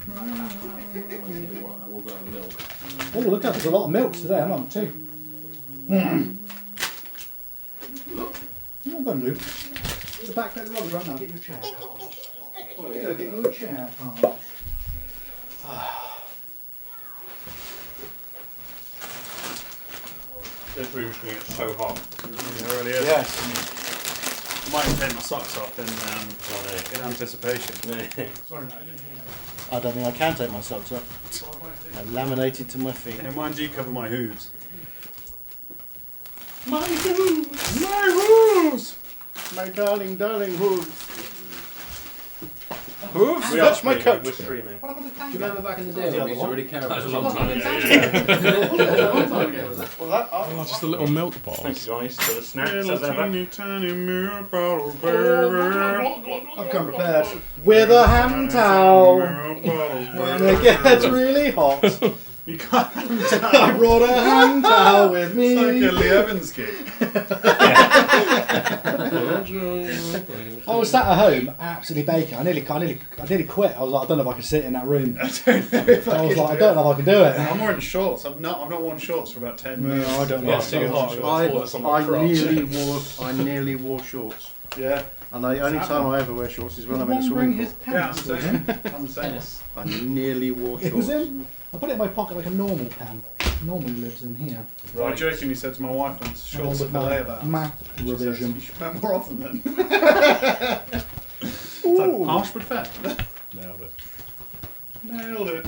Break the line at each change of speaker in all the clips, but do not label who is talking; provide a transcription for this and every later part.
We'll grab the milk.
Oh, look at there's a lot of milk today. I'm on too. Well done, Luke. The back there, Robbie, right now. Get your chair. Go get your chair.
This room's going to get so hot.
It really is.
Yes.
I might take my socks off in anticipation.
Sorry, no, I didn't hear that.
I don't think I can take my socks off. I'm laminated to my feet.
Yeah, mind you, cover my hooves.
My hooves!
My hooves!
My darling, darling hooves.
Hooves?
Touch my coat.
We're streaming.
What happened to
Do you remember back in the day when we used to really care about
That was a long time ago.
Well, that,
Oh, just a little milk bottle.
Thank you guys for the snacks
Little
as ever.
teeny tiny milk bottle, baby.
I've come prepared. With a hand towel.
Milk bottles,
When
baby.
it gets really hot,
You can't.
I brought a hand towel with me.
It's like a Lee Evans gig.
I was sat at home, absolutely baking. I nearly quit. I was like, I don't know if I can sit in that room.
I don't know if
I was
can
like, I
do
don't know if I can do it.
I'm wearing shorts. I've not worn shorts for about 10 years.
No, I don't know.
Yeah, too hot.
I nearly wore shorts.
Yeah.
And the only time I ever wear shorts is when I'm in a swimming pool.
Yeah, I'm saying. I'm saying.
I nearly wore
It was
shorts.
in. I put it in my pocket like a normal pen. Normally lives in here.
I jokingly said to my wife once,
Along
shorts
with
are
my
about.
math
She says,
revision.
you should wear more often then. It's like harsh but fair.
Nailed it.
Nailed it.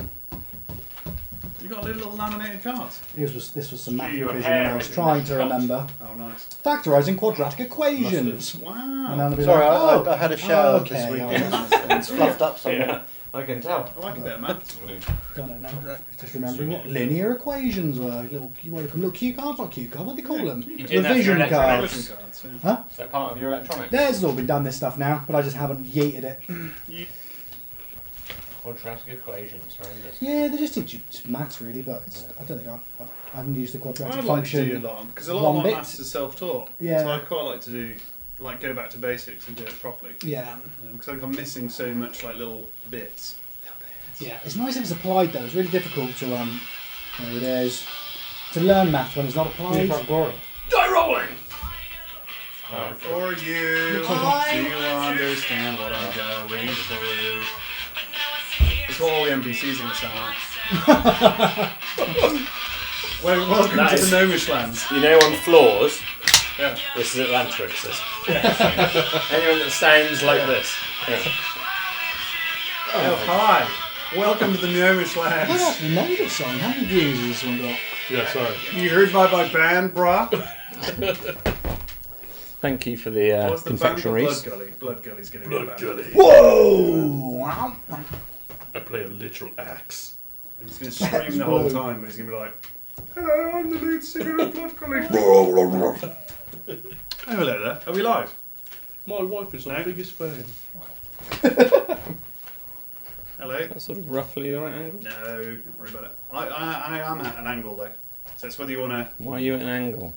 You got little laminated cards.
This was some math
Your
revision when I
hair
was
is
trying to
cut.
remember.
Oh, nice.
Factorising quadratic equations.
Wow.
And I'll be
Sorry,
like, oh,
I had a shower
okay,
this week
alright.
and it's fluffed up somewhere.
Yeah, I can tell.
I like a bit of maths.
Don't know. Just remembering what linear equations were. Little cue cards, not cue cards. What do they call them?
You doing that for
Revision
electronics?
cards.
Cards, yeah.
Is that part of your electronics?
There's all been done this stuff now, but I just haven't yeeted it.
Quadratic equations, horrendous.
Yeah, they just teach you maths really, but it's, I don't think I haven't used the quadratic
I'd like to do a
function.
lot because a lot
one
of my
bit.
maths is self-taught.
Yeah.
So I'd quite like to do, go back to basics and do it properly.
Yeah,
Because I think I'm missing so much little bits.
yeah. It's nice if it's applied though. It's really difficult to there it is, to learn math when it's not applied.
Die rolling! Oh,
For you,
Looks like
do you understand what I'm going through? It's what all the NPCs are going to sound like. Welcome
That
to
is-
the Gnomish lands.
You know, on floors,
Yeah.
this is Atlantrix. Anyone that sounds like this. Yeah.
Oh, hi. Welcome to the Gnomish
I
lands.
actually know this song. How many views has this one got?
Yeah, sorry.
You heard my band, brah?
Thank you for the
What's the band called?
confectionaries.
Blood Gully. Blood Gully's going to be a band.
Whoa! Wow.
I play a literal axe.
And he's going to scream the whole time, but he's going to be like, hello, I'm the lead singer of Blood Gully. Oh, hello there. Are we live?
My wife is our
No.
biggest fan.
Hello?
That's sort of roughly the right angle.
No, don't worry about it. I am at an angle though. So it's whether you want to...
Why are you at an angle?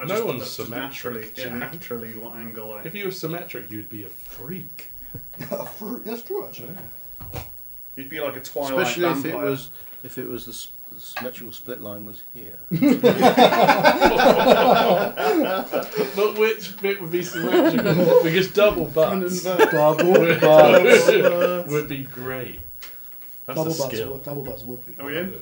No one's
just
symmetric,
naturally, yeah,
Jack.
naturally what angle I...
If you were symmetric, you'd be a freak.
That's true actually.
You'd be like a Twilight
Especially
vampire.
if it was the symmetrical split line was here.
But which bit would be symmetrical? Because double butts
Double butts.
would be great. That's
Double
a skill.
butts would be.
Are we in?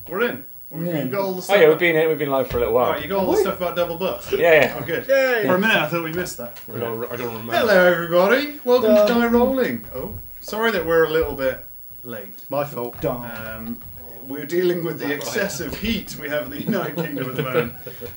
We're in.
Yeah.
You've got all the
Oh
stuff.
yeah, we've been live for a little while.
Alright, you got all the stuff about double butts.
Yeah,
Oh, good.
Yay.
For a minute, I thought we missed that.
I gotta remember.
Hello, everybody. Welcome to
Done.
Die Rolling. Oh, sorry that we're a little bit late.
My fault.
Darn.
We're dealing with the excessive heat we have in the United Kingdom at the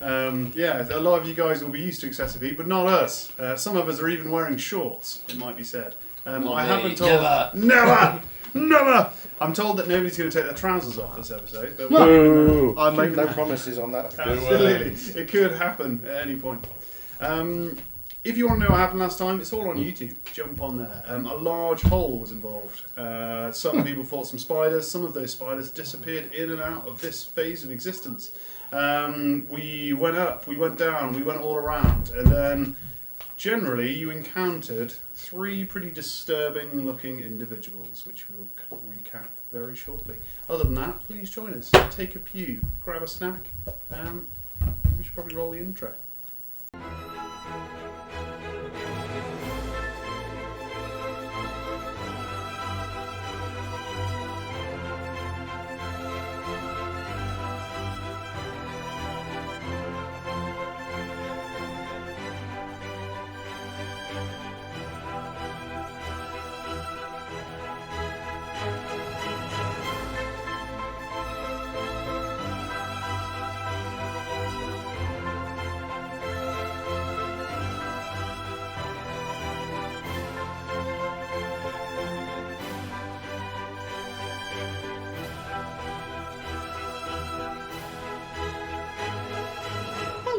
moment. Yeah, a lot of you guys will be used to excessive heat, but not us. Some of us are even wearing shorts, it might be said. I haven't told... Never! Never! I'm told that nobody's going to take their trousers off this episode. But
Ooh.
I make no promises on that.
absolutely. It could happen at any point. If you want to know what happened last time, it's all on YouTube. Jump on there. A large hole was involved. Some people fought some spiders. Some of those spiders disappeared in and out of this phase of existence. We went up, we went down, we went all around, and then generally you encountered 3 pretty disturbing looking individuals, which we'll recap very shortly. Other than that, please join us. Take a pew, grab a snack. We should probably roll the intro.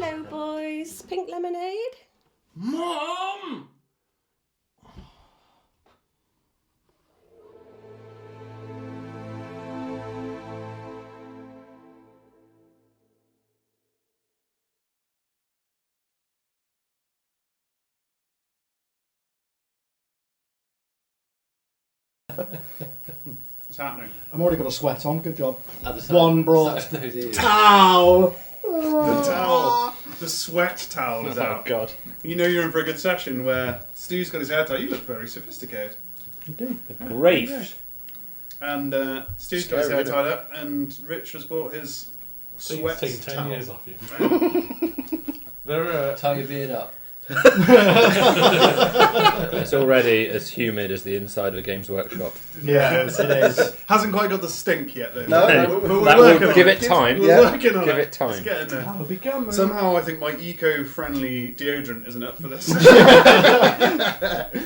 Hello, boys. Pink lemonade?
Mom!
What's happening?
I've already got a sweat on. Good job.
Other side.
One brought.
Side of those ears.
Towel.
The towel, the sweat towel is
Oh
out.
God.
You know you're in for a good session where Stu's got his hair tied. You look very sophisticated.
You do.
Grief.
And Stu's got his
Scary,
hair
isn't it?
tied up, and Rich has brought his sweat
Taking 10
towel.
years off you. They're
Tie your beard up. It's already as humid as the inside of a Games Workshop.
Yeah, it is.
Hasn't quite got the stink yet, though.
No,
But we're
That
working
will
on
give
it.
it time.
We're
Yeah.
working on
Give
it.
it time.
It's getting there.
That'll be coming.
Somehow I think my eco-friendly deodorant isn't up for this.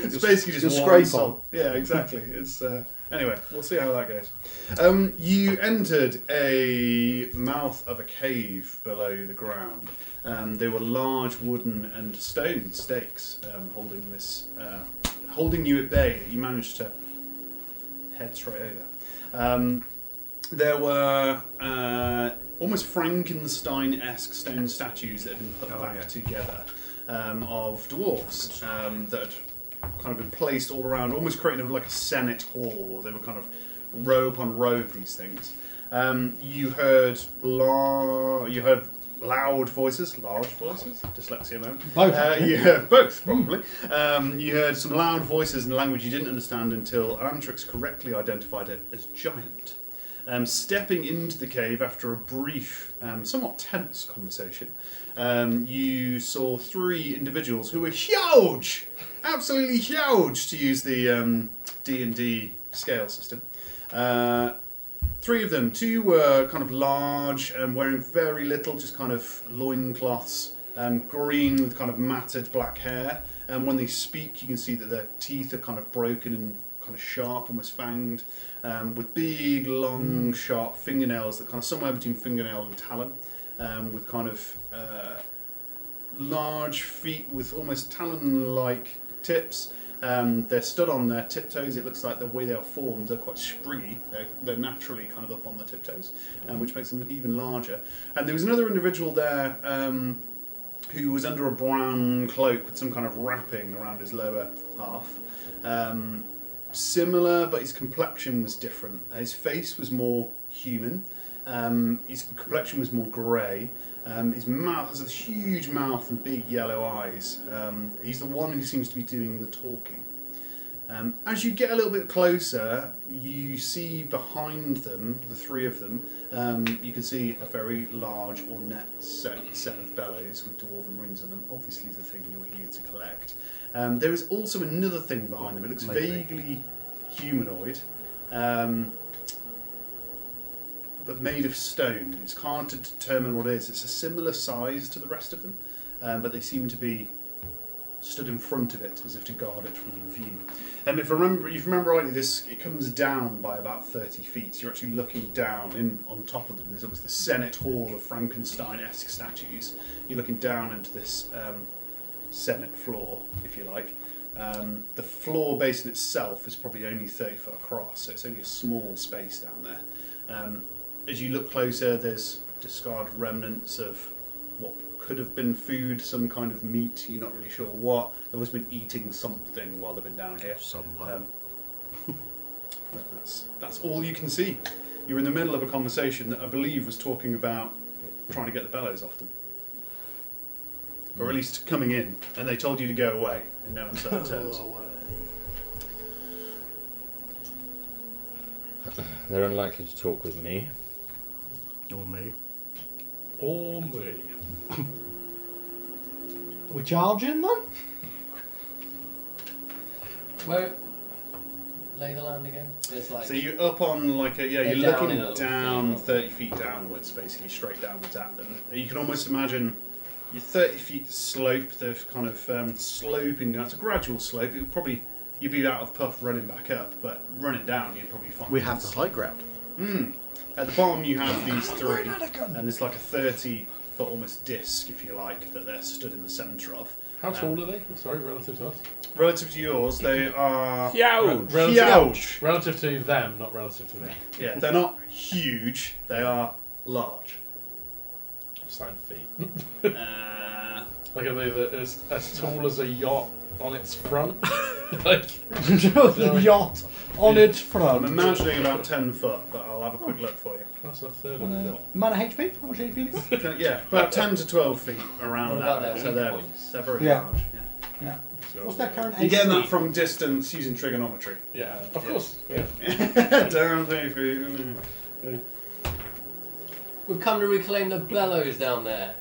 It's basically just
You'll
wine
scrape
salt. Yeah, exactly. It's anyway, we'll see how that goes. You entered a mouth of a cave below the ground. There were large wooden and stone stakes holding you at bay. You managed to head straight over. There were almost Frankenstein-esque stone statues that had been put back together of dwarves that had kind of been placed all around, almost creating like a Senate hall. They were kind of row upon row of these things. You heard loud voices, large voices, dyslexia moment.
Both.
You heard both, probably. You heard some loud voices in a language you didn't understand until Antrix correctly identified it as giant. Stepping into the cave after a brief, somewhat tense conversation, you saw 3 individuals who were huge! Absolutely huge, to use the D&D scale system. 3 of them. 2 were kind of large and wearing very little, just kind of loincloths, green with kind of matted black hair. And when they speak, you can see that their teeth are kind of broken and kind of sharp, almost fanged, with big, long, sharp fingernails that kind of somewhere between fingernail and talon, with kind of large feet with almost talon-like tips. They're stood on their tiptoes. It looks like the way they are formed, they're quite springy. They're naturally kind of up on their tiptoes, which makes them look even larger. And there was another individual there who was under a brown cloak with some kind of wrapping around his lower half. Similar, but his complexion was different. His face was more human. His complexion was more grey. His mouth has a huge mouth and big yellow eyes. He's the one who seems to be doing the talking. As you get a little bit closer, you see behind them, the 3 of them, you can see a very large ornate set of bellows with dwarven runes on them, obviously the thing you're here to collect. There is also another thing behind them. It looks vaguely humanoid, but made of stone. It's hard to determine what it is. It's a similar size to the rest of them, but they seem to be stood in front of it as if to guard it from view. If you remember rightly, it comes down by about 30 feet. So you're actually looking down on top of them. There's almost the Senate Hall of Frankenstein-esque statues. You're looking down into this Senate floor, if you like. The floor basin itself is probably only 30 foot across, so it's only a small space down there. As you look closer, there's discarded remnants of what could have been food, some kind of meat. You're not really sure what. They've always been eating something while they've been down here.
Someone.
But that's all you can see. You're in the middle of a conversation that I believe was talking about trying to get the bellows off them. Or at least coming in, and they told you to go away in no uncertain terms.
They're unlikely to talk with me.
Or me.
Or me.
Are we charging then?
Where? Lay the land again? There's like.
So you're up on like a, yeah,
They're
you're
down in a
looking
little
down
thing.
30 feet downwards, basically straight downwards at them. You can almost imagine you're 30 feet slope, they're kind of sloping down. It's a gradual slope. It would probably, you'd be out of puff running back up, but running down you'd probably find.
We have the high ground.
At the bottom you have these three, and there's like a 30-foot almost disc, if you like, that they're stood in the centre of.
How tall are they? Sorry, relative to us.
Relative to yours, they are
Huge!
huge.
Relative to them, not relative to me.
Yeah, they're not huge. They are large.
Same feet.
Uh,
Like are they as tall as a yacht on its front? Like
The yacht on its
I'm
front.
imagining about 10 foot, but I'll have a quick look for you.
that's a third of a yacht.
Amount of HP? How much HP have you got?
Yeah, about 10 to 12 feet around
What about
that.
their
So
weak
they're,
points?
they're very
Yeah.
large. Yeah.
Yeah.
So,
What's their current
You're
AC?
getting that from distance using trigonometry.
Yeah, of course. Yeah.
Down 30 feet. Yeah.
We've come to reclaim the bellows down there.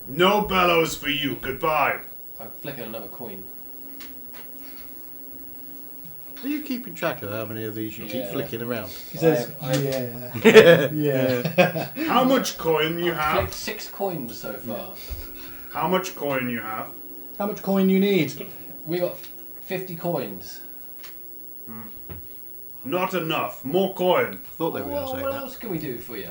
No bellows for you. Goodbye.
I'm flicking another coin.
Are you keeping track of how many of these you keep
Yeah.
flicking around?
He says,
I've-
yeah. Yeah.
How much coin you
I've
have?
flicked 6 coins so far.
How much coin you have?
How much coin you need?
We got 50 coins.
Not enough. More coin.
Thought they were going
Well,
to say
what
that.
else can we do for you?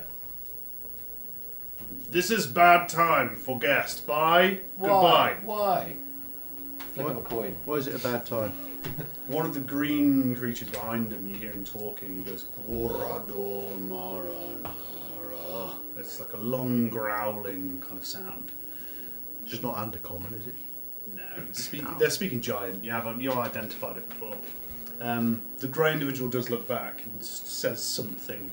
This is bad time for guest. Bye.
Why?
Goodbye.
Why? Flick
What?
him a coin.
Why is it a bad time?
One of the green creatures behind him, you hear him talking. He goes, "Gorador Maranara." It's like a long growling kind of sound.
It's not undercommon, is it?
No, they're speaking giant. You've identified it before. The grey individual does look back and says something.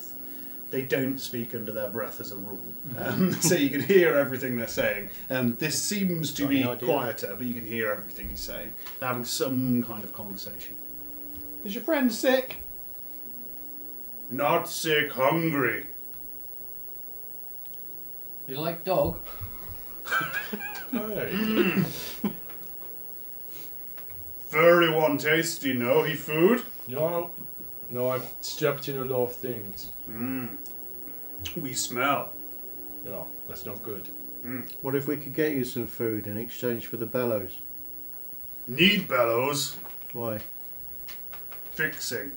They don't speak under their breath as a rule, so you can hear everything they're saying. This seems to
Got
be
any idea?
quieter, but you can hear everything he's saying. They're having some kind of conversation.
Is your friend sick?
Not sick, hungry.
You like dog?
Hey.
Very one tasty, no? He food?
No, I've stepped in a lot of things.
We smell.
Yeah, that's not good.
What if we could get you some food in exchange for the bellows?
Need bellows.
Why?
Fixing.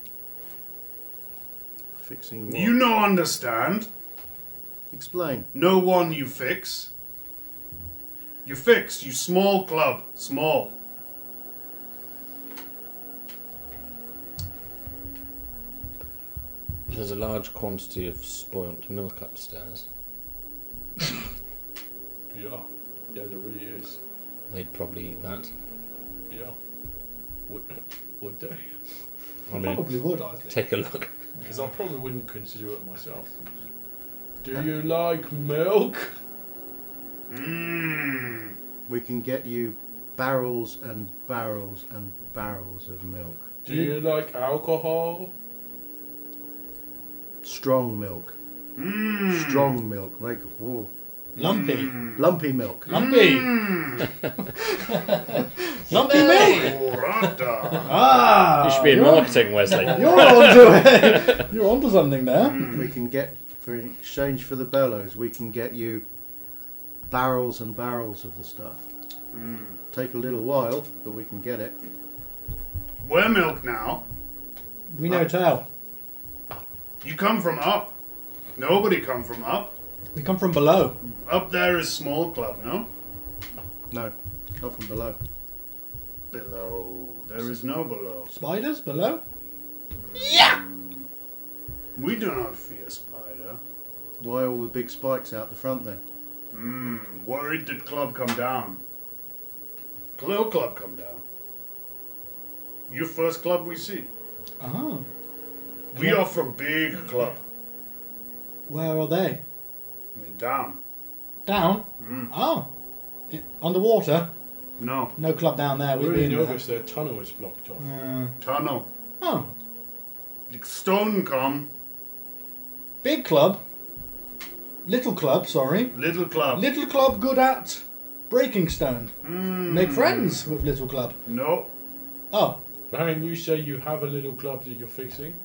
Fixing what?
You no understand.
Explain.
No one you fix. You fix, you small club. Small.
There's a large quantity of spoilt milk upstairs.
Yeah, there really is.
They'd probably eat that.
Yeah. Would they?
I mean,
Probably would, I think.
take a look.
Because I probably wouldn't consider it myself. Do you like milk?
Mmm.
We can get you barrels and barrels and barrels of milk.
Do you like alcohol?
Strong milk.
Mmm.
Strong milk. Like, whoa.
Lumpy.
Lumpy milk.
Lumpy. Lumpy milk.
Orada.
Ah.
You should be in marketing, Wesley.
You're onto it. You're onto something there.
We can get, for in exchange for the bellows, we can get you barrels and barrels of the stuff. Take a little while, but we can get it.
Where milk now?
We know tell.
You come from up. Nobody come from up.
We come from below.
Up there is small club, no?
No, not from below.
Below. There is no below.
Spiders below?
We do not fear spider.
Why all the big spikes out the front then?
Worried that club come down. Little club come down. You first club we see.
Oh.
We are from big club.
Where are they?
Down.
Down? Oh. Underwater?
No.
No club down there. We've
Really
been there.
nervous their tunnel is blocked off.
Tunnel.
Oh.
The stone come.
Big club. Little club, sorry.
Little club.
Little club good at breaking stone. Make friends with little club.
No.
Oh.
Ryan, you say you have a little club that you're fixing?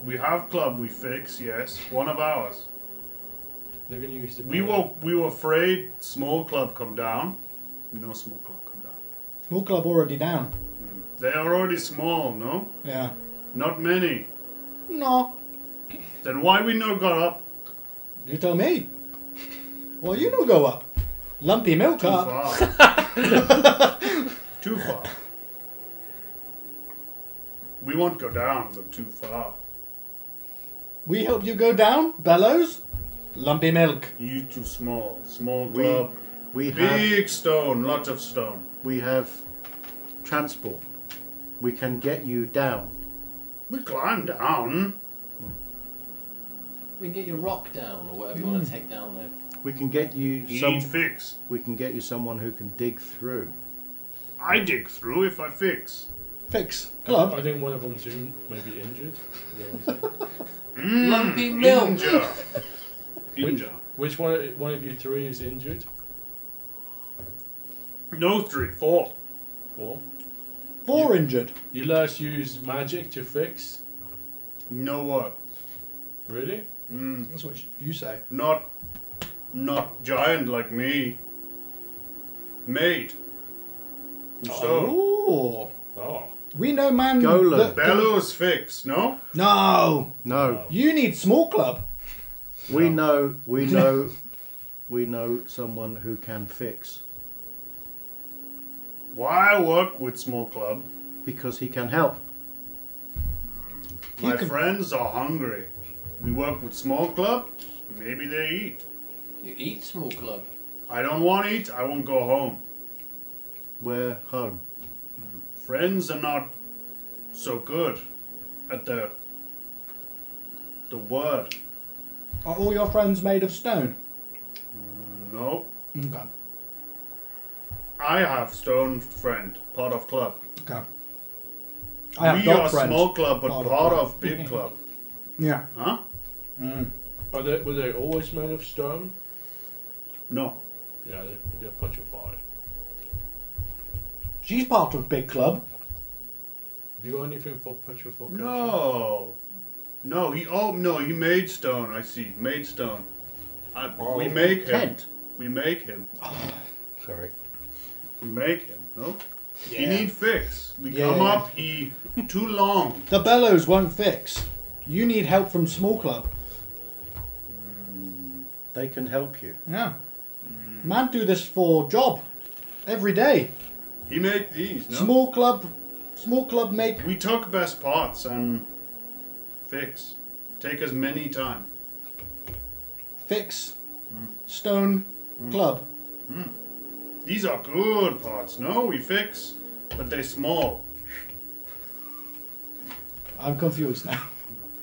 We have club we fix, yes. One of ours.
They're going to use the...
We were afraid small club come down. No small club come down.
Small club already down.
They are already small, no?
Yeah.
Not many.
No.
Then why we no got up?
You tell me. Well, you no go up. Lumpy milk
Too
up.
far. Too far. We won't go down, but too far.
We help you go down, Bellows. Lumpy milk.
You too small. Small club.
We have
Big stone. Lot of stone.
we have transport. We can get you down.
We climb down.
We can get your rock down or whatever you want to take down there.
We can get you
Eat fix.
We can get you someone who can dig through.
I dig through if I fix.
Fix.
I
Club.
think one of them's maybe injured.
Lumpy milk.
Injure. Injure.
Which one of you three is injured?
No 3, 4.
4.
4 injured.
You last used magic to fix?
No work.
Really?
That's what you say.
Not giant like me. Made. From stone.
Oh.
Oh.
We know man.
Gola.
that-
Bellows fix, no?
No.
No,
You need small club.
we know someone who can fix
Why work with small club?
because he can help.
My
can-
friends are hungry. We work with small club, maybe they eat.
You eat small club.
I don't want to eat, I won't go home.
We're home.
Friends are not so good at the word.
Are all your friends made of stone?
No.
Okay.
I have stone friend, part of club.
Okay. I have
We
dog
are
friends.
small club, but
Part
part,
of
of big club.
Yeah.
Huh?
Were they always made of stone?
No.
Yeah, they're petrified.
She's part of big club.
Have you got anything for petrification?
No. No, he made stone, I see. Made stone. We make him.
Kent.
We make him.
Sorry.
We make him, no? He
Yeah.
need fix. We
Yeah.
come up, he too long.
The bellows won't fix. You need help from small club.
They can help you.
Yeah. Man do this for job. Every day.
He make these, no?
Small club make.
We took best parts and fix. Take us many time.
Fix. Stone club.
These are good parts, no? We fix, but they small.
I'm confused now.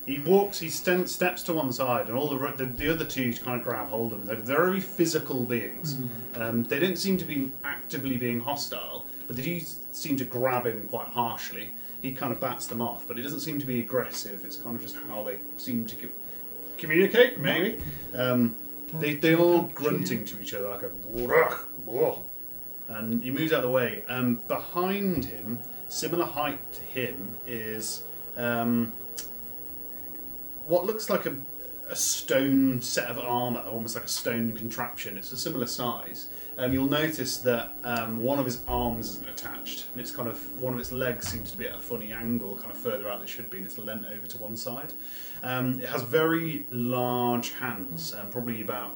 He walks, he steps to one side, and all the other two kind of grab hold of him. They're very physical beings. They don't seem to be actively being hostile, but they do seem to grab him quite harshly. He kind of bats them off, but it doesn't seem to be aggressive. It's kind of just how they seem to communicate, maybe. They're all grunting to each other like a "Wurrugh, whoa." And he moves out of the way. Behind him, similar height to him, is what looks like a stone set of armour, almost like a stone contraption. It's a similar size. You'll notice that one of his arms isn't attached, and it's kind of one of its legs seems to be at a funny angle, kind of further out than it should be, and it's leant over to one side. It has very large hands, probably about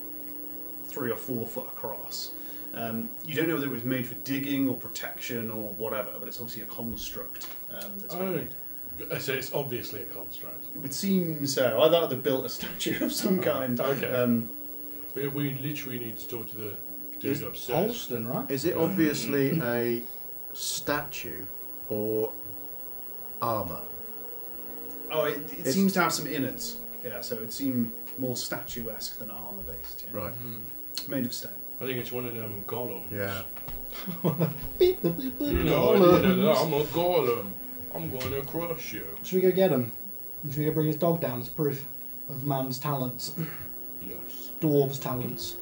3 or 4 foot across. You don't know whether it was made for digging or protection or whatever, but it's obviously a construct that's been made.
So it's obviously a construct.
It would seem so. I thought they'd built a statue of some kind.
Okay. We literally need to talk to the dude upstairs.
Holston, right?
Is it obviously a statue or armour?
Oh, it seems to have some innards. Yeah, so it would seem more statuesque than armour-based. Yeah.
Right.
Made of stone.
I think it's one of them golems.
Yeah.
Beep, beep, beep, beep,
You know, I didn't know that.
golems.
I'm a golem. I'm going to crush you.
Should we go get him? Should we go bring his dog down as proof of man's talents?
Yes.
Dwarves' talents.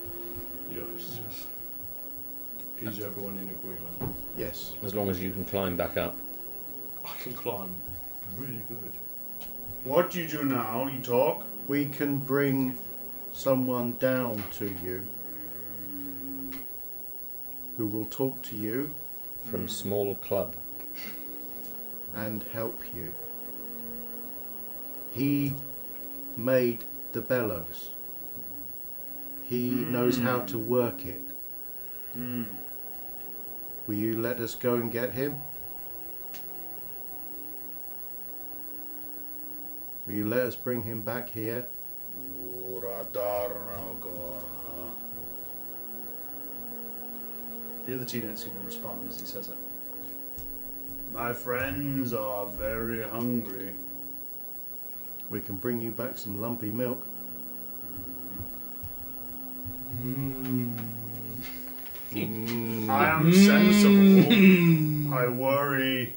Yes. Is everyone in agreement?
Yes.
As long as you can climb back up.
I can climb really good.
What do you do now? You talk?
We can bring someone down to you who will talk to you
From small club.
and help you. He made the bellows. He knows how to work it. Will you let us go and get him? Will you let us bring him back here?
The other two don't seem to respond as he says it. My friends are very hungry.
We can bring you back some lumpy milk.
I am sensible. I worry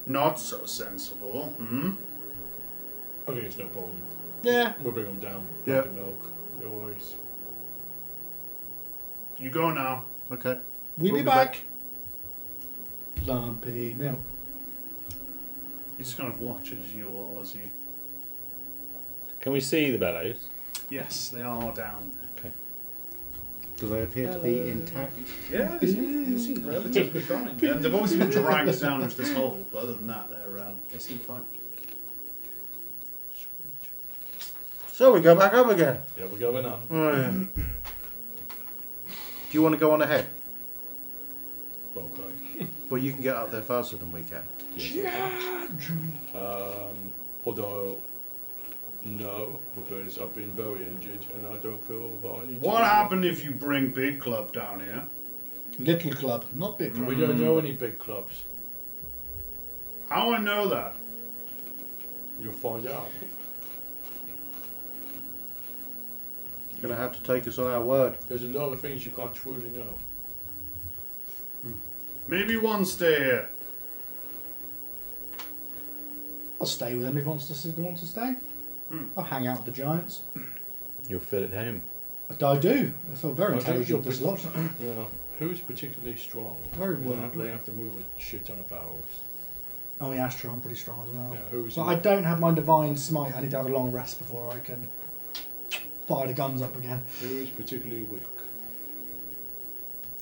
not so sensible.
I think it's no problem.
Yeah.
We'll bring them down.
Yeah.
The milk. No worries.
You go now.
Okay.
We'll
We'll
be
be
back. Lumpy milk.
He just kind of watches you all as you...
Can we see the bellows?
Yes, they are down.
Do they appear to be intact?
Yeah, they seem relatively fine. They've obviously been dragged down into this hole, but other than that, they seem fine.
So we go back up again.
Yeah, we're going up.
Oh, yeah. Do you want to go on ahead?
Okay.
Well, you can get up there faster than we can.
Yes, although, no, because I've been very injured and I don't feel that I need to.
What happened if you bring Big Club down here?
Little club, not big club.
We don't know any big clubs.
How I know that?
You'll find out.
Gonna have to take us on our word.
There's a lot of things you can't truly know.
Maybe one stay here.
I'll stay with him if he wants to stay. I'll hang out with the giants.
You'll feel at home.
I do. I feel very
I think
intelligent,
you're
this lot.
Yeah. Who's particularly strong?
Very
They
well.
have- They have to move a shit ton of barrels.
Oh, yeah, Astro, I'm pretty strong as well.
Yeah, who's
But I don't have my divine smite. I need to have a long rest before I can fire the guns up again.
who's particularly weak?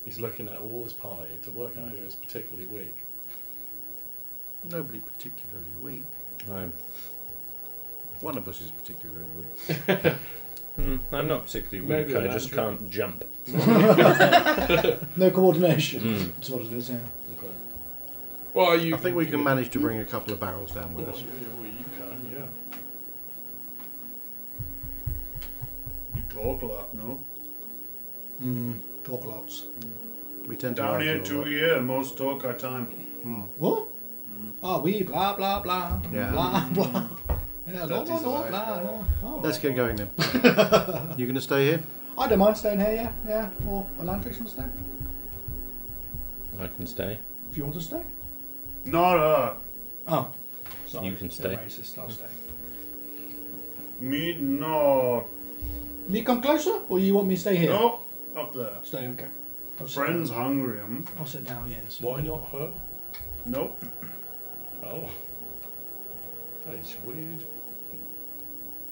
He's looking at all his pie to work out who is particularly weak.
Nobody particularly weak.
No.
One of us is particularly weak.
I'm not particularly
Maybe
weak, I
an
just
Andrew.
can't jump.
No coordination. That's what it is, yeah.
Okay. Well, you.
I think we can manage to bring a couple of barrels down with
Well,
us.
you can, yeah.
You talk a lot, no?
Talk lots.
We tend to
Down
argue
here
a
2
lot.
a year, most talk our time.
What? Oh, we blah blah blah.
Yeah.
Blah blah. Yeah,
That
no,
is
no, no,
right,
blah,
yeah.
no. Oh.
Let's get going then. You gonna stay here?
I don't mind staying here, yeah. Yeah. Or Elandrix will stay.
I can stay.
If you want to stay.
Not her.
Oh. Sorry.
You can stay.
They're racist. I'll stay.
Me no.
You come closer, or you want me to stay here?
No, up there.
Stay, okay. I'll sit
Friends
down.
hungry,
I'll sit down, yes.
Why not her?
Nope.
Oh. That is weird.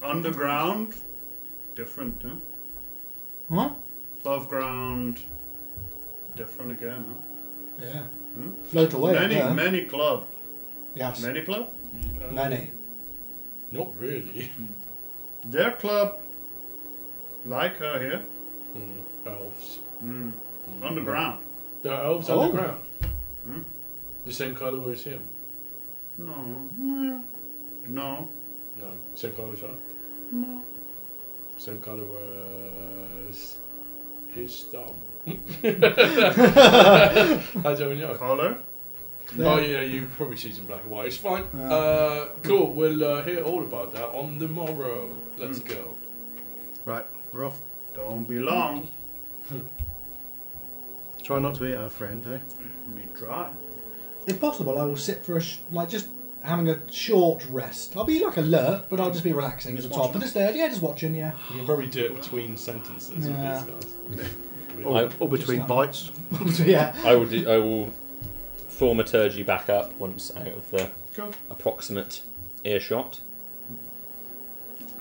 Underground, different, huh?
Huh?
Above ground, different again, huh?
Yeah.
Hmm?
Float away.
Many,
yeah.
many club.
Yes.
Many club?
Many.
Not really.
Their club, like her here,
Elves.
underground.
There are elves
Oh.
underground.
Hmm?
The same colour as him.
No. No.
No. Same colour as her?
No.
Same colour as his thumb. I don't know.
Colour?
Oh yeah, you probably see in black and white. It's fine. Cool. We'll hear all about that on the morrow. Let's go.
Right, we're off.
Don't be long.
Try not to eat our friend, eh?
We try.
If possible, I will sit for just having a short rest. I'll be like alert, but I'll just be relaxing at the top of the stairs. Yeah, just watching. Yeah.
You can probably do it between sentences
Yeah.
with these guys.
Or between
Just
bites.
Yeah.
I will thaumaturgy back up once out of the
Cool.
approximate earshot.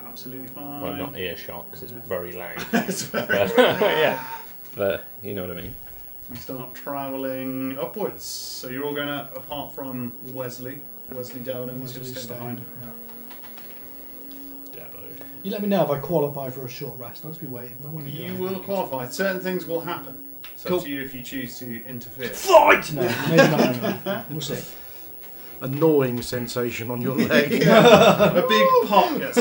Absolutely fine.
Well, not earshot because it's very loud.
It's very
But, yeah, but you know what I mean.
We start travelling upwards. So you're all going up, apart from Wesley. Wesley Debenham is going to stay behind.
Dabo.
You let me know if I qualify for a short rest. I'll just be waiting. But I want to
You will qualify. Certain things will happen. It's
Cool.
up to you if you choose to interfere.
Fight! No, maybe not. No. We'll see.
A gnawing sensation on your leg.
A big pot gets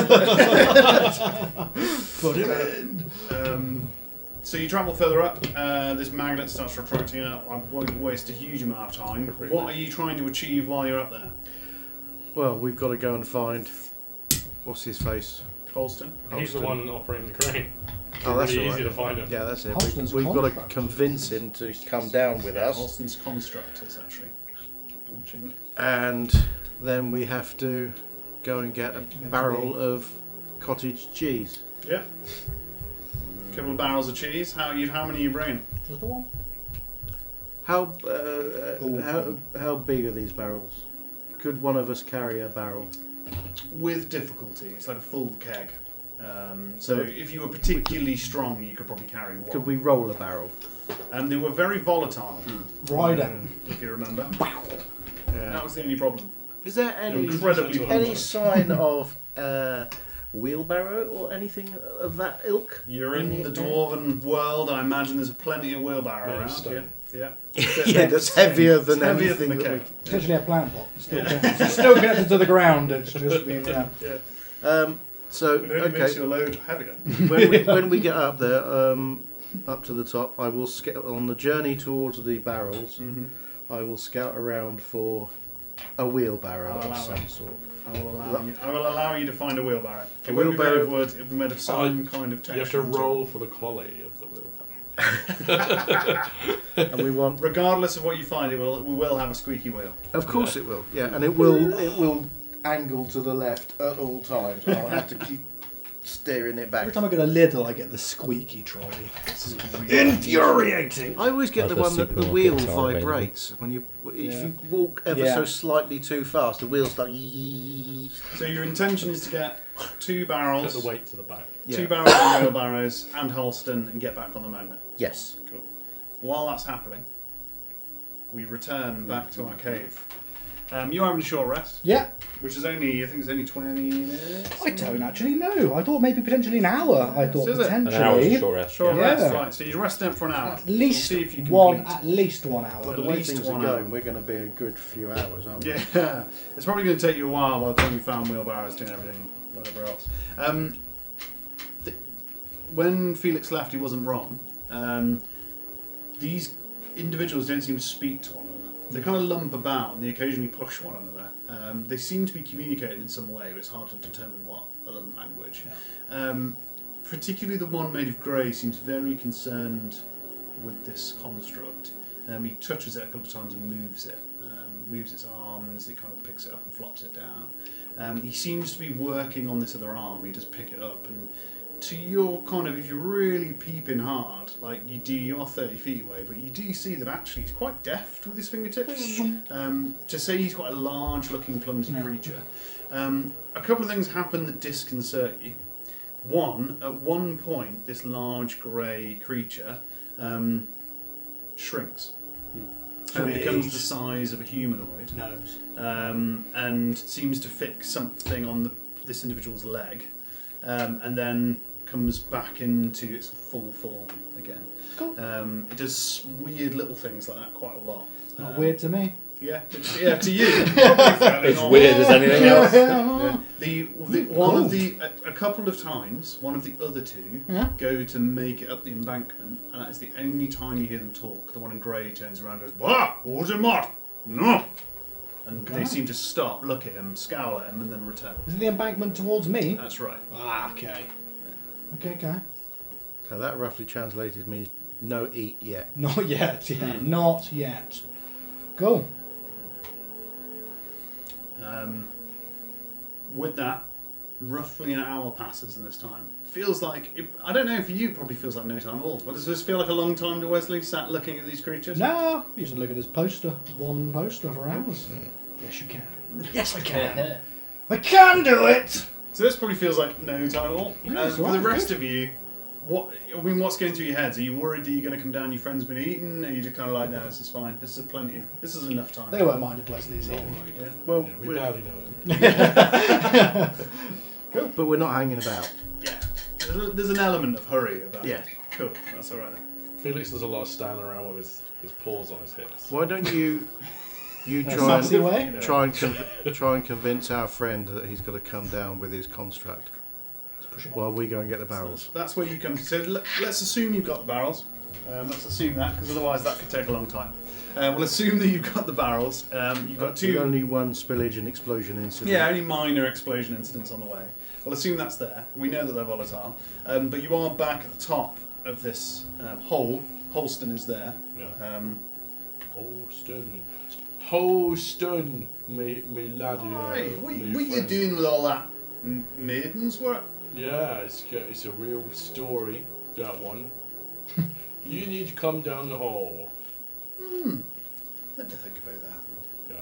Put it in.
So you travel further up. This magnet starts retracting up. I won't waste a huge amount of time. What are you trying to achieve while you're up there?
Well, we've got to go and find... What's his face?
Holston?
He's the one operating the crane.
Oh, that's
really
all
easy
right.
to find him.
Yeah, that's it.
Holston's
We've got to
contract.
convince him to come down with us.
Holston's constructors, actually.
And then we have to go and get a barrel of cottage cheese.
Yeah. A couple of barrels of cheese. How many are you bringing?
Just the one.
How big are these barrels? Could one of us carry a barrel?
With difficulty. It's like a full keg. So if you were particularly strong, you could probably carry one.
Could we roll a barrel?
And they were very volatile,
Rider.
if you remember.
Yeah.
That was the only problem.
Is there any
Incredibly
any
volatile.
sign of wheelbarrow or anything of that ilk?
You're in the dwarven world. I imagine there's plenty of wheelbarrow
Made of
around.
stone.
Yeah.
Yeah, that's heavier than
It's heavier
anything
than the
that we
keg.
It's actually a plant pot. It's still connected to the ground. It's just been.
So
It only makes
okay,
your load heavier.
when we get up there, up to the top, I will scout on the journey towards the barrels.
Mm-hmm.
I will scout around for a wheelbarrow
I'll
of
allow
some
it.
sort.
I will allow you to find a wheelbarrow. It
A
won't be made
wheelbarrow-
of wood. It'll be made of some kind of
You have
texture.
to roll for the quality of the wheelbarrow.
And we want,
Regardless of what you find, we will have a squeaky wheel.
of course, it will. Yeah, and it will angle to the left at all times. I'll have to keep steering it back.
Every time I get a Lidl, I get the squeaky trolley.
Infuriating. I always get
Like
the
the
one that the
supermarket
wheel
are available.
vibrates when you if
Yeah.
you walk ever
Yeah.
so slightly too fast. The wheels start.
So your intention is to get 2 barrels,
Put the weight to the back.
Yeah.
2 barrels of wheelbarrows and Holston, and get back on the magnet.
Yes.
Cool. While that's happening, we return back to our cave. You're having a short rest,
Yeah,
which is only, I think it's only 20 minutes.
I don't actually know. I thought maybe potentially an hour. I thought
Is it?
An hour's a
potentially
short rest.
Short
Yeah.
rest, right. So you rest up for an hour.
at least
We'll see if you
one.
complete.
At least 1 hour.
Well, the
At
way
least
things are
1 hour.
going, we're going to be a good few hours, aren't we?
Yeah, it's probably going to take you a while by the time you found wheelbarrows, doing everything, whatever else. When Felix left, he wasn't wrong. These individuals don't seem to speak to one another. They kind of lump about and they occasionally push one another. They seem to be communicating in some way, but it's hard to determine what other than language. Particularly the one made of grey seems very concerned with this construct. He touches it a couple of times and moves it. Moves its arms, it kind of picks it up and flops it down. He seems to be working on this other arm. He just pick it up, and to your kind of, if you're really peeping hard, like you do, you're 30 feet away, but you do see that actually he's quite deft with his fingertips. To say he's quite a large-looking, clumsy creature. A couple of things happen that disconcert you. One, at one point, this large grey creature shrinks. And becomes the size of a humanoid,
Nose.
and seems to fix something on this individual's leg, and then comes back into its full form again.
Cool.
It does weird little things like that quite a lot.
Not weird to me.
Yeah, to you. Probably fairly
As
normal.
weird as anything else.
Yeah. A couple of times, one of the other two
Yeah.
go to make it up the embankment, and that is the only time you hear them talk. The one in grey turns around and goes, "What? What's it, Mart? No!" And
Okay.
they seem to stop, look at him, scowl at him, and then return.
Is it the embankment towards me?
That's right.
Ah, okay. Okay.
So that roughly translated means no eat yet.
Not yet. Yeah, not yet. Cool.
With that, roughly an hour passes in this time. Feels like, I don't know, for you it probably feels like no time at all. But does this feel like a long time to Wesley, sat looking at these creatures?
No, you should look at this poster. One poster for hours. Yes, you can. Yes, I can. I can do it!
So this probably feels like no time at all.
Yeah, it's
For the
alright,
rest
good.
of you, what's going through your heads? Are you worried that you're going to come down, your friend's been eaten? Are you just kind of like, no, this is fine. This is plenty. This is enough time.
They won't mind if Leslie's
All
here.
right.
Yeah.
Well,
Yeah, we
we're,
barely know him.
but we're not hanging about.
Yeah. There's an element of hurry about
Yeah.
it. Cool. That's all right then.
Felix does a lot of standing around with his paws on his hips.
Why don't you
A
try
sassy
and,
way?
try and convince our friend that he's got to come down with his construct while we go and get the barrels.
That's where you come. So let's assume you've got the barrels. Let's assume that, because otherwise that could take a long time. We'll assume that you've got the barrels. You've got
With
two.
only one spillage and explosion incident.
Yeah, only minor explosion incidents on the way. We'll assume that's there. We know that they're volatile. But you are back at the top of this hole. Holston is there.
Yeah. Holston, me laddie.
Hi, what
me
you
friend.
doing with all that maiden's work?
Yeah, it's a real story, that one. You need to come down the hall.
Let me think about that.
Yeah.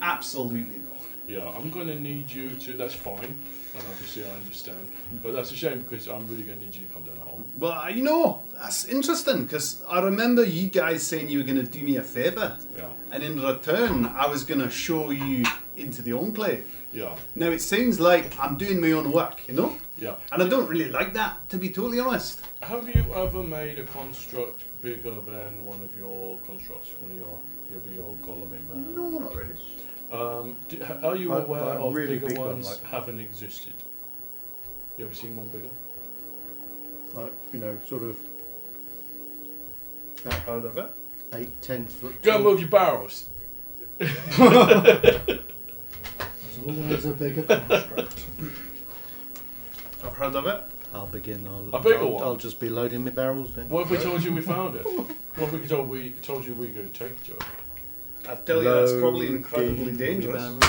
Absolutely not.
Yeah, I'm going to need you to... That's fine, and obviously I understand. But that's a shame, because I'm really going to need you to come down the hall.
Well, you know, that's interesting, because I remember you guys saying you were going to do me a favour.
Yeah.
And in return, I was going to show you into the enclave.
Yeah.
Now, it sounds like I'm doing my own work, you know?
Yeah.
And I don't really like that, to be totally honest.
Have you ever made a construct bigger than one of your constructs, one of your golem man?
No, not really.
Are you
Like-
aware
like a
of
really
bigger
big one,
ones
like-
haven't existed? You ever seen one bigger?
Like, sort of
Out of it.
8-10 foot.
Go and
tall.
move your barrels.
There's always a bigger construct.
I've heard of it.
I'll begin.
A bigger one?
I'll just be loading my barrels then.
What if we told you we found it? What if we told you we could take it to it?
I tell you, that's probably
Loading
incredibly
me
dangerous.
barrels,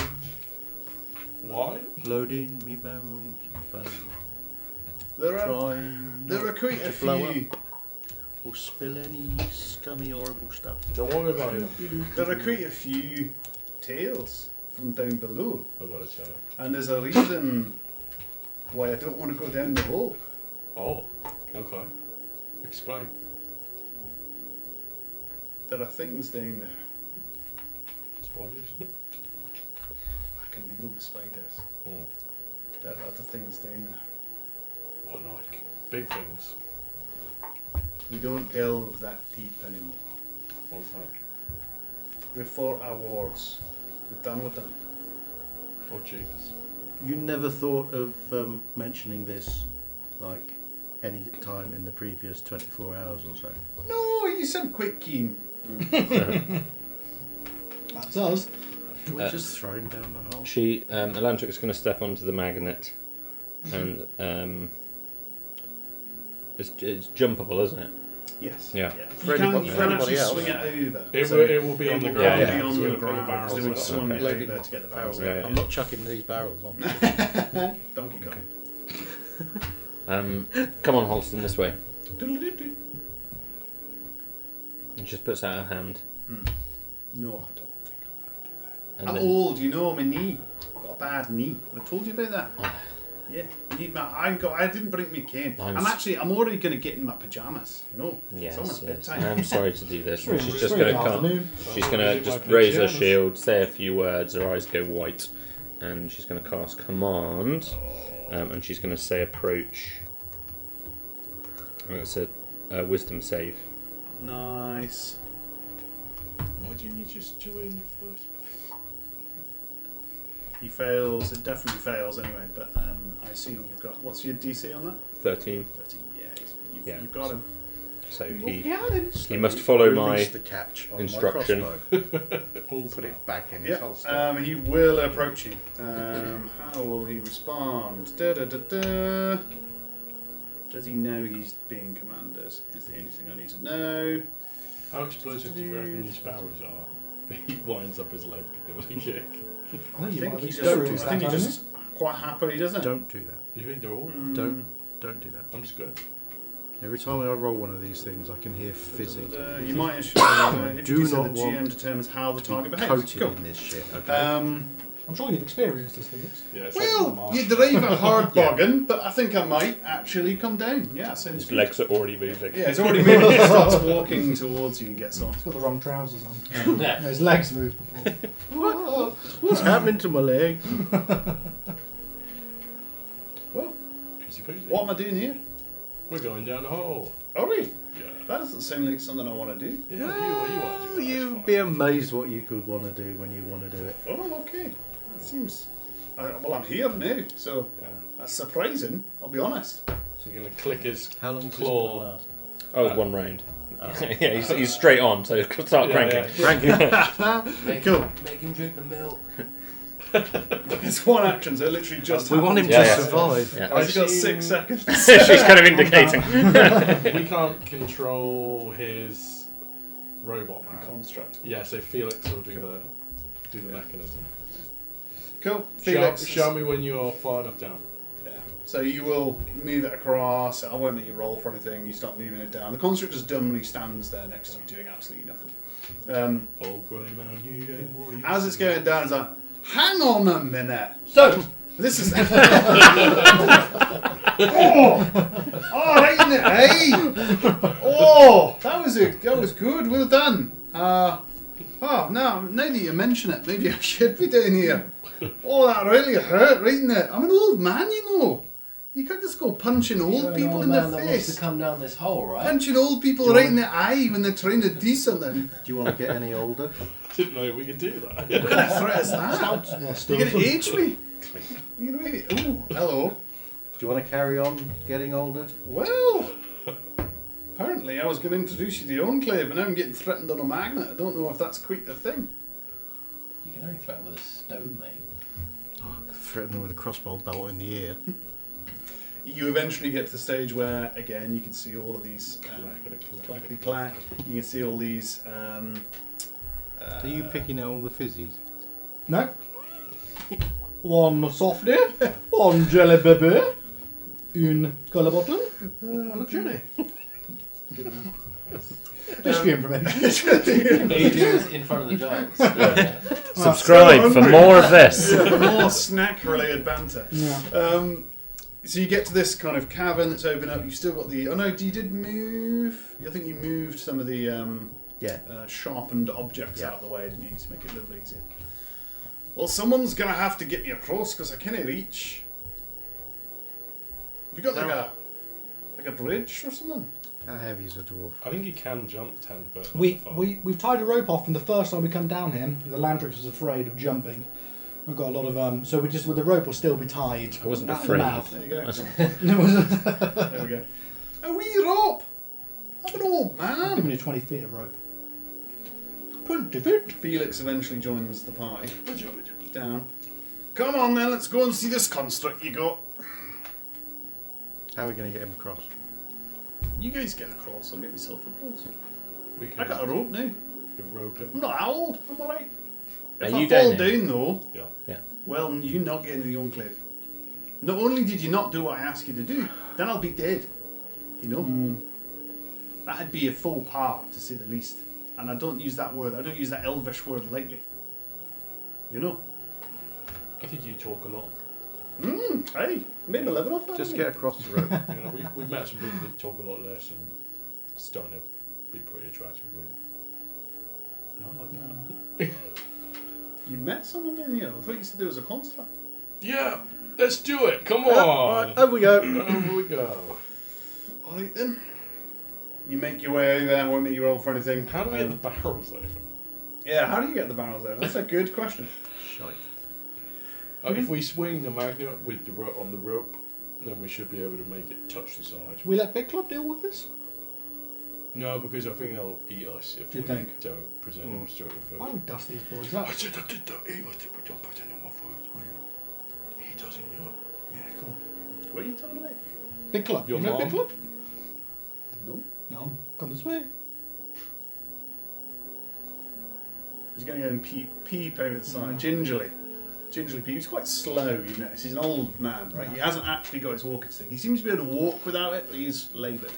Why?
Loading me barrels.
There are quite a
to blow
few.
Or spill any scummy, horrible stuff.
Don't worry about it.
There are quite a few tales from down below,
I've got to tell you.
and there's a reason why I don't want to go down the hole.
Oh, okay. Explain.
There are things down there.
Spiders?
I can deal with spiders.
Hmm.
There are other things down there.
What, like big things?
We don't delve that deep anymore.
Okay.
We've fought our wars. We're done with them.
Oh, Jesus.
You never thought of mentioning this, like, any time in the previous 24 hours or so?
No, you seem quite keen.
That's us.
Can we just throw him down the hole?
Elantric's going to step onto the magnet, and it's jumpable, isn't it?
Yes.
Yeah.
For
You can
anybody- for
actually
anybody else.
swing it over.
It
So
will be on the
it
ground.
will
Yeah.
be on
So
the
we'll put
ground
barrels
because they would
on.
swing it
Okay.
over to get the barrels.
Yeah, yeah.
I'm not chucking these barrels on.
Donkey Kong.
Come on, Holston, this way.
Doodle-doo-doo.
And she just puts out her hand.
No, I don't think
And
I'm
then,
old, you know, my knee. I've got a bad knee. I told you about that. Yeah, I need my. I didn't bring my cane. I'm already going to get in my pajamas. You know,
yes,
it's almost
yes.
bedtime.
I'm sorry to do this.
It's
She's
really-
just
it's
going
really
to come.
afternoon.
She's
I'm
going
already
to
in
just
my
raise her
pyjamas.
shield, say a few words, her eyes go white, and she's going to cast command, and she's going to say approach. And it's a wisdom save.
Nice.
Why didn't you just do it in the first place?
He fails. It definitely fails anyway. But I assume you've got. What's your DC on that?
13.
13. Yeah,
Yeah.
you've got him.
So
He
he must follow
Release
my
the catch on
instruction.
My crossbow. Put it back in his holster.
He will approach you. How will he respond? Da. Does he know he's being commanded? Is the only thing I need to know.
How explosive do you reckon these sparrows are? He winds up his leg with a kick.
I think you might have
I
experienced
think he
that, haven't
just quite happily does it.
Don't do that.
You think they're all?
Don't do that.
I'm just good.
Every time I roll one of these things, I can hear fizzing.
You might if
Do
you say
not
the GM
want
determines how the target behaves.
Coated
Cool.
in this shit. Okay.
I'm sure you've experienced this, Felix.
Yeah, it's
Well,
like
you drive a hard bargain, but I think I might actually come down. Yeah, sounds
His
good.
legs are already moving.
Yeah, it's already moving. He starts walking towards you and gets off.
He's got the wrong trousers on.
Yeah.
No, his legs moved before.
What's happening to my leg?
Well,
easy peasy.
what am I doing here?
We're going down the hole.
Are we?
Yeah.
That doesn't sound like something I want to do.
Yeah, what you want to do? That's
You'd
fine.
be amazed what you could want to do when you want to do it.
Oh, okay. That seems. Well, I'm here now, so
Yeah.
that's surprising. I'll be honest.
So you're going to click his
How long does
Claw.
this last?
Oh, 1 round. Yeah, he's straight on, so start
Yeah,
cranking.
yeah.
Cool.
Make him drink the milk.
It's one action, so it literally just.
We want him
Yeah,
to
yeah.
survive.
Yeah.
I've got
I've
6
seen-
seconds.
She's kind of indicating.
We can't control his robot man.
Construct.
Yeah, so Felix will do the mechanism.
Cool. Felix.
Show me when you're far enough down.
Yeah. So you will move it across. I won't make you roll for anything. You start moving it down. The construct just dumbly stands there next to you, doing absolutely nothing.
Old grey man, you ain't what you
As it's going down, it's like, hang on a minute.
So,
This is. Right in it, eh? Oh, that was good. Well done. Now that you mention it, maybe I should be down here. Oh, that really hurt, right in it. I'm an old man, you know. You can't just go punching old
you're an
people
old
in
man
the
that wants
face.
to come down this hole, right?
Punching old people
Do you
right
want-
in the eye when they're trying to do something.
Do you want to get any older?
Didn't know we could do that.
What kind of threat is that?
Yeah, still.
You're going to age me? You're going to make me... Ooh, hello.
Do you want to carry on getting older?
Well, apparently I was going to introduce you to the Enclave, and now I'm getting threatened on a magnet. I don't know if that's quite the thing.
You can only threaten with a stone, mate.
Threaten her with a crossbow bolt in the ear.
You eventually get to the stage where, again, you can see all of these clackety clack. You can see all these.
Are you picking out all the fizzies?
No. One softie, one jelly baby, une colour bottom, and a jelly. Just for your information.
Are you doing this in front of the giants? Yeah.
Subscribe for more of this.
More snack-related banter.
Yeah.
So you get to this kind of cavern that's open up. You've still got the. Oh no, you did move. I think you moved some of the
Yeah.
sharpened objects
Yeah.
out of the way, didn't you, to make it a little bit easier? Well, someone's gonna have to get me across because I can't reach. Have you got like a bridge or something?
How heavy is a dwarf?
I think he can jump 10 foot.
We've tied a rope off, and the first time we come down here, the Landrix was afraid of jumping. We've got a lot of so we just with the rope will still be tied.
I wasn't
at the
afraid.
mouth.
There you go.
It was-
There we go. A wee rope. I'm an old
I'm
man.
giving you 20 feet of rope. 20 feet.
Felix eventually joins the party. Down. Come on then, let's go and see this construct you got.
How are we going to get him across?
You guys get across. I'll get myself across.
We
I
can
got a rope now.
rope him.
I'm not that old. I'm alright. If
Are
I
you
fall
down there?
down though,
Yeah.
well, you're not getting to the Enclave. Not only did you not do what I asked you to do, then I'll be dead. You know? That'd be a faux pas, to say the least. And I don't use that word. I don't use that elvish word lightly. You know?
I think you talk a lot.
Hey, maybe a living off that.
Just
haven't
get across the rope.
You know, we've met some people that talk a lot less and it's starting to be pretty attractive with you. Not like that.
you met someone down here? I thought you said there was a construct.
Yeah, let's do it. Come on.
Over we go.
Over we go.
Alright then. You make your way over there. I won't make you roll for anything.
How do we get the barrels over?
Yeah, how do you get the barrels there? That's a good question.
Shite.
If we swing the magnet with the on the rope, then we should be able to make it touch the side.
We let Big Club deal with this?
No, because I think they'll eat us if
Do you
we
think?
don't present them straight with food.
Why would we dust these boys up?
I said I did that eat us if we don't present them with food. He doesn't know.
Yeah, cool.
What are you talking about?
Big Club.
Your
you know
mom?
Big Club?
No.
No. Come this way.
He's going to go and peep over the side, gingerly peep. He's quite slow, you notice. He's an old man, right? He hasn't actually got his walking stick. He seems to be able to walk without it, but he's laboured.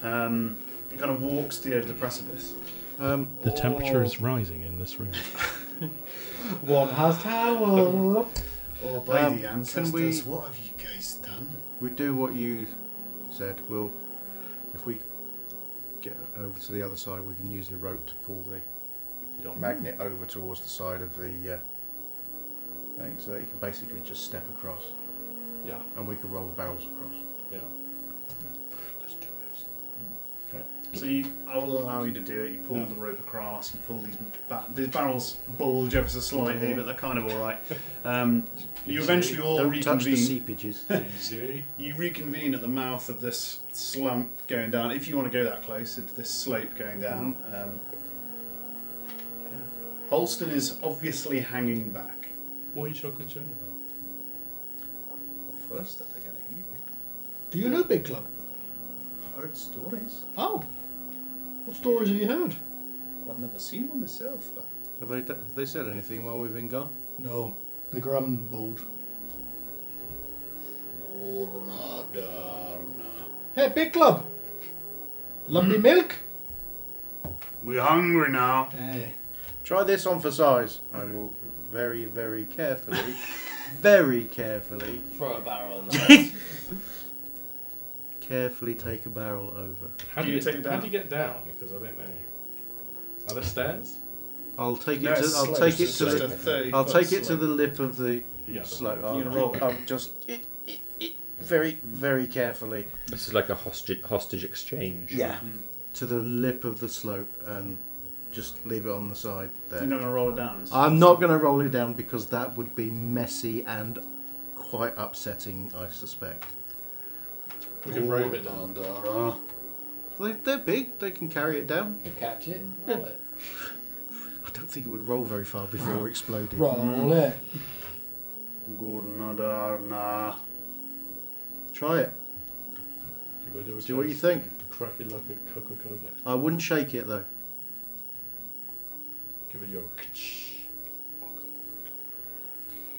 He kind of walks to the edge of the precipice.
The temperature is rising in this room.
One has towel.
Oh, by the
can
ancestors,
we-
what have you guys done?
We do what you said. We'll, if we get over to the other side, we can use the rope to pull the
Yeah.
magnet over towards the side of the thing, so that you can basically just step across,
Yeah.
and we can roll the barrels across.
Yeah. Let's do this.
So I will allow you to do it. You pull the rope across. You pull these barrels bulge ever so slightly, but they're kind of all right. You eventually all
Don't touch the
reconvene.
seepages.
Easy.
You reconvene at the mouth of this slump going down. If you want to go that close, into this slope going down. Holston is obviously hanging back.
What are you so concerned about?
First, that they're going to eat me.
Do you know Big Club?
I've heard stories.
Oh. What stories have you heard?
Well, I've never seen one myself, but
Have they said anything while we've been gone?
No. They grumbled. Hey, Big Club! Lumpy milk?
we're hungry now.
Hey.
Try this on for size. I will very, very carefully, very carefully,
Throw a barrel in there.
carefully take a barrel over.
How
Do you take it down?
How do you get down? Because I don't know. Are there stairs?
I'll take it.
No, it's
I'll
slope,
take it
it's
to
just
the.
a 30
I'll
foot
take it to
slope.
the lip of the
Yeah.
slope.
You're gonna roll it?
I'll just very, very carefully
This is like a hostage exchange.
to the lip of the slope and just leave it on the side there.
You're not going to roll it down.
I'm not going to roll it down because that would be messy and quite upsetting, I suspect.
We can rope it down.
They're big. They can carry it down.
You catch it, roll it.
I don't think it would roll very far before exploding.
Roll it.
Try it.
Give it a
See what you think.
Crack it like a Coca-Cola.
I wouldn't shake it though.
Give it your.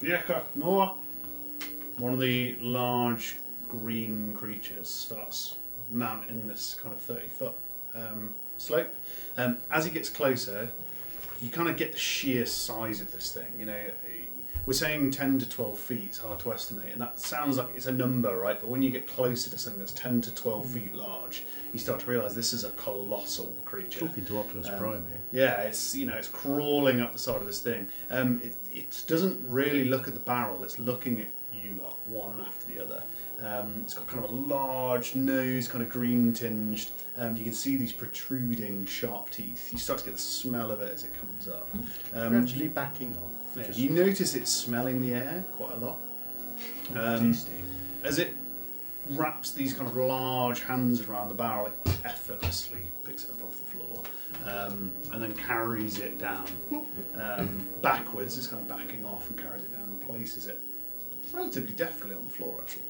Yeka, Noah. One of the large green creatures starts mounting this kind of 30-foot slope. As he gets closer, you kind of get the sheer size of this thing. You know, we're saying 10 to 12 feet. It's hard to estimate, and that sounds like it's a number, right? But when you get closer to something that's 10 to 12 feet large, you start to realise this is a colossal creature.
Talking to Optimus Prime here.
Yeah, it's crawling up the side of this thing. It doesn't really look at the barrel. It's looking at you lot, one after the other. It's got kind of a large nose, kind of green tinged. You can see these protruding sharp teeth. You start to get the smell of it as it comes up.
Gradually backing off.
Yeah,
Just-
you notice it's smelling the air quite a lot. As it wraps these kind of large hands around the barrel, it effortlessly picks it up off the floor and then carries it down backwards. It's kind of backing off and carries it down and places it relatively deftly on the floor, actually.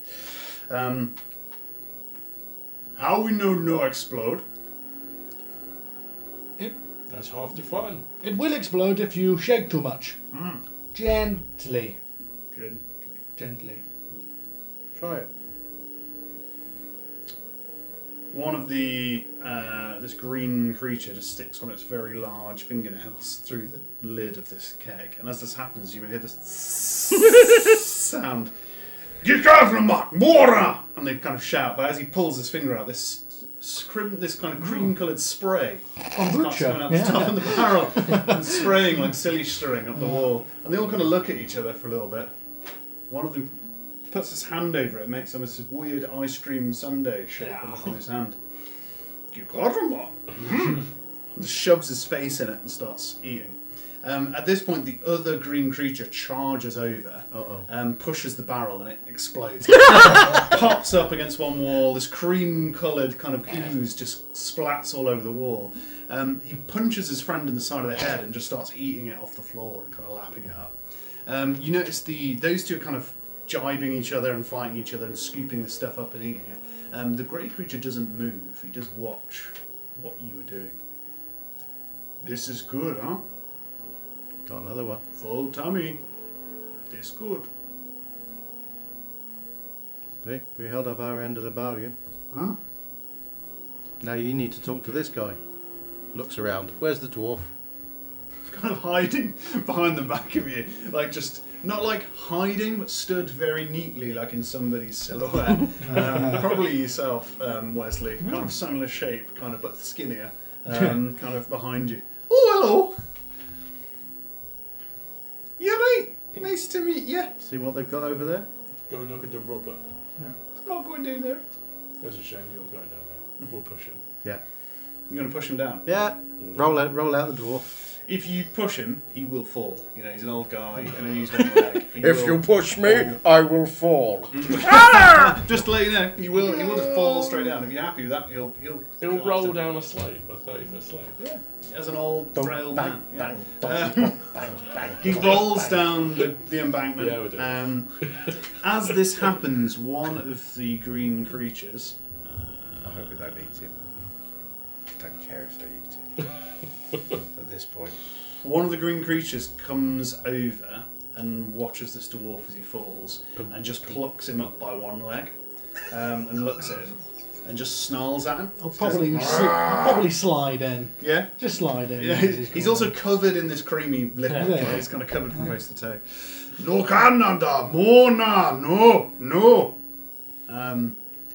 How we know no explode?
That's half the fun.
It will explode if you shake too much. Gently. Gently.
Try it.
One of the this green creature just sticks one of its very large fingernails through the lid of this keg, and as this happens, you will hear this sound. Get out of my water! And they kind of shout. But as he pulls his finger out, this kind of cream-coloured spray starts coming out the top of the barrel and spraying like silly string up the wall. And they all kind of look at each other for a little bit. One of them puts his hand over it, makes almost this weird ice cream sundae shape on his hand. You got him all. Just shoves his face in it and starts eating. At this point, the other green creature charges over,
Uh-oh.
pushes the barrel, and it explodes. Pops up against one wall. This cream-coloured kind of ooze just splats all over the wall. He punches his friend in the side of the head and just starts eating it off the floor and kind of lapping it up. You notice those two are kind of jibing each other and fighting each other and scooping the stuff up and eating it. The grey creature doesn't move. He just watch what you are doing. This is good, huh?
Got another one.
Full tummy. This good.
See, we held up our end of the bargain.
Huh?
Now you need to talk to this guy. Looks around. Where's the dwarf?
Kind of hiding behind the back of you. Like just, not like hiding, but stood very neatly like in somebody's silhouette. Probably yourself, Wesley. Kind of similar shape, kind of, but skinnier. Kind of behind you. Oh, hello. Yeah, mate. Nice to meet you.
See what they've got over there?
Go and look at the Robert.
I'm not going down there.
There's a shame you're going down there. We'll push him.
Yeah.
You're going to push him down.
Yeah. Roll out the dwarf.
If you push him, he will fall. You know, he's an old guy, and then he's one leg. He
If
will
you push me,
fall.
I will fall.
Just to let you know, he will just fall straight down. If you're happy with that, he'll
He'll roll down a slate, a 30-foot slate.
Yeah, as an old frail man. Yeah.
bang,
He rolls down the embankment.
Yeah, we do.
As this happens, one of the green creatures.
I hope we don't eat him. Don't care if they eat him. At this point.
One of the green creatures comes over and watches this dwarf as he falls, and just plucks him up by one leg, and looks at him, and just snarls at him.
I'll probably slide in.
Yeah.
Just slide in.
Yeah, he's also covered in this creamy liquid.
Yeah.
He's kind of covered from waist to toe. No Canada, Mona, no.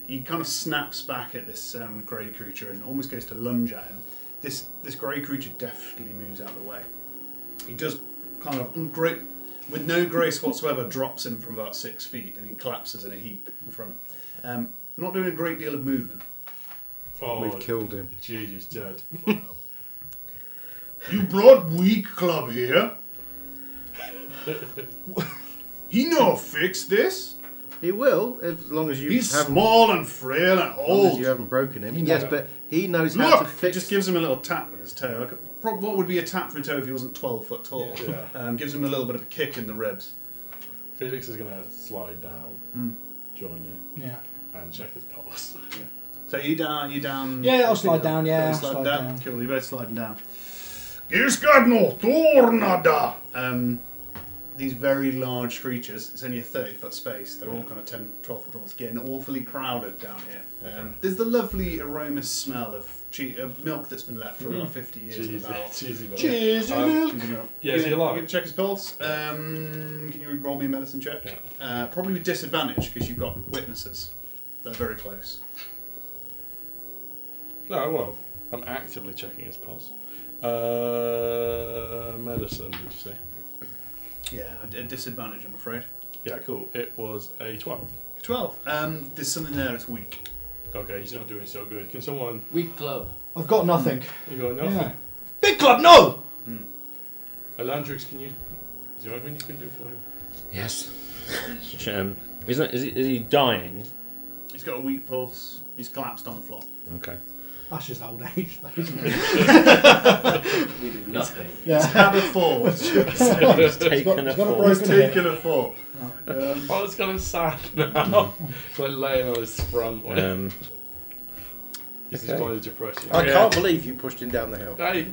He kind of snaps back at this grey creature and almost goes to lunge at him. This grey creature deftly moves out of the way. He does kind of with no grace whatsoever, drops him from about 6 feet, and he collapses in a heap in front. Not doing a great deal of movement.
Oh,
We've killed him.
Jesus, dead.
You brought Weak Club here. He no fix this.
He will, as long as you
He's
haven't.
small and frail and
As long as
old.
you haven't broken him.
He
Yes,
knows.
but he knows how to
Look! He
fix.
just gives him a little tap with his toe. What would be a tap for a toe if he wasn't 12 foot tall?
Yeah.
Gives him a little bit of a kick in the ribs.
Felix is going to slide down, join you,
Yeah.
and check his pulse.
So you down?
Yeah, I'll slide down, yeah,
You
I'll
slide
slide
down.
down.
Cool, you're both sliding down. Giscard tornada. These very large creatures, it's only a 30-foot space, they're all kind of 10, 12 foot tall. It's getting awfully crowded down here. There's the lovely aroma smell of milk that's been left for about 50 years in the barrel.
Cheesy milk.
Cheers, milk.
Yeah, is he alive?
You can check his pulse. Can you roll me a medicine check?
Yeah.
Probably with disadvantage because you've got witnesses. They're very close.
No, well, I'm actively checking his pulse. Medicine, did you say?
Yeah, a disadvantage, I'm afraid.
Yeah, cool. It was a 12.
12. There's something there that's weak.
Okay, he's not doing so good. Can someone...
Weak club.
I've got nothing.
You got nothing?
Yeah. Big club, no!
Alandrix, can you... Is there anything you can do for him?
Yes. Is he dying?
He's got a weak pulse. He's collapsed on the floor.
Okay.
That's just old age, though, isn't it?
We do nothing.
Yeah.
Had a fall.
He's taken
He's got
a
a
fall.
broken
He's
hip.
taken a fall.
Oh, it's kind of sad now. It's like laying on his front. Like, this is
okay.
kind of depressing.
I can't believe you pushed him down the hill.
Hey!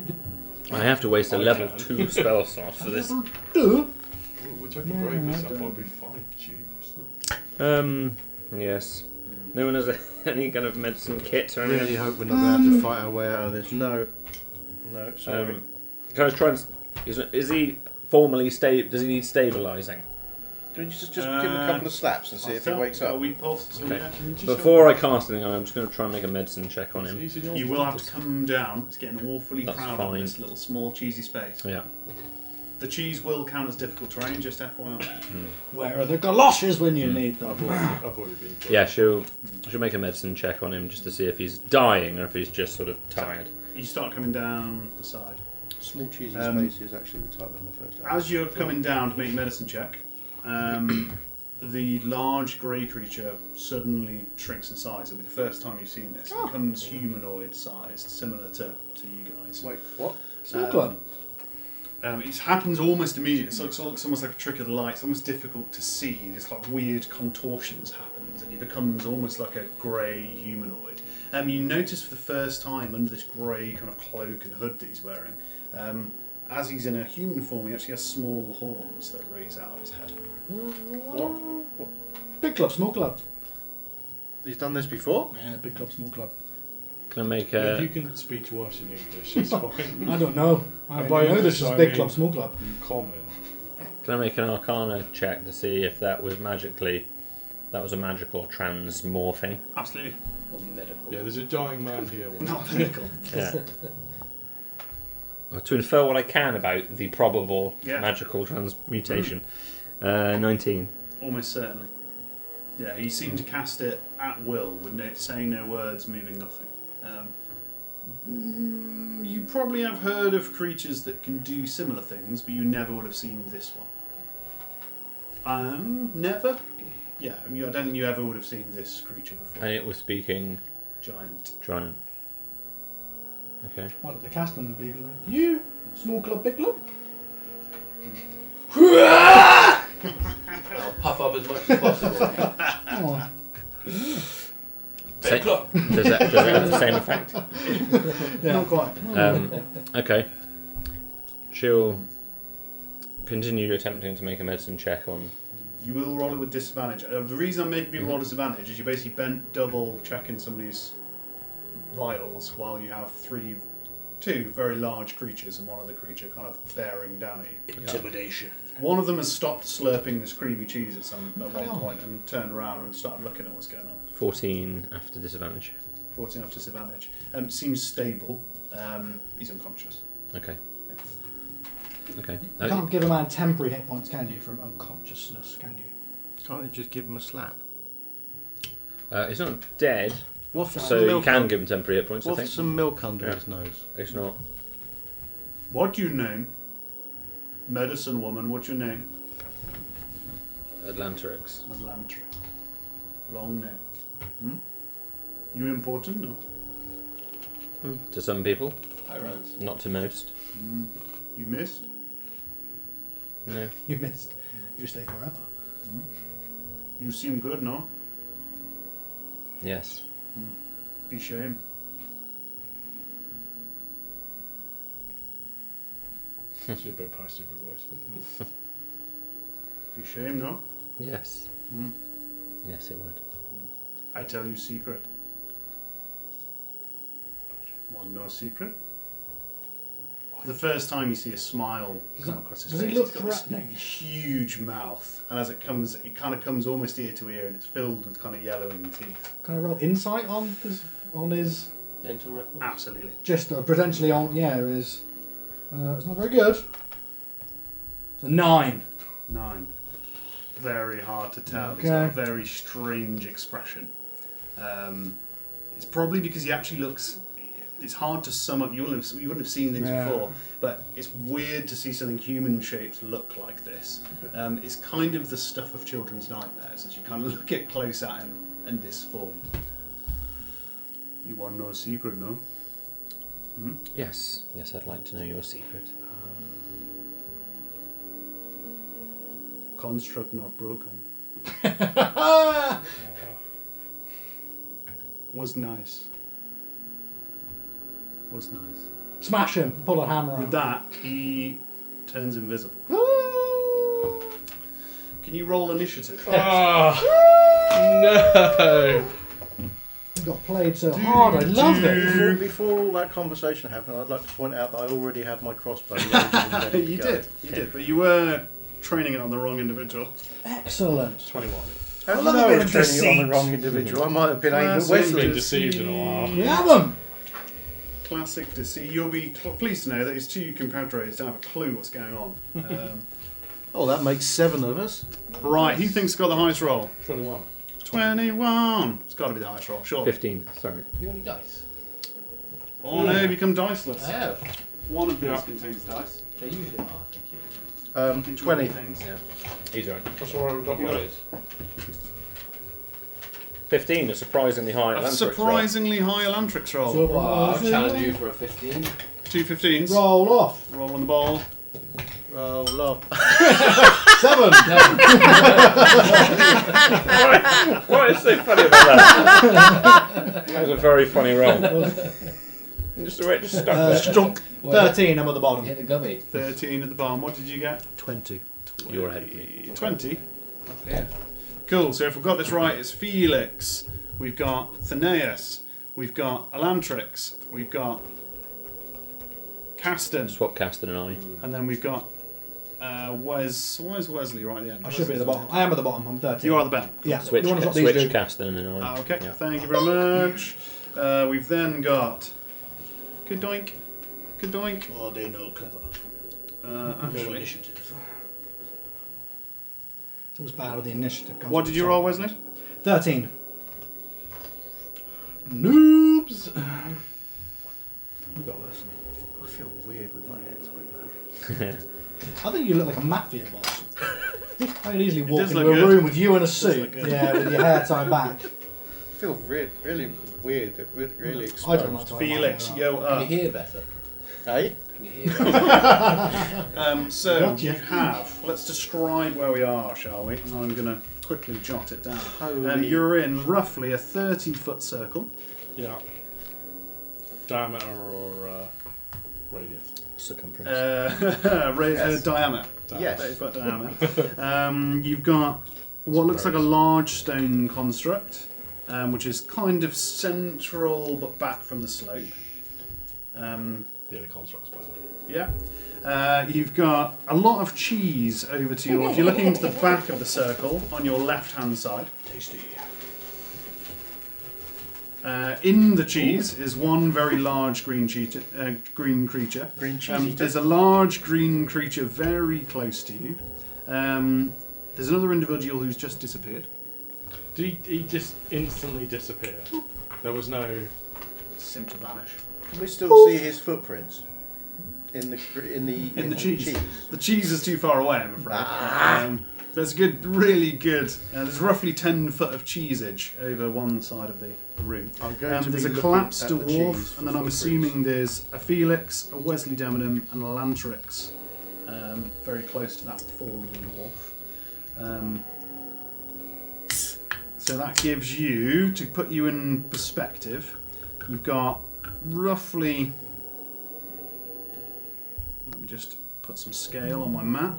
I have to waste a
I
level
can.
2 spell slot for this.
We'll take a break or something. I'll be fine. Jeez.
Yes. No one has any kind of medicine kit or anything?
Really hope we're not going to have to fight our way out of this. No. No, sorry.
Can I try and... Is he formally does he need stabilising?
Can you just give him a couple of slaps and see if he wakes
Got a
up?
weak pulse. So
Okay.
yeah.
Before I cast anything, I'm just going to try and make a medicine check on him.
You will have to come down. It's getting awfully
That's
crowded
fine.
in this little small cheesy space.
Yeah.
The cheese will count as difficult terrain, just FYI.
Where are the galoshes when you need them?
I've already been killed.
Yeah, she'll make a medicine check on him just to see if he's dying or if he's just sort of tired.
You start coming down the side.
Small cheesy space is actually the type of my first act.
As you're coming down to make a medicine check, the large grey creature suddenly shrinks in size. It'll be the first time you've seen this. It becomes humanoid sized, similar to you guys.
Wait, what?
Small club.
It happens almost immediately. It looks almost like a trick of the light. It's almost difficult to see. There's like weird contortions happens, and he becomes almost like a grey humanoid. You notice for the first time under this grey kind of cloak and hood that he's wearing, as he's in a human form, he actually has small horns that raise out of his head.
What?
Big club, small club.
He's done this before?
Yeah, big club, small club.
Can I make
If
a...
you can speak to us in English, it's fine.
I don't know. I
And
only
by
know this
English,
is
I
big
mean-
club, small club.
Common.
Can I make an Arcana check to see if that was magically... That was a magical transmorphing?
Absolutely.
Or medical.
Yeah, there's a dying man here.
Not medical.
Yeah. Well, to infer what I can about the probable
Yeah.
magical transmutation. 19.
Almost certainly. Yeah, he seemed to cast it at will, with saying no words, moving nothing. You probably have heard of creatures that can do similar things, but you never would have seen this one. Never? Yeah, I don't think you ever would have seen this creature before.
And it was speaking
Giant.
giant. Okay.
Well, the casting would be like, you, small club, big club?
I'll puff up as much as possible.
Oh,
Does that have the same effect?
yeah.
Not quite.
Okay. She'll continue attempting to make a medicine check on...
You will roll it with disadvantage. The reason I'm making people roll disadvantage is you basically bent double checking somebody's vitals while you have two very large creatures and one other creature kind of bearing down at you.
Intimidation.
One of them has stopped slurping this creamy cheese at one point and turned around and started looking at what's going on.
14 after disadvantage.
14 after disadvantage. Seems stable. He's unconscious.
Okay. Okay.
You can't give a man temporary hit points, can you, from unconsciousness, can you?
Can't you just give him a slap?
It's not dead,
Waft
so
some
you
milk
can give him temporary hit points, I
waft
think.
some milk under
Yeah.
his nose.
It's not.
What do you name? Medicine woman, what's your name?
Atlantrix.
Atlantric. Long name. You important? No.
To some people,
Hi, Rans.
not to most.
You missed?
No.
You missed. You stay forever.
You seem good, no?
Yes.
Be shame.
It's a bit passive voice.
Be shame, no?
Yes. Yes, it would.
I tell you secret. Want no secret? For the first time you see a smile come across his
Does
face.
he look
He's got this
threatening?
huge mouth, and as it comes, it kind of comes almost ear to ear, and it's filled with kind of yellowing teeth.
Can I roll insight on his
Dental records.
Absolutely.
just potentially on his? It's not very good. It's a 9.
9. Very hard to tell. He's
Okay.
got a very strange expression. It's probably because he actually looks. It's hard to sum up. You wouldn't have seen things
Yeah.
before, but it's weird to see something human-shaped look like this. It's kind of the stuff of children's nightmares as you kind of look at close at him in this form. You want no secret, no?
Yes. Yes, I'd like to know your secret.
Construct not broken. Was nice. Was nice.
Smash him. Pull a hammer
With
out.
that, he turns invisible. Can you roll initiative?
Oh, no!
He got played so hard. I love it.
Before all that conversation happened, I'd like to point out that I already had my crossbow. loaded and ready to
You
go.
did, but you were training it on the wrong individual.
Excellent.
21.
How
love
did
a
I
bit
was
of
training it on the
deceit.
wrong individual? I might have been aimed at
Classic.
I haven't been
Wesley.
deceived in a while.
We have him.
Classic deceit. You'll be pleased to know that his two compatriots don't have a clue what's going on.
Oh, that makes 7 of us.
Right, who thinks got the highest roll?
21.
21. It's got to be the highest roll, sure.
15, sorry.
You only dice.
Oh no, you become diceless.
I have.
One of these
Yeah.
contains dice.
They usually are, I think.
20.
Yeah. He's right.
That's all right. We've got
You got
one.
it.
15, a surprisingly high
A
Atlantic
surprisingly high Elantrix roll.
So-
Well, I'll challenge you for a 15.
2 15s.
Roll off.
Roll on the ball.
Roll up.
7.
What is so funny about that? That was a very funny roll. Just the way it just stuck there.
Strunk.
Well,
13, I'm at the bottom.
Hit the gummy.
13 at the bottom. What did you get?
20.
You're ahead of me.
20.
Yeah.
Cool, so if we've got this right, it's Felix, we've got Theneus, we've got Elantrix, we've got Caston,
Swap Caston and I.
and then we've got where's Wesley right at the end?
I should be at the bottom. I am at the bottom. I'm 13.
You are at the bottom.
Yeah.
Switch,
The one who's got these
switch
two.
Caston and I.
Okay,
Yeah.
thank you very much. We've then got Kadoink, Kadoink.
Oh, they know clever. No
Actually,
initiative. It's always bad with the initiative. comes
what
at
did
the
you
top.
roll, Wesley?
13. Noobs. You got this.
I feel weird with my head like that.
I think you look like a mafia boss. I could easily walk
does
into
look
a
good.
room with you in a suit.
look good.
Yeah, with your hair tied back.
I feel really weird, really exposed.
I don't like to
Felix,
have
yo
my hair
Can you
up.
hear better?
Hey?
Can you hear better?
So
Gotcha.
you have. Let's describe where we are, shall we? And I'm going to quickly jot it down.
Holy-
You're in roughly a 30-foot circle.
Yeah. Diameter or radius?
Circumference.
Diameter.
Yes.
30-foot diameter. You've got what looks like a large stone construct, which is kind of central but back from the slope.
Yeah, the construct's bad.
Yeah. You've got a lot of cheese over to your. If you're looking into the back of the circle on your left-hand side.
Tasty.
In the cheese is one very large green creature. Green
cheese
there's a large green creature very close to you. There's another individual who's just disappeared.
Did he just instantly disappear? There was no.
Seemed to vanish.
Can we still see his footprints in the
cheese. The cheese is too far away, I'm afraid. There's good, really good. There's roughly 10 foot of cheesage over one side of the room.
I'm going to
There's
be
a
looking
collapsed
at the cheese
dwarf,
for
and then I'm
footprints.
assuming there's a Felix, a Wesley Demonham, and a Lantrix, very close to that fallen dwarf. So that gives you, to put you in perspective, you've got roughly. Let me just put some scale on my map.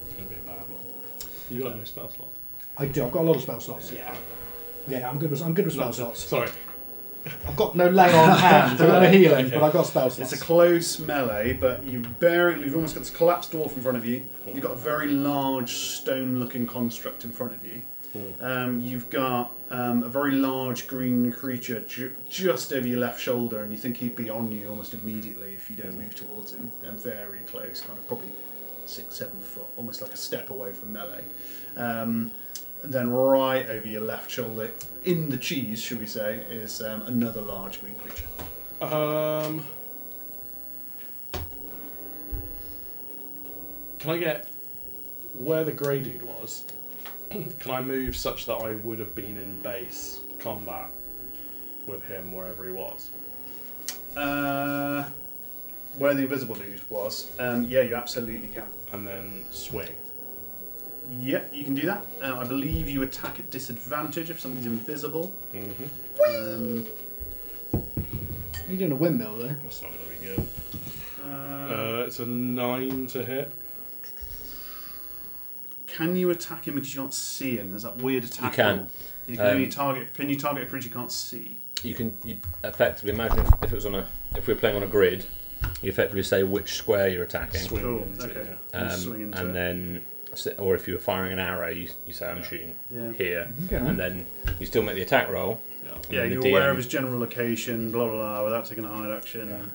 It's going to be a bad one. You got no spell slots?
I do. I've got a lot of spell slots.
Yeah.
Yeah, I'm good with spell
No,
slots.
sorry.
I've got no lay on hand. I've got no healing,
Okay.
but I've got spell slots.
It's a close melee, but you've almost got this collapsed dwarf in front of you. You've got a very large stone-looking construct in front of you. You've got a very large green creature just over your left shoulder, and you think he'd be on you almost immediately if you don't move towards him. And very close, kind of probably 6-7 foot, almost like a step away from melee. And then right over your left shoulder, in the cheese, should we say, is another large green creature.
Can I get where the grey dude was? Can I move such that I would have been in base combat with him wherever he was?
Where the invisible dude was, yeah, you absolutely can.
And then swing.
Yep, you can do that. I believe you attack at disadvantage if somebody's invisible.
Mm-hmm.
You're doing a windmill, though.
That's not going to be good. It's a 9 to hit.
Can you attack him because you can't see him? There's that weird attack.
You can.
rule. You can only target. Can you target a creature you can't see?
You can effectively imagine if it was if we were playing on a grid, you effectively say which square you're attacking,
Swing
Cool,
into it,
okay.
yeah.
Swing into
and
it.
then, or if you were firing an arrow, you say I'm shooting
Yeah.
here,
Okay.
and then you still make the attack roll.
Yeah.
and
Yeah,
then
you're
the
aware
DM
of his general location, blah blah blah, without taking a hide action.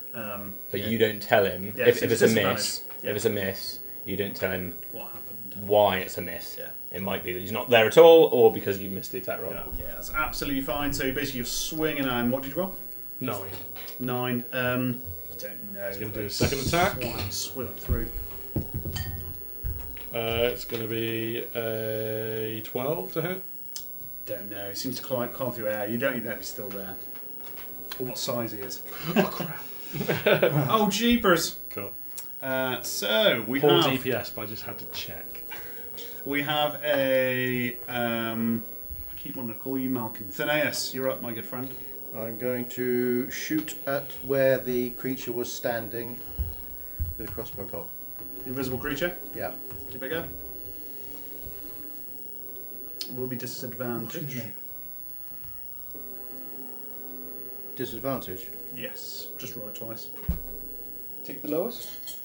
But you don't tell him
Yeah,
if
so
it's
it's
a miss.
disadvantage. Yeah.
If it's a miss, you don't tell him
What happened?
why it's a miss.
Yeah.
It might be that he's not there at all, or because you missed the attack roll.
Yeah.
Yeah, that's absolutely fine. So basically, you're swinging and what did you roll?
9.
9. I don't know.
He's going to do a second attack.
Swim through.
It's going to be a 12 to hit.
Don't know. He seems to climb through air. You don't even know if he's still there. Or what size he is.
Oh, crap.
Oh, jeepers.
Cool.
So, we
Poor
have...
DPS, but I just had to check.
We have a... I keep wanting to call you Malcolm. Thenaeus, you're up, my good friend.
I'm going to shoot at where the creature was standing with a crossbow bolt.
The invisible creature.
Yeah.
Give it a go. Will be disadvantage.
Disadvantage.
Yes, just roll it twice.
Take the lowest.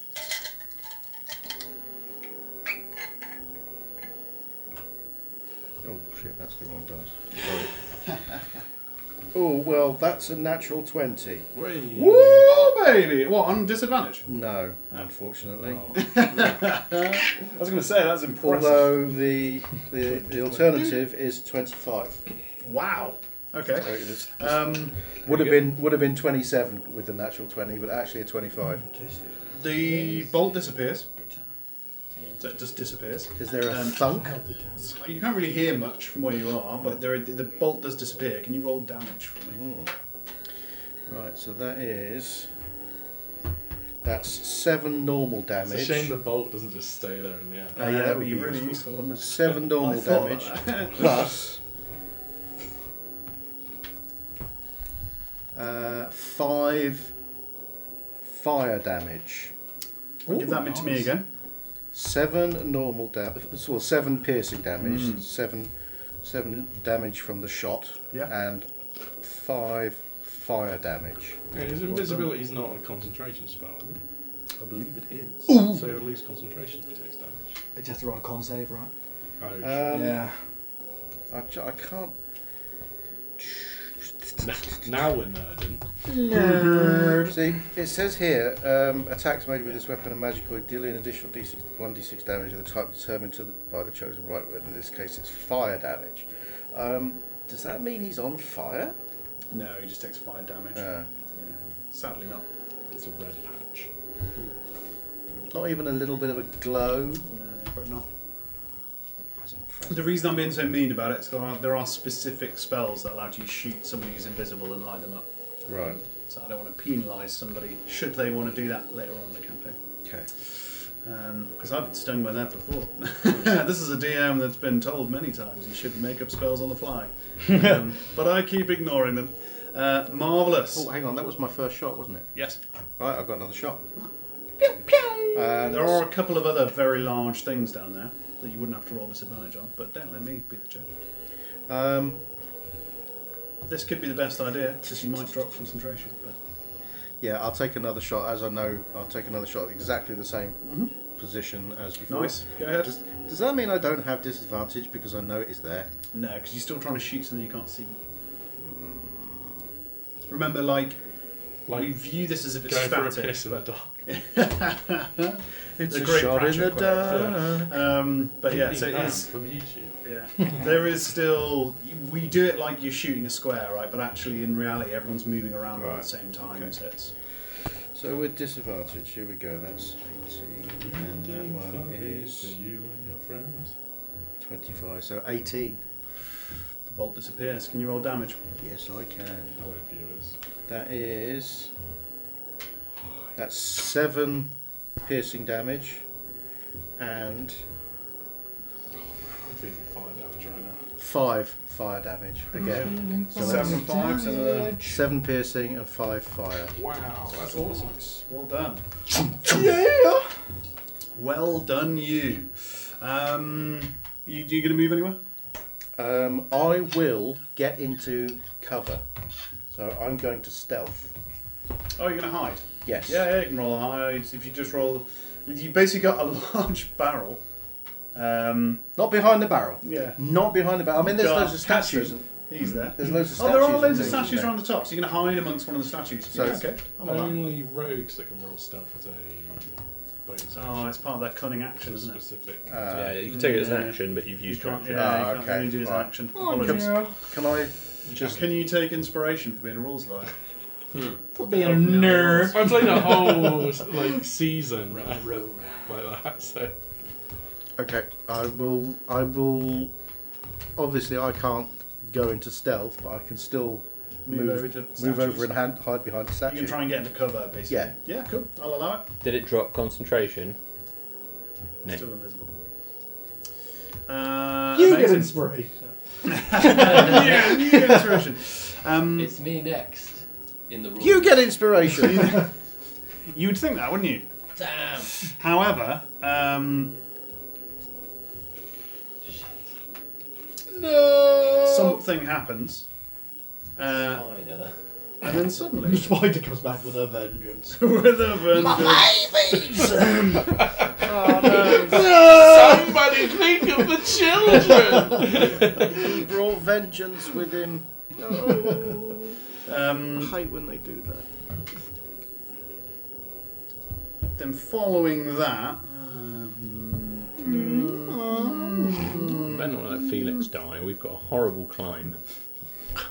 Oh shit, that's the wrong dice. Sorry. Oh well, that's a natural 20.
Whee.
Woo, baby! What, on disadvantage?
No, unfortunately.
Oh.
I was going to say, that's impressive.
Although the alternative is 25.
Wow. Okay.
So would have been 27 with the natural 20, but actually a 25.
The bolt disappears. So it just disappears.
Is there a thunk?
You can't really hear much from where you are, but the bolt does disappear. Can you roll damage for me?
Right, so that's 7 normal damage.
It's a shame the bolt doesn't just stay there in the air.
Yeah, that would be
really
useful.
useful, wouldn't it?
7 normal
I thought
damage
that.
plus 5 fire damage.
Give that to me again.
7 normal damage, well, 7 piercing damage, 7 damage from the shot,
Yeah.
and 5 fire damage.
Yeah, his invisibility is not a concentration spell, is it?
I believe it is.
So at least concentration if he takes damage.
It just to roll a con save, right?
Oh,
Yeah.
I can't.
now we're nerding.
See, it says here, attacks made with this weapon are magical, deal an additional 1d6 damage of the type determined by the chosen right weapon. In this case, it's fire damage. Does that mean he's on fire?
No, he just takes fire damage.
Uh,
Yeah. Sadly not.
It's a red patch.
Not even a little bit of a glow.
No, probably not.
Present friend.
The reason I'm being so mean about it is there are specific spells that allow you to shoot somebody who's invisible and light them up.
Right.
So I don't want to penalise somebody should they want to do that later on in the campaign.
Okay.
Because I've been stung by that before. This is a DM that's been told many times he should make up spells on the fly. But I keep ignoring them. Marvellous.
Oh, hang on, that was my first shot, wasn't it?
Yes.
Right, I've got another shot.
There are a couple of other very large things down there that you wouldn't have to roll disadvantage on, but don't let me be the judge. This could be the best idea, because you might drop concentration. But
yeah, I'll take another shot. As I know, I'll take another shot at exactly the same position as before.
nice. Go ahead.
Does that mean I don't have disadvantage because I know it's there?
No, because you're still trying to shoot something you can't see. Remember, like we view this as if it's
Going for a
static.
piss in the dark.
It's
a
a
great
shot in the
Pratchett
dark.
But yeah, so
Being
it's
banned from YouTube.
yeah. There is still we do it like you're shooting a square, right? But actually, in reality, everyone's moving around all at
Right.
the same time.
Okay.
So it's
So with disadvantage, here we go. That's 18, and that one
For
is
you and your friends.
25. So 18.
the bolt disappears. Can you roll damage?
Yes, I can.
Hello, viewers.
That's 7 piercing damage, and
I'm feeling fire damage right now.
5 fire damage again. So that's
7 and 5. So
7 piercing and 5 fire.
Wow, that's awesome.
nice. Well done.
Yeah.
Well done, you. You going to move anywhere?
I will get into cover, so I'm going to stealth.
Oh, you're going to hide.
Yes.
Yeah, you can roll a hide. If you just roll, you basically got a large barrel.
Not behind the barrel.
Yeah.
Not behind the barrel. I mean, there's loads of statues.
Caston, he's there.
There's loads of
Oh,
statues.
there are
and
loads of
things,
statues
isn't
around the top, so you're going to hide amongst one of the statues.
So
Yeah,
it's
okay. I'm all right.
Only rogues that can roll stealth as a bonus.
Oh, it's part of their cunning action, isn't it?
Specific.
Yeah, you can take it as an
yeah.
action, but you've
You
used
can't,
your
yeah,
action.
you
Ah,
can't
okay.
really do it as an
Right.
action.
Oh,
Apologies.
dear.
Can I just?
Can you take inspiration for being a rules lawyer?
For being a nerd.
I'm playing a whole like season
Road.
like that. So
Okay, I will. Obviously, I can't go into stealth, but I can still
Move over to
move over
statues.
and hide behind the
You
statue.
can try and get into cover, basically.
Yeah.
Yeah, cool. I'll allow it.
Did it drop concentration? No.
Still invisible.
You get
amazing.
inspiration.
Yeah, you get inspiration.
It's me next in the room.
You get inspiration.
You'd think that, wouldn't you?
Damn.
However,
no.
something happens,
Spider.
and then
The
suddenly,
spider comes back with a vengeance.
with a vengeance,
Somebody think of the children.
He brought vengeance with him. No. I hate when they do that.
then following that,
Better not let Felix die. We've got a horrible climb.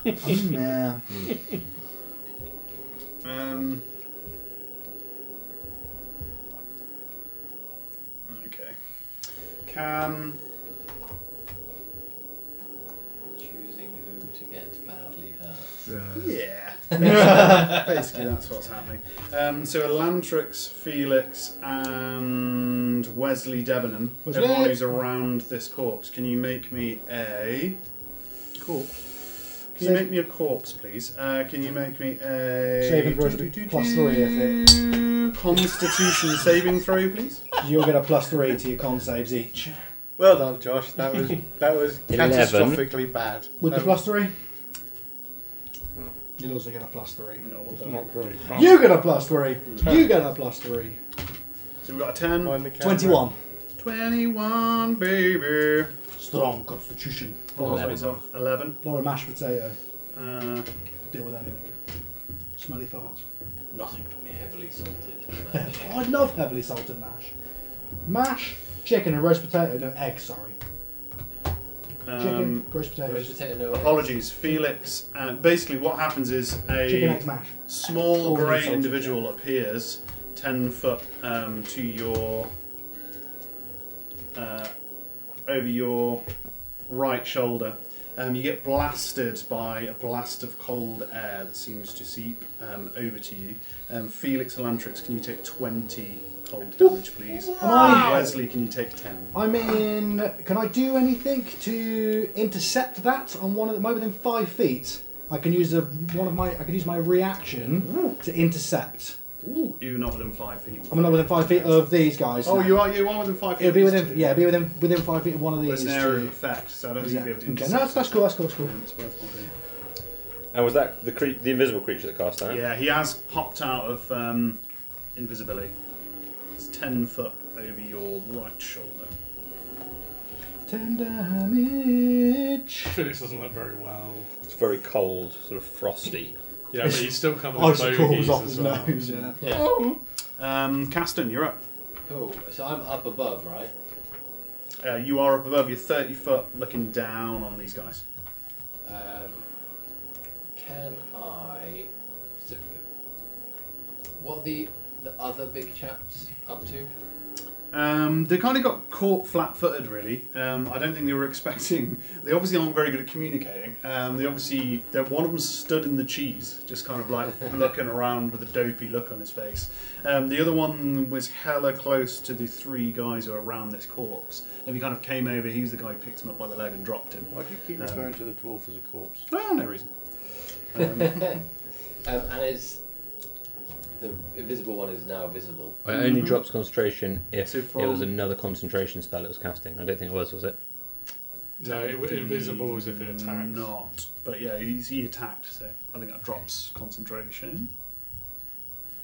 Yeah.
okay, can
Choosing who to get badly hurt.
yeah, basically that's what's happening. So Elantrix, Felix, and Wesley Debenham,
Wesley!
everyone who's around this corpse, can you make me a corpse? Can you make me a corpse, please? Can you make me a
Saving throws +3 if
Constitution saving throw, please?
you'll get a +3 to your con saves each.
Well done, Josh. That was
11.
catastrophically bad.
With the +3, you'll also get a +3.
No, well done.
Not great.
You get a +3. You get a +3.
So we've got a 10.
Mind the camera.
21.
21, baby.
Strong constitution.
Oh, face off. 11.
Or a mashed potato.
Uh,
Deal with anything. Smelly farts. Nothing to me.
Heavily salted.
I love heavily salted mash. Mash, chicken and roast potato. No, eggs, sorry. Chicken, roast
Roast
potatoes.
potato, no.
apologies, Felix. Basically, what happens is
Chicken,
a
eggs, mash.
small
All
grey
salted,
individual appears 10 foot to your over your right shoulder. You get blasted by a blast of cold air that seems to seep over to you. Felix Elantrix, can you take 20 cold damage, please?
Wow.
Wesley, can you take 10?
I'm in. Can I do anything to intercept that on one of them? Am I within 5 feet? I can use I can use my reaction to intercept.
Ooh, you're not within 5 feet.
I'm not within 5 feet of these guys.
Oh,
no.
you are within 5 feet.
It'll be
of
within.
these two.
Yeah, be within 5 feet of one of
But
these.
it's an area of
two.
effect, so I don't think
Yeah.
you'll be able to
Okay,
intercept
no, that's cool. That's cool. That's cool.
It's worthwhile doing.
And was that the invisible creature that cast that?
Yeah, he has popped out of invisibility. It's 10 foot over your right shoulder.
10 damage.
Felix doesn't look very well.
It's very cold, sort of frosty.
Yeah, but he's still covered in
Icicles
bogies
off
as
his
well.
nose. Yeah.
Yeah.
Caston, you're up.
Cool. So I'm up above, right?
You are up above. You're 30 foot looking down on these guys.
Can I? So, what are the other big chaps up to?
They kind of got caught flat-footed, really. I don't think they were expecting. They obviously aren't very good at communicating. One of them stood in the cheese, just kind of like looking around with a dopey look on his face. The other one was hella close to the 3 guys who are around this corpse. And he kind of came over. He was the guy who picked him up by the leg and dropped him.
Why do you keep referring to the dwarf as a corpse?
Well, no reason.
And is the invisible one is now visible?
It only drops concentration if
So
it was
from-
another concentration spell it was casting. I don't think it was it?
No, invisible as if it attacked.
Not. But yeah, he attacked, so I think that drops concentration.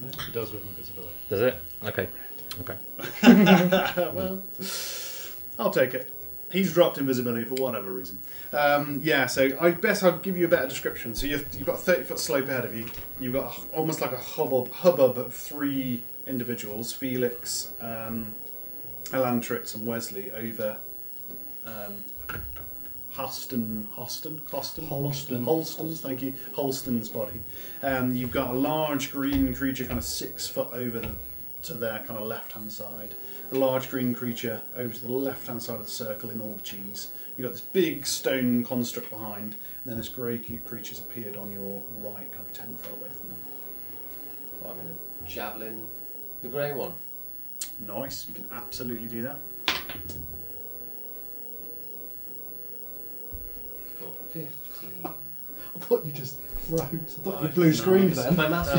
It does with invisibility.
Does it? Okay.
Well, I'll take it. He's dropped invisibility for whatever reason. So I guess I'll give you a better description. So you've got a 30-foot slope ahead of you. You've got almost like a hubbub of 3 individuals, Felix, Elantrix and Wesley, over Holston's, thank you, Holston's body. You've got a large green creature, kind of 6 foot over to their kind of left-hand side. A large green creature over to the left-hand side of the circle in all the cheese. You've got this big stone construct behind, and then this grey creature's appeared on your right, kind of 10 foot away from them.
Well, I'm going to javelin the grey one.
Nice, you can absolutely do that.
For 15.
I thought you just froze. I thought you blue screens then.
My math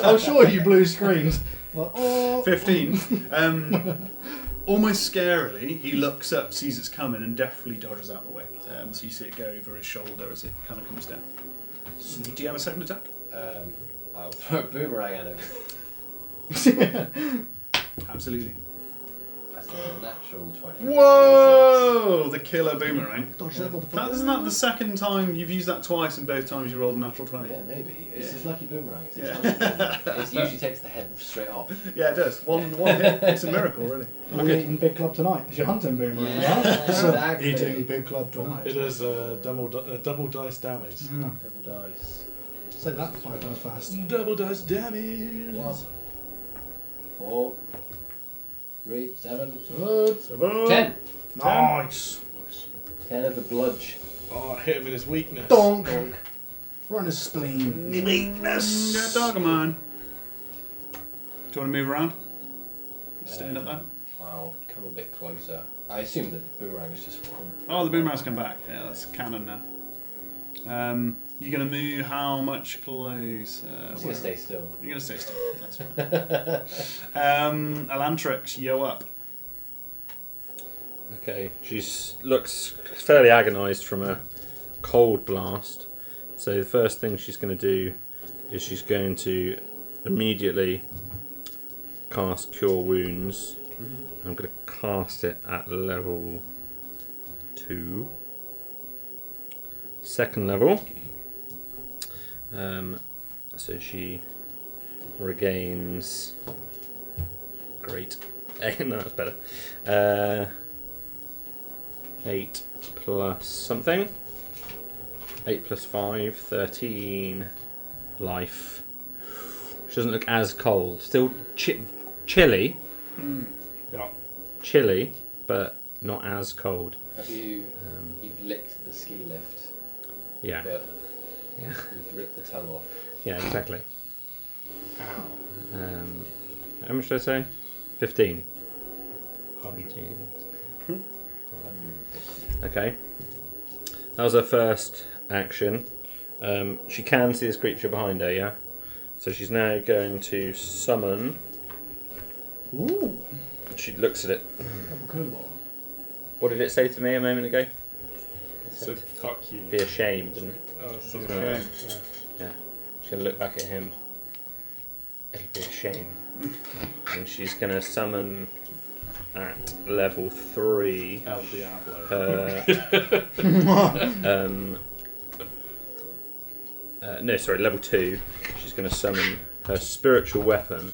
I'm sure you blue screens. Like, oh.
15. Almost scarily, he looks up, sees it's coming, and deftly dodges out the way. So you see it go over his shoulder as it kind of comes down. Do you have a second attack?
I'll throw a boomerang at him.
Absolutely.
That's a natural 20.
Whoa! The killer boomerang.
Dodge that motherfucker.
Isn't that the second time you've used that twice, and both times you rolled a natural 20?
Yeah, maybe. It's his lucky boomerang. It's
Yeah.
It usually takes the head straight off.
Yeah, it does. One hit. It's a miracle, really.
Are we eating Big Club tonight? It's your hunting boomerang,
Yeah,
right? So,
exactly.
eating Big Club tonight.
It is double dice damage.
Yeah.
Double dice.
Say that 5 times fast.
Double dice damage.
1, 4, 3, 7,
Good.
10.
Nice.
10 of the bludge.
Oh, I hit him in his weakness.
Donk. Run his spleen.
Yeah, Dargamon. Do you want to move around? Stand up there.
I'll come a bit closer. I assume that the boomerang is just.
Oh, the boomerang's come back. Yeah, that's canon now. You're going to move how much close?
I'm going to stay still.
You're going to stay still. That's fine. Elantrix, yo up.
Okay, she looks fairly agonised from a cold blast. So the first thing she's going to do is she's going to immediately cast Cure Wounds. I'm going to cast it at level 2. Second level. So she regains. Great. No, that's better. 8 plus something. 8 plus 5, 13 life. She doesn't look as cold. Still chilly.
Yeah.
Chilly, but not as cold.
Have you. You've licked the ski lift,
Yeah.
but
Yeah.
you've ripped the tongue off.
Yeah, exactly.
Ow.
How much did I say? 15.
100.
15. Okay. That was her first action. She can see this creature behind her, yeah? So she's now going to summon.
Ooh.
She looks at it.
Double cool.
What did it say to me a moment ago?
So fuck you.
Be ashamed, didn't it?
Oh, so
Okay.
yeah.
Yeah. She's going to look back at him. It'll be a shame. And she's going to summon at level 3
El Diablo.
her. No, sorry, level 2. She's going to summon her spiritual weapon.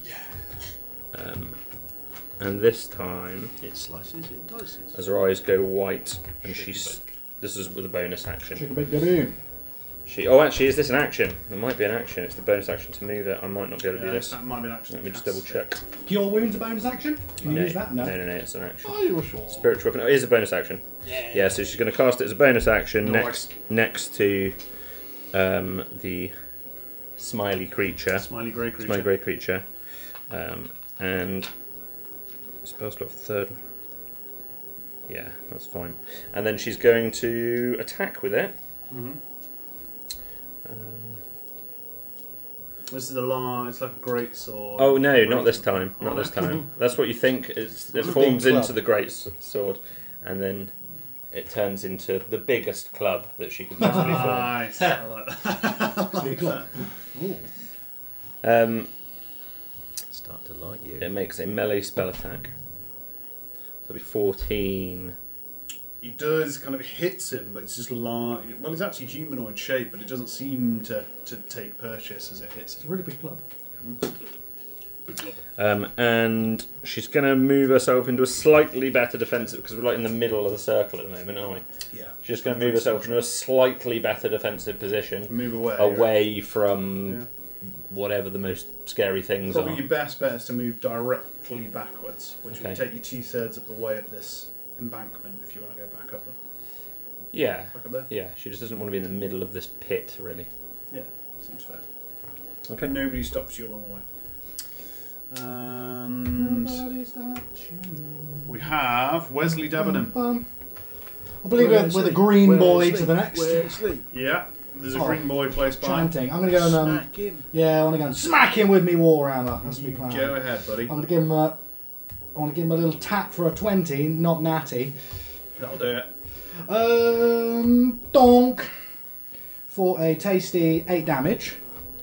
And this time,
It slices, it dices.
as her eyes go white, and she's. This is with a bonus action.
Chicken big baboon.
Actually, is this an action? It might be an action. It's the bonus action to move it. I might not be able to do this.
That might be an action.
Let me just double check.
Cure Wounds a bonus action? Can you
No,
use that?
no, it's an action.
Oh, you're sure.
Spiritual weapon. Oh, it is a bonus action. Yeah, so she's going to cast it as a bonus action
Nice.
next to the smiley creature.
Smiley grey creature.
Smiley grey creature. And spell slot for third. Yeah, that's fine. And then she's going to attack with it.
Mm-hmm. This is the large. It's like a great sword.
Oh no, not this time. Not this time. That's what you think. It
a
forms
big
into
club.
the great sword, and then it turns into the biggest club that she could possibly form.
Nice. I like that.
Big club. Ooh.
Start to like you.
It makes a melee spell attack. So it'll be 14.
He does kind of hits him, but it's just large. Well, it's actually humanoid shape, but it doesn't seem to take purchase as it hits
It's
him.
a really big club.
And she's going to move herself into a slightly better defensive, because we're like in the middle of the circle at the moment, aren't we?
Yeah.
She's going to move herself into a slightly better defensive position,
Move away.
away from
Yeah.
whatever the most scary things
Probably
are.
your best bet is to move directly backwards, which
Okay.
would take you 2/3 of the way up this embankment if you want to go back up.
Yeah,
Back up there.
yeah. She just doesn't want to be in the middle of this pit, really.
Seems fair.
Okay.
Nobody stops you along the way. And we have Wesley Debenham.
I believe we're the green boy to the next.
Yeah, there's a
Oh,
green boy close by.
Chanting. I'm going to go and
Smack him.
yeah, I want to go and smack him with me warhammer. That's my
You
plan.
go ahead, buddy.
I'm going to give him a. I want to give him a little tap for a 20, not natty.
That'll do it.
Donk for a tasty 8 damage.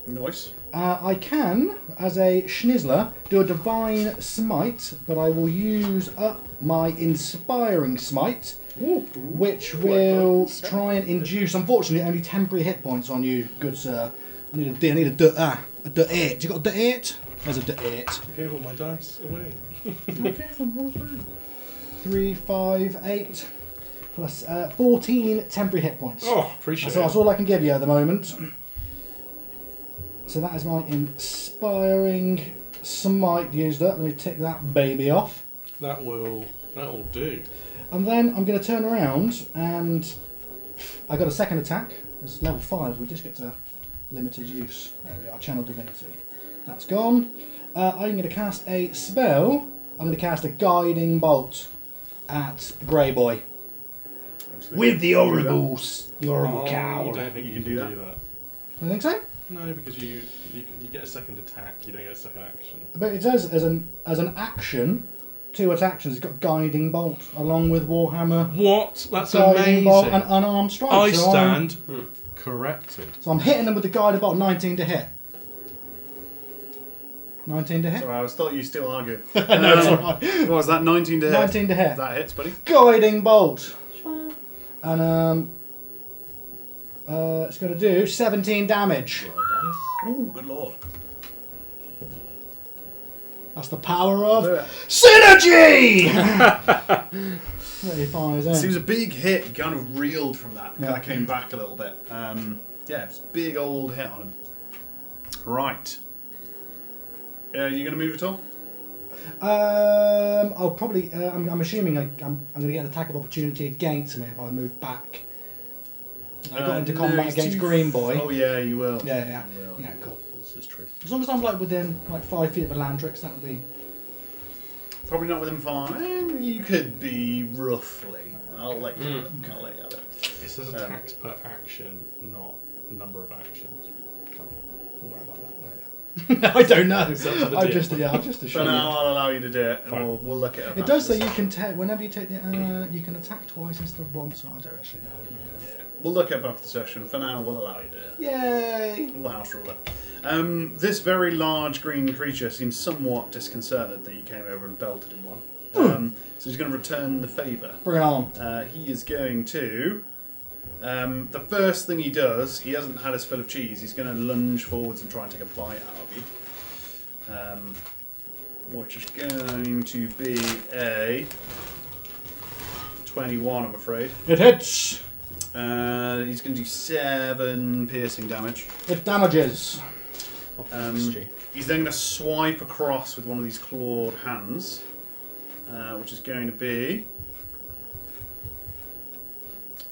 Nice.
I can, as a schnizzler, do a divine smite, but I will use up my inspiring smite, which will try and induce, unfortunately, only temporary hit points on you, good sir. I need a D8. You got a D8? There's a D8.
I gave all my dice away.
3, 5, 8, plus 14 temporary hit points.
Oh, appreciate
So that's
it.
all I can give you at the moment. So that is my inspiring smite used up. Let me tick that baby off.
That'll do.
And then I'm going to turn around and I got a second attack. It's level 5. We just get to limited use. There we are, Channel Divinity. That's gone. I'm going to cast a spell. I'm going to cast a Guiding Bolt at Grey Boy.
Absolutely.
With the horrible cowl.
I don't think you can do that.
I think so.
No, because you get a second attack, you don't get a second action.
But it says as an action, 2 actions. It's got Guiding Bolt along with Warhammer.
What? That's
Guiding
amazing.
Bolt and Unarmed Strike.
I
So I'm-
stand corrected.
So I'm hitting them with the Guiding Bolt, 19 to hit. 19 to hit.
Sorry, I thought you still argued.
No, it's alright.
What was that? 19 to hit.
19 to hit.
That hits, buddy.
Guiding Bolt. And it's going to do 17 damage.
Oh, good lord.
That's the power of
Yeah.
synergy! 35, isn't
So it
it?
was a big hit. He kind of reeled from that.
Yeah.
Kind of came back a little bit. Yeah, it's a big old hit on him. Right. You going to move at all?
I'll probably. I'm assuming I'm going to get an attack of opportunity against me if I move back. I got into combat
he's
against
too-
Green Boy.
Oh yeah, you will.
Yeah.
You will.
Yeah, cool.
This is true.
As long as I'm like within like 5 feet of a Landrix, that'll be.
Probably not within 5. You could be roughly. I'll let you have it. I'll let you have it.
It says attacks per action, not number of actions. Come on.
We'll worry about that later. I don't know.
It's up to the
I'm
DM.
just
For
assuming.
now, I'll allow you to do it, and
Fine.
we'll look it up.
It does
after
say
this.
you can take whenever you take the you can attack twice instead of once. I don't actually know.
Yeah. We'll look it up after the session. For now, we'll allow you to do it.
Yay!
We'll house rule it. This very large green creature seems somewhat disconcerted that you came over and belted him one. So he's going to return the favour.
Bring it on.
He is going to. The first thing he does, he hasn't had his fill of cheese. He's going to lunge forwards and try and take a bite out of you. Which is going to be a 21, I'm afraid.
It hits.
He's going to do 7 piercing damage.
It damages.
He's then going to swipe across with one of these clawed hands, which is going to be.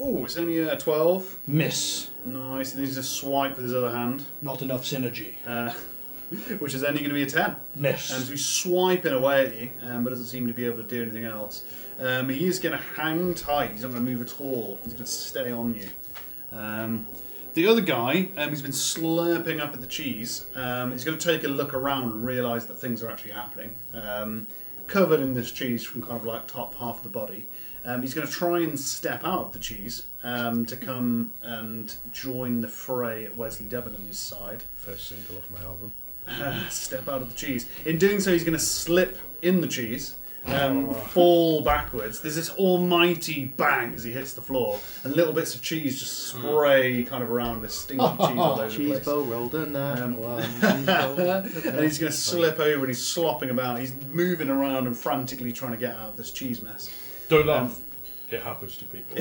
Oh, it's only a 12.
Miss.
Nice. And he's going to swipe with his other hand,
Not enough synergy.
which is only going to be a 10.
Miss.
So he's swiping away at you, but doesn't seem to be able to do anything else. He is going to hang tight. He's not going to move at all. He's going to stay on you. The other guy, he's been slurping up at the cheese. He's going to take a look around and realise that things are actually happening. Covered in this cheese from kind of like top half of the body. He's going to try and step out of the cheese to come and join the fray at Wesley Debenham's side.
First single off my album.
Step out of the cheese. In doing so, he's going to slip in the cheese, fall backwards. There's this almighty bang as he hits the floor, and little bits of cheese just spray kind of around this stinky cheese all over the
Cheese
place.
bowl rolled in that one.
And he's going to slip over and he's slopping about. He's moving around and frantically trying to get out of this cheese mess.
Don't laugh. It happens to people.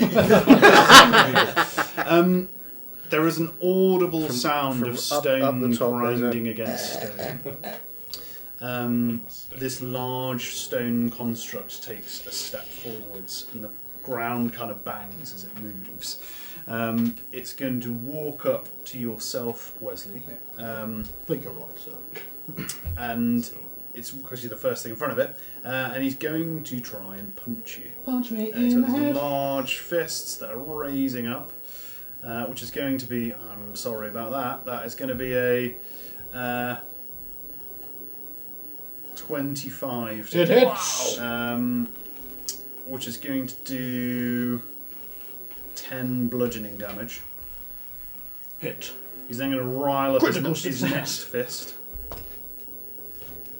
There is an audible sound
from
of
up
stone
the top,
grinding against stone. This large stone construct takes a step forwards and the ground kind of bangs as it moves. It's going to walk up to yourself, Wesley.
Think you're right, sir.
And it's because you're the first thing in front of it. And he's going to try and punch you.
Punch me
He's
in
got
the
these
head.
large fists that are raising up, which is going to be, I'm sorry about that, that is going to be a 25.
It hits.
Which is going to do 10 bludgeoning damage.
Hit.
He's then going to rile up
Critical
his
success.
next fist.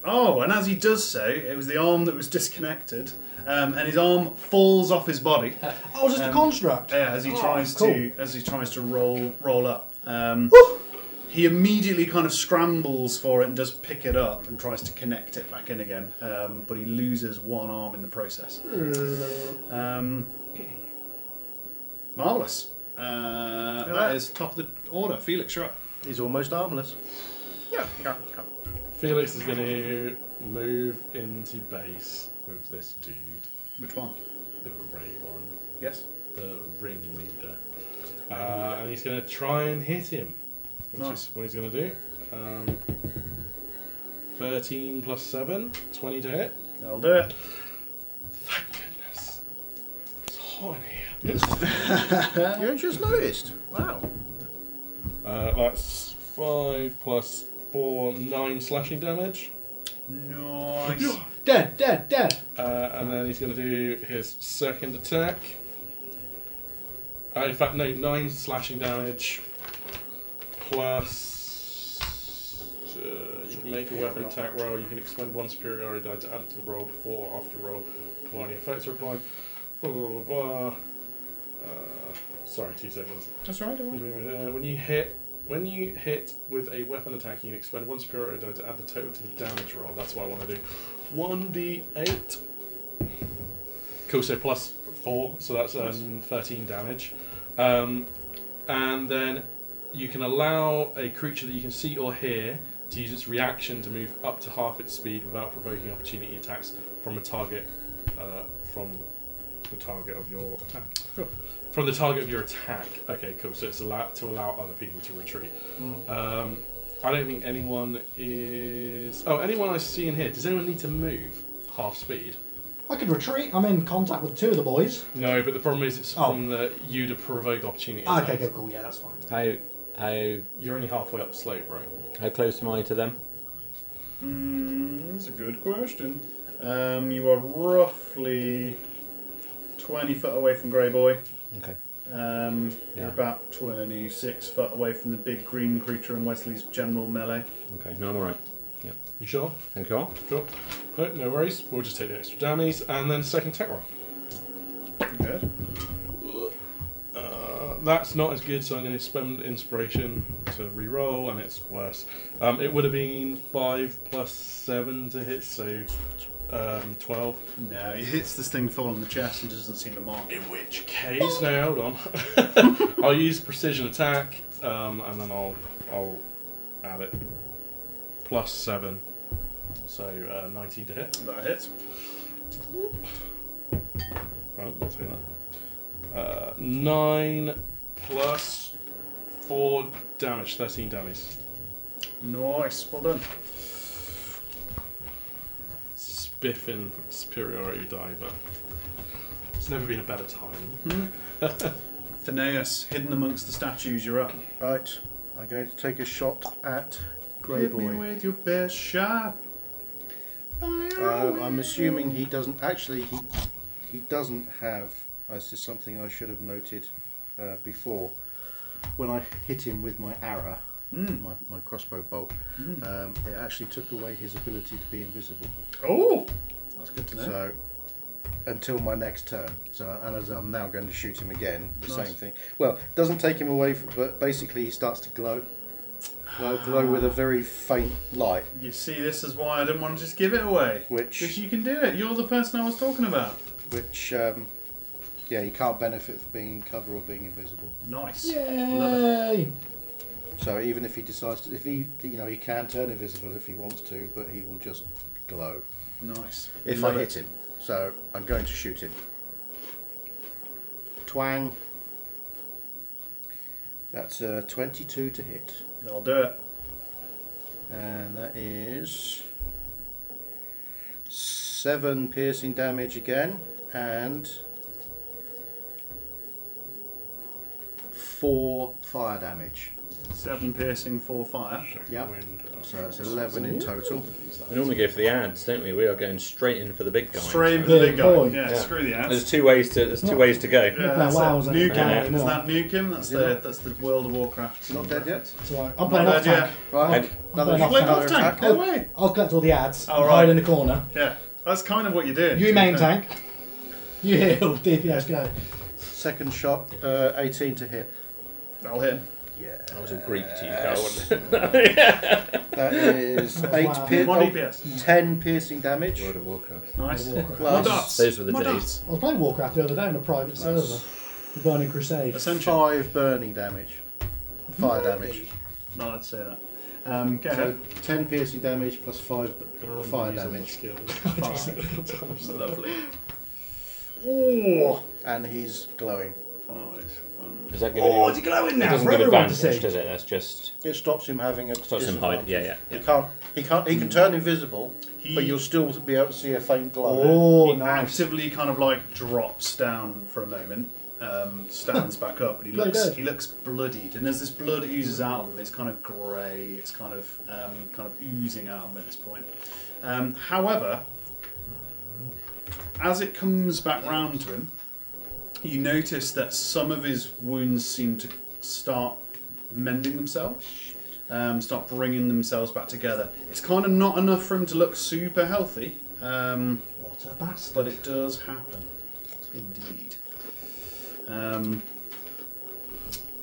Oh, and as he does so, it was the arm that was disconnected, and his arm falls off his body.
Oh, just a construct.
Yeah, as he tries
cool.
to roll up. He immediately kind of scrambles for it and does pick it up and tries to connect it back in again, but he loses one arm in the process. Marvellous. That is top of the order. Felix, you're up.
He's almost armless.
Felix is going to move into base with this dude,
Which one?
the grey one,
Yes.
the ringleader, and he's going to try and hit him, which
Nice.
is what he's going to do. 13 plus 7, 20 to hit.
That'll do it.
Thank goodness. It's hot in here.
You just noticed. Wow.
That's 5 plus 4, 9 slashing damage.
Nice.
Dead.
And then he's going to do his second attack. In fact, no, 9 slashing damage plus. You can make a weapon attack roll. You can expend 1 superiority die to add it to the roll before or after roll before any effects are applied. Blah, blah, blah, blah. Sorry, 2 seconds.
That's right. Don't worry.
When you hit with a weapon attack, you can expend 1 superiority die to add the total to the damage roll. That's what I want to do. 1d8. Cool, so plus 4, so that's 13 damage. And then you can allow a creature that you can see or hear to use its reaction to move up to half its speed without provoking opportunity attacks from a target from the target of your attack.
Sure.
From the target of your attack. Okay, cool. So it's to allow other people to retreat. I don't think anyone is. Oh, anyone I see in here. Does anyone need to move half speed?
I could retreat. I'm in contact with 2 of the boys.
No, but the problem is it's from you to provoke opportunity attacks.
Okay, cool. Yeah, that's fine.
How
You're only halfway up the slope, right?
how close am I to them?
That's a good question. You are roughly 20 foot away from Grey Boy.
Okay.
You're about 26 foot away from the big green creature in Wesley's general melee.
Okay. No, I'm all right.
You sure?
Thank you all.
Cool. No worries. We'll just take the extra dummies and then second attack roll.
Good.
That's not as good, so I'm going to spend inspiration to re-roll, and it's worse. It would have been 5 plus 7 to hit, so 12.
No, he hits this thing full on the chest and doesn't seem to mark it.
In which case, no, hold on. I'll use precision attack, and then I'll add it. Plus 7, so 19 to hit.
That hits.
Right, I'll take that. 9 plus 4 damage, 13 damage.
Nice. Well done.
Spiffing superiority die, but it's never been a better time.
Phineas, hidden amongst the statues, you're up.
Right. I'm going to take a shot at Grey
Hit me
Boy.
with your best shot.
I'm assuming he doesn't. Actually, he doesn't have. This is something I should have noted before. When I hit him with my arrow, my crossbow bolt, it actually took away his ability to be invisible.
Oh, That's good to know.
So until my next turn. So and as I'm now going to shoot him again, the
Nice.
same thing. Well, doesn't take him away, but basically he starts to glow with a very faint light,
You see, this is why I didn't want to just give it away. Because
which
you can do it. You're the person I was talking about.
yeah, he can't benefit from being in cover or being invisible.
Nice.
Yay!
So even if he decides to, if he can turn invisible if he wants to, but he will just glow
Nice.
if
Love
I
it.
hit him. So I'm going to shoot him. Twang. That's 22 to hit,
I'll do it.
and that is 7 piercing damage again, and 4 fire damage.
7 piercing, 4 fire.
Yep.
Wind.
So that's 11 in total.
We normally go for the ads, don't we? We are going straight in for the big guy.
Straight in for the big guy.
Point.
Yeah,
Yeah.
screw the ads.
There's two ways to go.
Yeah, that's
Wow,
it.
is that-
Nuke him.
Yeah.
Is that nuke him? That's
Is he
that's the World of Warcraft.
He's not dead yet?
It's alright. I'm
Not
playing off
dead yet.
tank.
Right.
Head.
Another,
playing off
Play
tank.
off tank.
attack.
Go away.
I'll collect all the ads.
All
Hide
right.
in the corner.
Yeah, that's kind of what you're doing.
You
to be
main
fair.
tank. You heal. DPS go.
Second shot, 18 to hit.
I'll hit him.
Yeah.
That was a Greek to you, Carl, wasn't it?
That is
Wow.
1 DPS.
10 piercing damage.
World of Warcraft.
Nice.
Warcraft.
More dots.
Those were the
More
days.
dots.
I was playing Warcraft the other day on a private server. The Burning Crusade.
Ascension.
5 burning damage. Fire damage.
No, I'd say that. Go
So
ahead.
10 piercing damage plus 5 fire damage.
Skills.
Lovely. Oh.
And he's glowing.
5.
Does that give
Oh,
anyone?
it's glowing
It
now
doesn't
for
give
everyone to
advantage,
see.
does it? That's just
It stops him having a
stops him hide.
disadvantage.
Yeah.
He can turn invisible, but you'll still be able to see a faint glow.
Oh,
He
nice.
actively kind of like drops down for a moment, stands back up, and
Bloody good.
he looks bloodied. And as this blood oozes out of him, it's kind of grey. It's kind of oozing out of him at this point. However, as it comes back round to him, you notice that some of his wounds seem to start mending themselves, start bringing themselves back together. It's kind of not enough for him to look super healthy.
What a bastard.
But it does happen, indeed.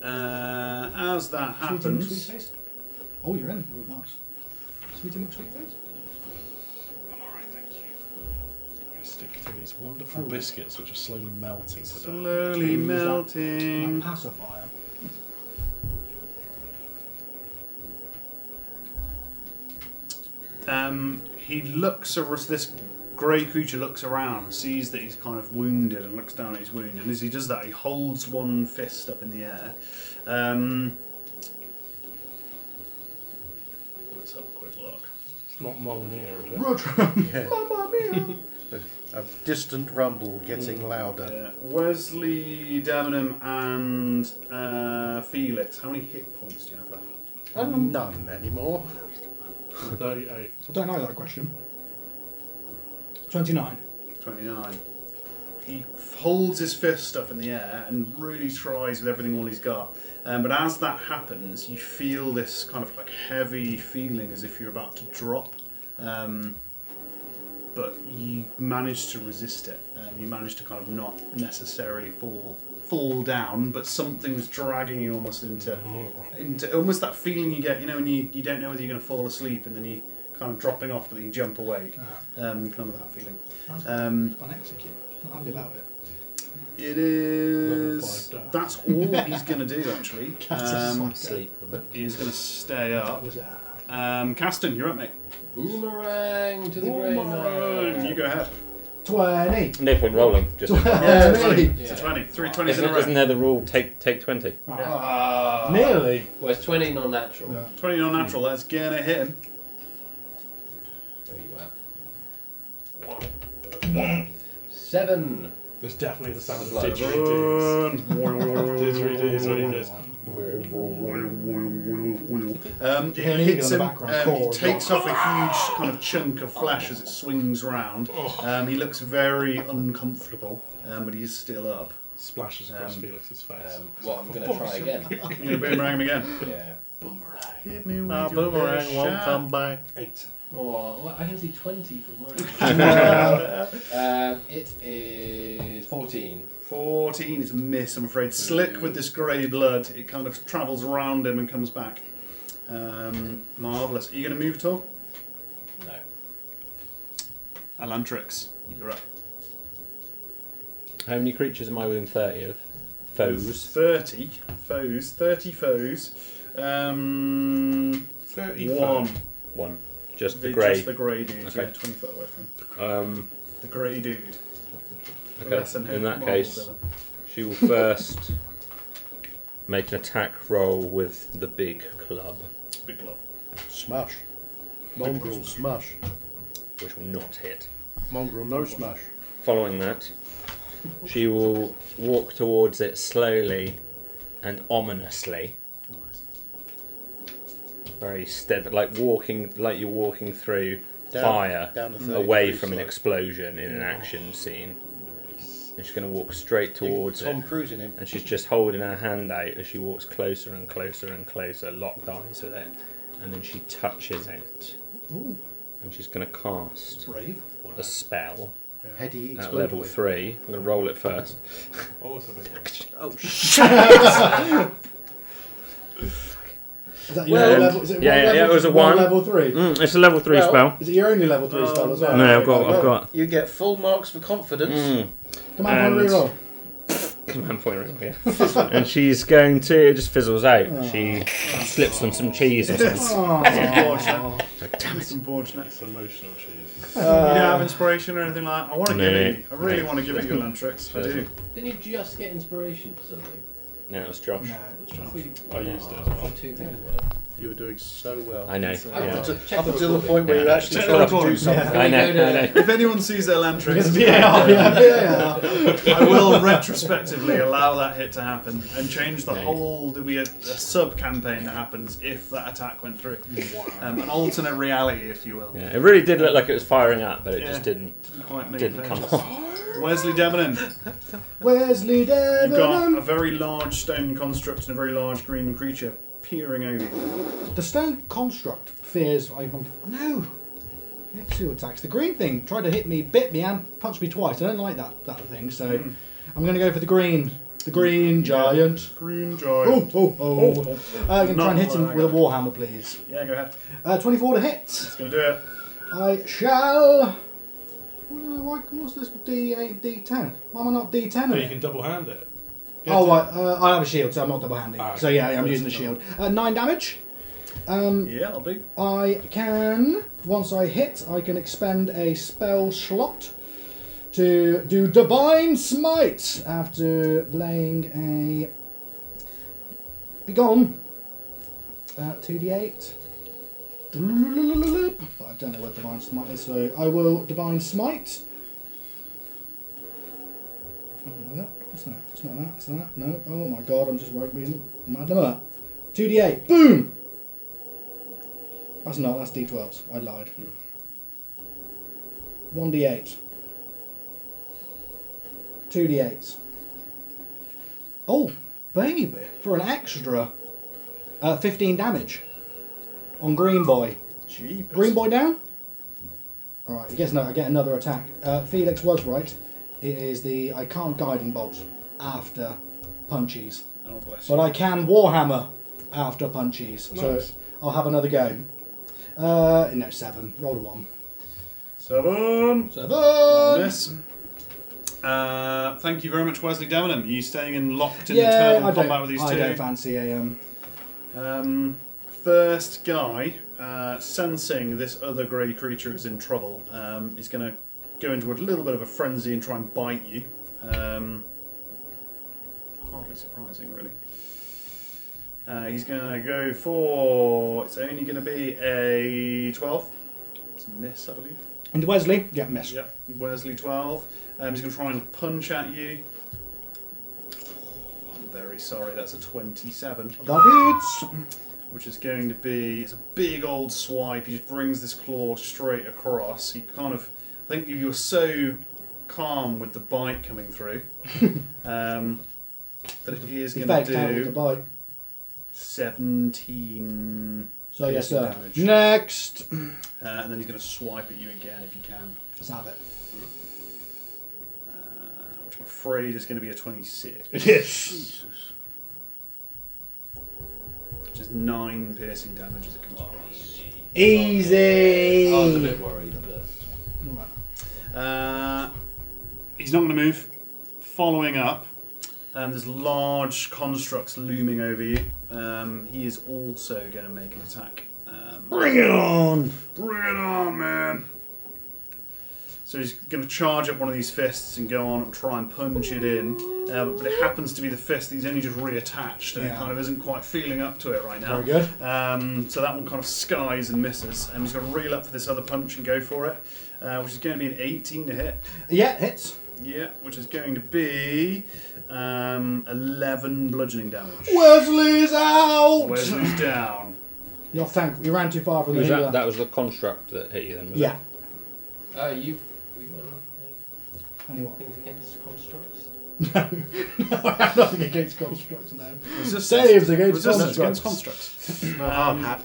As that
Sweetie
happens,
McSweetface? Oh, you're in. Nice. Sweetie McSweetface?
I'm alright, thank you. I'm going to stick to these wonderful biscuits which are slowly melting to death.
slowly
That
melting.
pacifier.
He looks. This grey creature looks around, sees that he's kind of wounded, and looks down at his wound. And as he does that, he holds one fist up in the air. Let's have a quick look.
It's not Molnir, is it?
Rodram.
Yeah.
Mamma mia.
A distant rumble getting louder.
Wesley, Debenham, and Felix. How many hit points do you have left?
None anymore.
38.
I don't know that question. 29.
29. He holds his fist up in the air and really tries with everything all he's got. But as that happens, you feel this kind of like heavy feeling as if you're about to drop. But you manage to resist it. You manage to kind of not necessarily fall down, but something's dragging you almost into almost that feeling you get, when you don't know whether you're going to fall asleep and then you kind of dropping off, but then you jump awake. Kind of that feeling.
Can't execute. Not happy about it.
It is.
Level 5
That's all he's going to do actually.
Sleep. Wasn't it?
He's going to stay up.
What was that?
Caston, you're up, mate.
Boomerang to the
Boomerang.
brain.
You go ahead.
20.
No point rolling. Just
Yeah, it's a 20.
Nearly.
It's a 20. 3 20s in a
isn't
row.
there the rule? Take 20.
Nearly.
Well, it's 20 non-natural.
Yeah.
20 non natural. That's going to hit him.
Where you at? 7.
There's definitely the sound of
Blood.
didgeridoos. Didgeridoos when he does.
It
hear an eagle
hits
in the
him.
background.
He takes off a huge kind of chunk of flesh as it swings round. He looks very uncomfortable, but he is still up.
Splashes across Felix's face.
Well, I'm going to try again.
You're going to boomerang him again.
Yeah.
Hit me with
Our
your
boomerang
best
won't
shot.
come back.
8.
Oh, well, I can see 20 from where. It is 14.
14 is a miss, I'm afraid. Slick with this grey blood. It kind of travels around him and comes back. Marvellous. Are you going to move at all?
No.
Alantrix, you're up.
How many creatures am I within 30 of? Foes.
30 foes. 30 foes.
30
One. Just the grey.
Just the grey dude,
Okay.
yeah, 20 foot away from him. The grey dude.
Okay.
Less than
In that
Marvel
case,
villain.
she will first make an attack roll with the big club,
Big club.
Smash. Mongrel smash.
which will not hit.
Mongrel no smash.
Following that, she will walk towards it slowly and ominously. Very steady, like you're walking through fire
down the 30
away
degrees
from an
slope.
explosion in an action scene. And she's going to walk straight towards
Tom
it.
Cruise in him.
And she's just holding her hand out as she walks closer and closer and closer, locked eyes with it. And then she touches it.
Ooh,
And she's going to cast
brave.
a spell
Heady
at
explode
level
away.
3. I'm going to roll it first.
Oh, it's a big one.
Oh
Is that your
Well,
level? Is it
yeah,
one
yeah,
level,
it was a
one
1.
level 3.
It's a level 3
Well,
spell.
Is it your only level 3 spell as well?
No, I've got.
You get full marks for confidence.
Come on, one
and-
reroll.
Command point roll, yeah. And she's going to. It just fizzles out. She slips on some cheese or something.
Aww.
Damn
It's unfortunate.
It's emotional cheese.
You don't have inspiration or anything like that? I want to
No,
give
no.
it you. I really want to give it you, Alantrix. I do.
Didn't you just get inspiration for something?
No, it was Josh.
No.
I used it as well.
2 people.
You were doing so well.
I know.
I
Yeah.
want to check
Up
the
until the
recording.
point where you
Yeah.
actually
Check
tried
the
to do
recording.
something.
I know. I know.
If anyone sees Alantrix,
Yeah.
I will retrospectively allow that hit to happen and change the
Yeah.
whole. There'll be a sub-campaign that happens if that attack went through. An alternate reality, if you will.
Yeah, it really did look like it was firing up, but it
Yeah.
just didn't
Quite make
come
sense.
off.
Wesley Demonin,
Wesley
you've got a
Debenham.
very large stone construct and a very large green creature peering over you.
The stone construct fears no. You had 2 attacks. The green thing tried to hit me, bit me, and punched me twice. I don't like that thing, so I'm going to go for the green. The green giant.
Green
Oh,
giant.
oh. I'm going to try and hit him
Not
with a warhammer, please.
Yeah, go ahead.
24 to hit.
It's going to do it.
I shall. What's this? D8, D10. Why am I not D10?
No, you can double hand it.
Oh, right. I have a shield, so I'm not double handing.
Ah,
So yeah, I'm using the shield. 9 damage.
Yeah, I'll do.
I can, once I hit, I can expend a spell slot to do Divine Smite after laying a. Be gone. 2d8. But I don't know what Divine Smite is, so I will Divine Smite. Oh, no, it's not. It's not that. It's that. No. Oh my god, I'm just being mad number. 2d8. Boom! That's not. That's d12s. I lied. 1d8. 2d8s. Oh, baby! For an extra 15 damage on Green Boy.
Jeepers.
Green Boy down? Alright, I guess no, I get another attack. Felix was right. It is the I can't guiding bolt after punchies.
Oh, bless you.
But I can Warhammer after punchies. So
Nice.
I'll have another go. No, 7. Roll a 1.
7.
7!
Miss. Thank you very much, Wesley Debenham. Are you staying in locked in
Yeah,
eternal
I
combat with these
don't
two?
fancy a
First guy, sensing this other grey creature is in trouble, is going to go into a little bit of a frenzy and try and bite you. Hardly surprising, really. He's going to go for. It's only going to be a 12. It's a miss, I believe.
And Wesley? Yeah, miss.
Yeah, Wesley 12. He's going to try and punch at you. I'm very sorry, that's a 27.
That hits.
Which is going to be, it's a big old swipe. He just brings this claw straight across. He kind of, I think you were so calm with the bite coming through that it is
He
going
faked out with the
to do
bite.
17.
So yes,
piercing
sir.
damage.
Next.
And then he's going to swipe at you again if you can.
Let's have it.
Which I'm afraid is going to be a 26.
Yes.
Jesus.
Which is 9 piercing damage as it comes across.
Easy.
I was a bit worried, but
He's not going to move. Following up, there's large constructs looming over you. He is also going to make an attack.
Bring it on.
Bring it on, man! So he's going to charge up one of these fists and go on and try and punch it in. But it happens to be the fist that he's only just reattached and it kind of isn't quite feeling up to it right now.
Very good.
So that one kind of skies and misses. And he's going to reel up for this other punch and go for it, which is going to be an 18 to hit.
Yeah, hits.
Yeah, which is going to be 11 bludgeoning damage.
Wesley's out.
Wesley's down.
You're off tank. You ran too far from the healer.
That was the construct that hit you then, was
Yeah.
you've got any
Anyone?
things against constructs?
No, I have nothing against constructs now.
Resistance.
Saves against
Resistance
constructs.
against constructs.
Hard hat.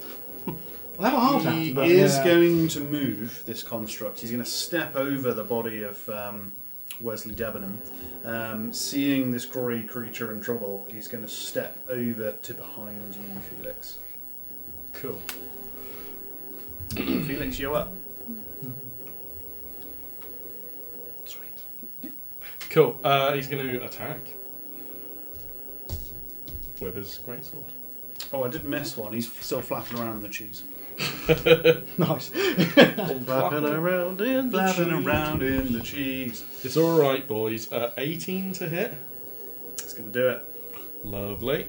I have a hard hat.
He
but
is
yeah.
going to move this construct. He's going to step over the body of Wesley Debenham. Seeing this gory creature in trouble, he's going to step over to behind you, Felix.
Cool.
Felix, you up?
Sweet. Cool. He's going to attack with his greatsword.
Oh, I did miss one. He's still flapping around in the cheese.
Nice.
Flapping around in the
Flapping
cheese.
around in the cheese.
It's all right, boys. 18 to hit.
It's going to do it.
Lovely.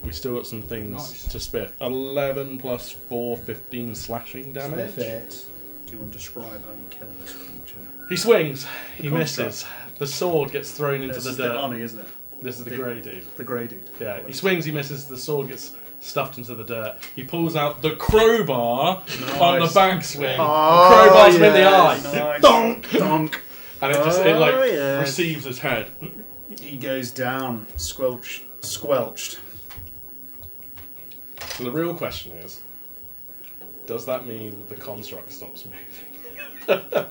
We still got some things
Nice.
to spiff. 11 plus 4, 15 slashing damage.
Spiff it.
Do you want to describe how you kill this creature?
He swings. He
construct.
misses. The sword gets thrown into
This
the
is
dirt.
the Arnie, isn't it?
This is the
the-
grey dude.
The grey dude.
Yeah, he swings, he misses, the sword gets stuffed into the dirt. He pulls out the crowbar on the backswing.
Oh,
the crowbar's him in the
yes.
eye.
Nice.
Donk.
Donk.
And it just it like
yes.
receives his head.
He goes down, squelched.
So the real question is, does that mean the construct stops moving?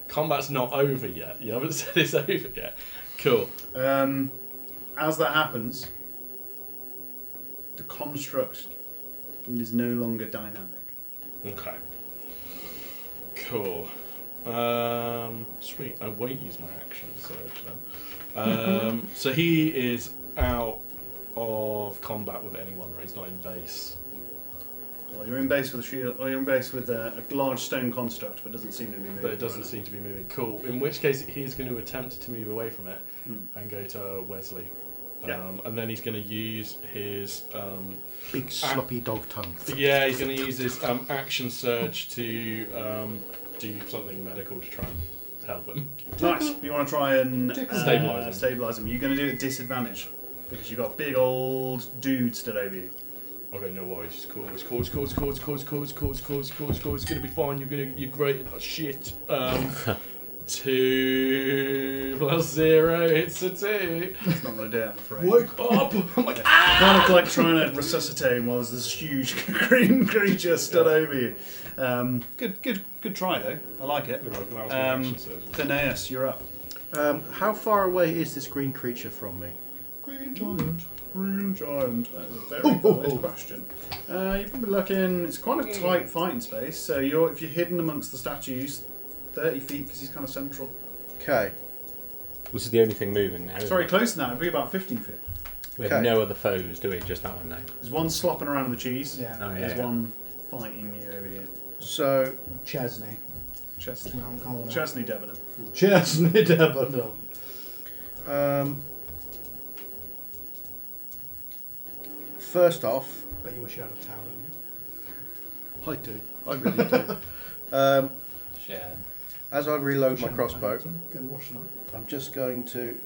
Combat's not over yet. You haven't said it's over yet. Cool.
As that happens, the construct is no longer dynamic.
Okay. Cool. Sweet. I won't use my action surge then. So he is out of combat with anyone, right? He's not in base.
Well, you're in base with a shield, or you're in base with a large stone construct, but it doesn't seem to be moving.
But it doesn't seem to be moving. Cool. In which case, he's going to attempt to move away from it
Hmm.
and go to Wesley.
Yeah.
And then he's going to use his...
Big sloppy dog tongue.
yeah, he's going to use his action surge to do something medical to try and help him.
Nice. You want to try and
Stabilise him.
stabilise him. You're going to do it at disadvantage because you've got a big old dude stood over you.
Okay, no worries. It's cool. It's cool. It's cool. It's cool. It's cool. It's cool. It's cool. It's cool. It's cool. It's cool. It's gonna be fine. You're great. Oh, shit. 2 plus 0. It's a 2.
It's not going to do it, I'm afraid.
Wake up! I'm like,
Kind of like trying to resuscitate him while there's this huge green creature stood over you. Good try though. I like it.
that was my action surge.
Phineas, you're up.
How far away is this green creature from me?
Green giant.
Green giant. That is a very valid question. You're probably looking. It's quite a tight fighting space. So if you're hidden amongst the statues, 30 feet because he's kind of central.
Okay.
This is the only thing moving now. isn't
Sorry,
it?
close to that. It'd be about 15 feet.
We have
Okay.
no other foes, do we? Just that one now.
There's one slopping around in the cheese.
Yeah.
Oh, yeah.
There's one fighting you over here.
So,
Chesney.
Chesney.
No, I'm calling it.
Chesney Debenham.
Chesney Debenham.
first off,
Bet you wish you had a towel, don't you?
I do. I really do.
Share.
As I reload my crossbow,
Go and wash tonight.
I'm just going to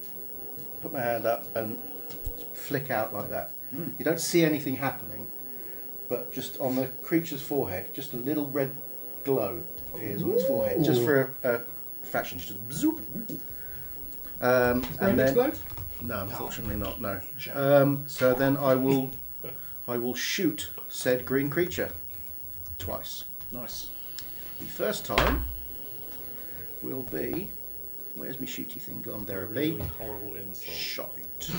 put my hand up and flick out like that. You don't see anything happening, but just on the creature's forehead, just a little red glow appears on its forehead, just for a fraction. Just zoop.
Brain
And then,
explode?
no, unfortunately not. No.
Shame.
So then I will I will shoot said green creature twice.
Nice.
The first time will be... Where's my shooty thing gone? There it be.
Really horrible insult.
Shite.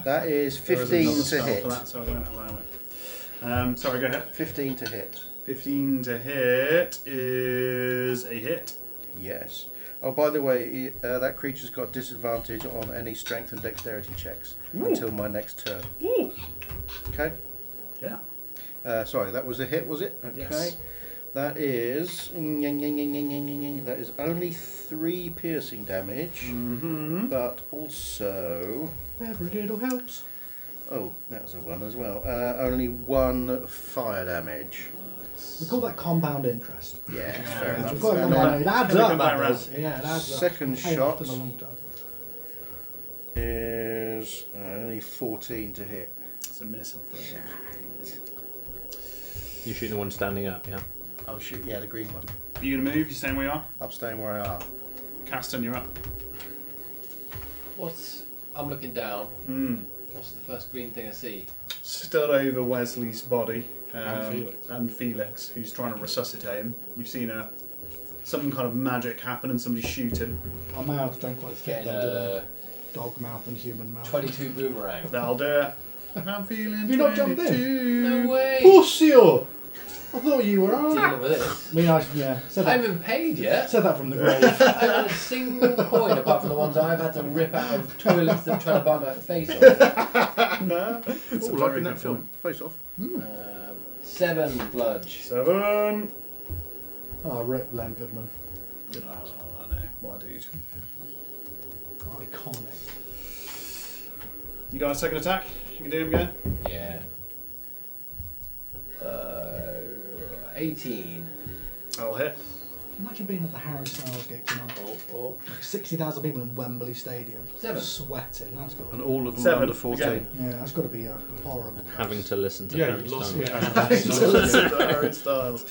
That is
There is
15
another
to
spell
hit.
for that, so I won't allow it. Sorry, go ahead.
15 to hit.
15 to hit is a hit.
Yes. Oh, by the way, that creature's got disadvantage on any strength and dexterity checks until my next turn.
Ooh.
Okay?
Yeah.
Sorry, that was a hit, was it? Okay.
Yes.
That is only 3 piercing damage,
Mm-hmm.
but also...
Every little helps.
Oh, that was a 1 as well. Only 1 fire damage.
We call that compound interest.
Yeah, fair enough.
We've got it on
Fair
there. It adds
Can we
up,
come
that
back round?
does. Yeah, it adds up.
Second
Pay
shot
off in the long term.
is only 14 to hit.
It's a miss, I'm afraid.
You shooting the one standing up, yeah?
I'll shoot, yeah, the green one.
Are you going to move? You staying where you are?
I'm staying where I am.
Caston, you're up.
I'm looking down.
Mm.
What's the first green thing I see?
Stood over Wesley's body
And
and Felix, who's trying to resuscitate him. You've seen some kind of magic happen and somebody shoot him.
Our mouths don't quite fit
Getting
there, do
a
they? Dog mouth and human mouth.
22 boomerang.
That'll do it. I'm feeling
Have you not jumped in?
22.
No way!
Pussio! I thought you were on.
Dealing with this.
I mean, yeah, said
I
that,
haven't been paid yet.
said that from the grave.
I haven't had a single coin apart from the ones I've had to rip out of toilets that trying to buy my face off.
No. It's a
like
very
in that
good
film.
point.
Face off.
7 bludge.
7.
Oh, rip Len Goodman.
Oh, I know. What a dude.
Iconic.
You got a second attack? You can do him again?
Yeah. 18.
I'll hit.
Imagine being at the Harry Styles gig tonight.
Oh.
Like 60,000 people in Wembley Stadium.
7.
Sweating. That's got
And all of them
7,
under 14.
again.
yeah, that's got to be a horrible.
Having to listen to
Yeah,
Harry
you lost
Styles.
me.
Harry Styles.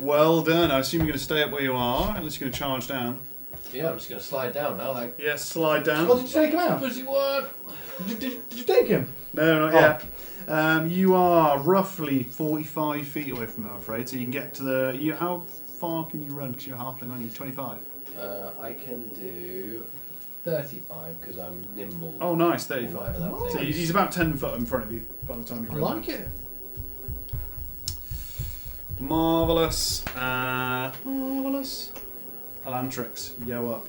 Well done. I assume you're going to stay up where you are, unless you're going to charge down.
Yeah, I'm just going to slide down now. Like,
Yes, slide down.
Oh, did you take him out?
pussy what?
Did you take him?
No, not yet. You are roughly 45 feet away from him, I'm afraid. So you can get to the. How far can you run? Because you're a halfling, aren't you? 25.
I can do 35 because I'm nimble.
Oh, nice.
Or
35.
whatever that
Oh.
So
thing is.
he's about 10 foot in front of you by the time you
I
run.
like it.
Marvellous. Marvellous. Elantrix, yo up.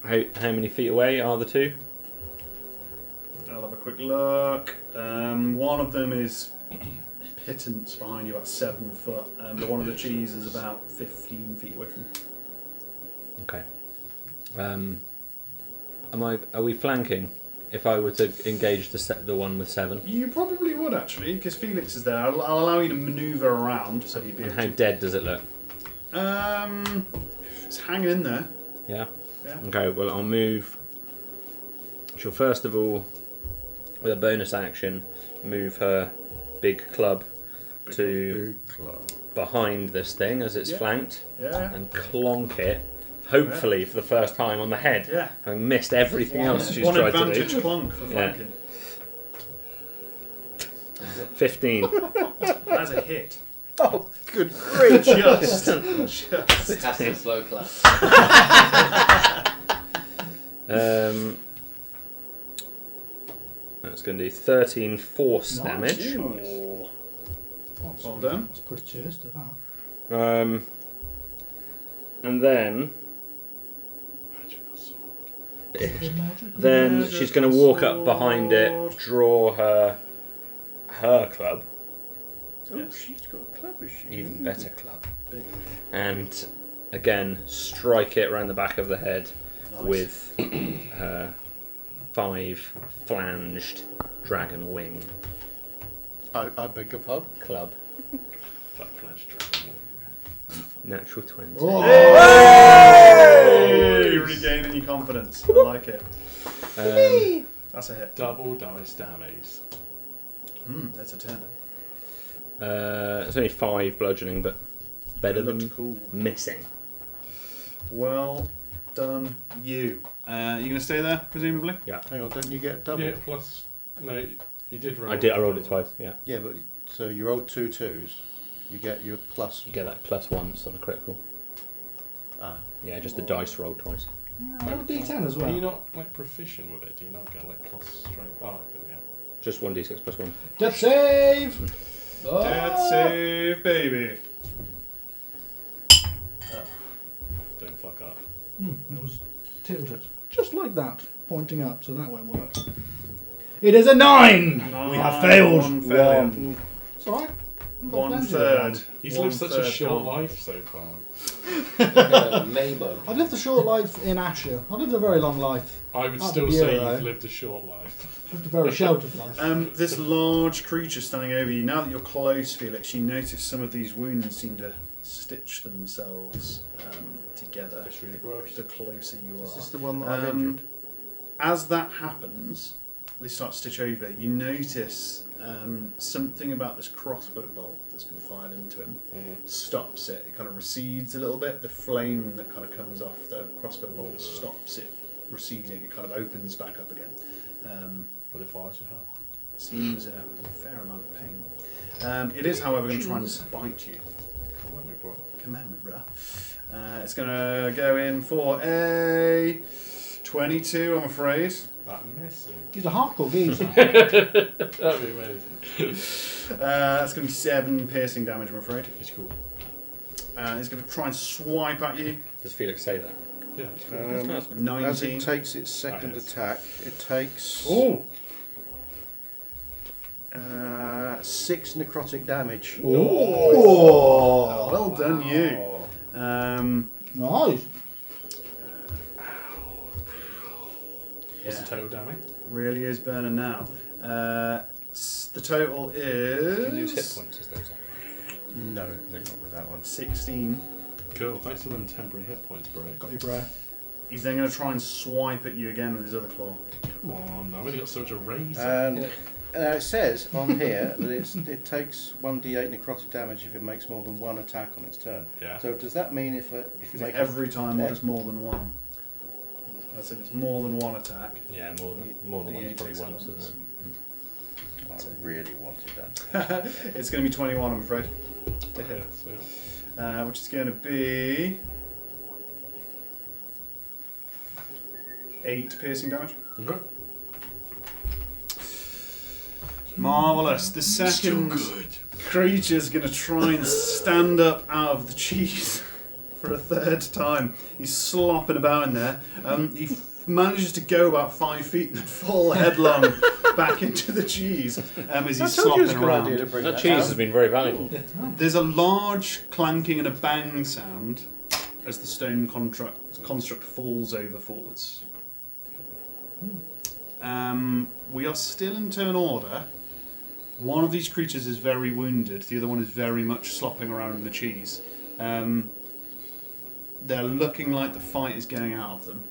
How many feet away are the two?
I'll have a quick look. One of them is pittance behind you, about 7 foot. The one of the trees is about 15 feet away from you.
Okay. Are we flanking? If I were to engage the one with 7,
You probably would actually, because Felix is there. I'll allow you to manoeuvre around, so you'd be.
and
Able
how dead does it look?
to, it's hanging in there.
Yeah.
Yeah.
Okay. Well, I'll move. She'll first of all, with a bonus action, move her big club to behind this thing as it's
Yeah.
flanked
Yeah.
and clonk it. Hopefully for the first time on the head,
Yeah.
having missed everything else she's
One
tried to
advantage
do.
clunk for
Yeah.
flanking.
15.
That's a hit.
Oh, good grief.
Just.
Casting slow clap.
That's going to do 13 force
Nice.
damage.
Ooh.
That's,
Well done.
Let's put a cheers to that.
And then
The magic
then
Magical
she's going to walk up behind
sword.
it, draw her club,
Oh,
Yes.
she's got a club, is she?
even better club,
Big.
and again strike it around the back of the head
Nice.
with her 5 flanged dragon wing
I beg your pardon?
club.
Flat fledged dragon.
Natural 20.
Oh.
Hey! Regaining your confidence. I like it. That's a hit.
Double dice damage.
That's a 10.
It's only 5 bludgeoning, but better
It looked
than
cool.
missing.
Well done, you. You going to stay there, presumably?
Yeah.
Hang on, don't you get double?
Yeah, plus No, you did roll.
I did. I rolled it twice. Yeah.
Yeah, but so you rolled 2 2s. You get your plus.
You get that plus once on a critical.
Ah.
Yeah, just the dice rolled twice.
Roll a D10 as
Are you
well.
not like proficient with it? Do you not get like plus strength? Oh, okay, yeah.
Just 1d6 plus 1.
Death save!
Oh!
Death save, baby.
Don't fuck up.
It was tilted. Just like that. Pointing up, so that won't work. It is a 9! We have failed.
One failure.
One.
It's alright. We've got
One
plenty of
third.
them.
He's
One
lived such a
third
short
gone.
life so far.
Mabel.
I've lived a short life in Asher. I've lived a very long life.
I would
At
still
the
say
bureau.
you've lived a short life.
I've lived a very sheltered life.
This large creature standing over you. Now that you're close, Felix, you notice some of these wounds seem to stitch themselves together.
That's really gross.
The closer you are.
Is this the one that I've injured?
As that happens, they start to stitch over. You notice something about this crossbow bolt that's been fired into him stops it. It kind of recedes a little bit. The flame that kind of comes off the crossbow bolt stops it receding. It kind of opens back up again.
But it fires your hell.
Seems in a fair amount of pain. It is, however, going to try and bite you.
Come on, me boy.
Commandment, bruh. It's going to go in for a 22, I'm afraid.
That missing.
He's a hardcore geezer.
That'd be amazing.
That's going to be 7 piercing damage, I'm afraid.
It's cool.
He's going to try and swipe at you.
Does Felix say that?
Yeah.
As
19.
it takes its second
That is.
attack, it takes
Oh!
6 necrotic damage.
Oh!
Well done, you.
Nice.
What's the total damage?
Really is burning now. The total
Do you lose hit
is
points as those are?
No, not with that one.
16.
Cool. Thanks for them temporary hit points, bro.
Got your bro.
He's then going to try and swipe at you again with his other claw.
Come on, I've only got so much a razor.
And it says on here that it takes 1d8 necrotic damage if it makes more than 1 attack on its turn.
Yeah.
So does that mean if you
Is
make
it every time or
Yeah.
just more than one? I said it's more than one attack.
Yeah, more than
Yeah,
one's
it
probably
takes
once,
once.
isn't it?
I really wanted that.
It's going to be 21, I'm afraid. To
Yeah,
hit.
so,
Which is going to be 8 piercing damage.
okay.
Marvellous. The second creature's going to try and stand up out of the cheese for a third time. He's slopping about in there. He manages to go about 5 feet and then fall headlong back into the cheese as he's slopping around.
That cheese has been very valuable.
There's a large clanking and a bang sound as the stone construct falls over forwards. We are still in turn order. One of these creatures is very wounded. The other one is very much slopping around in the cheese. They're looking like the fight is getting out of them.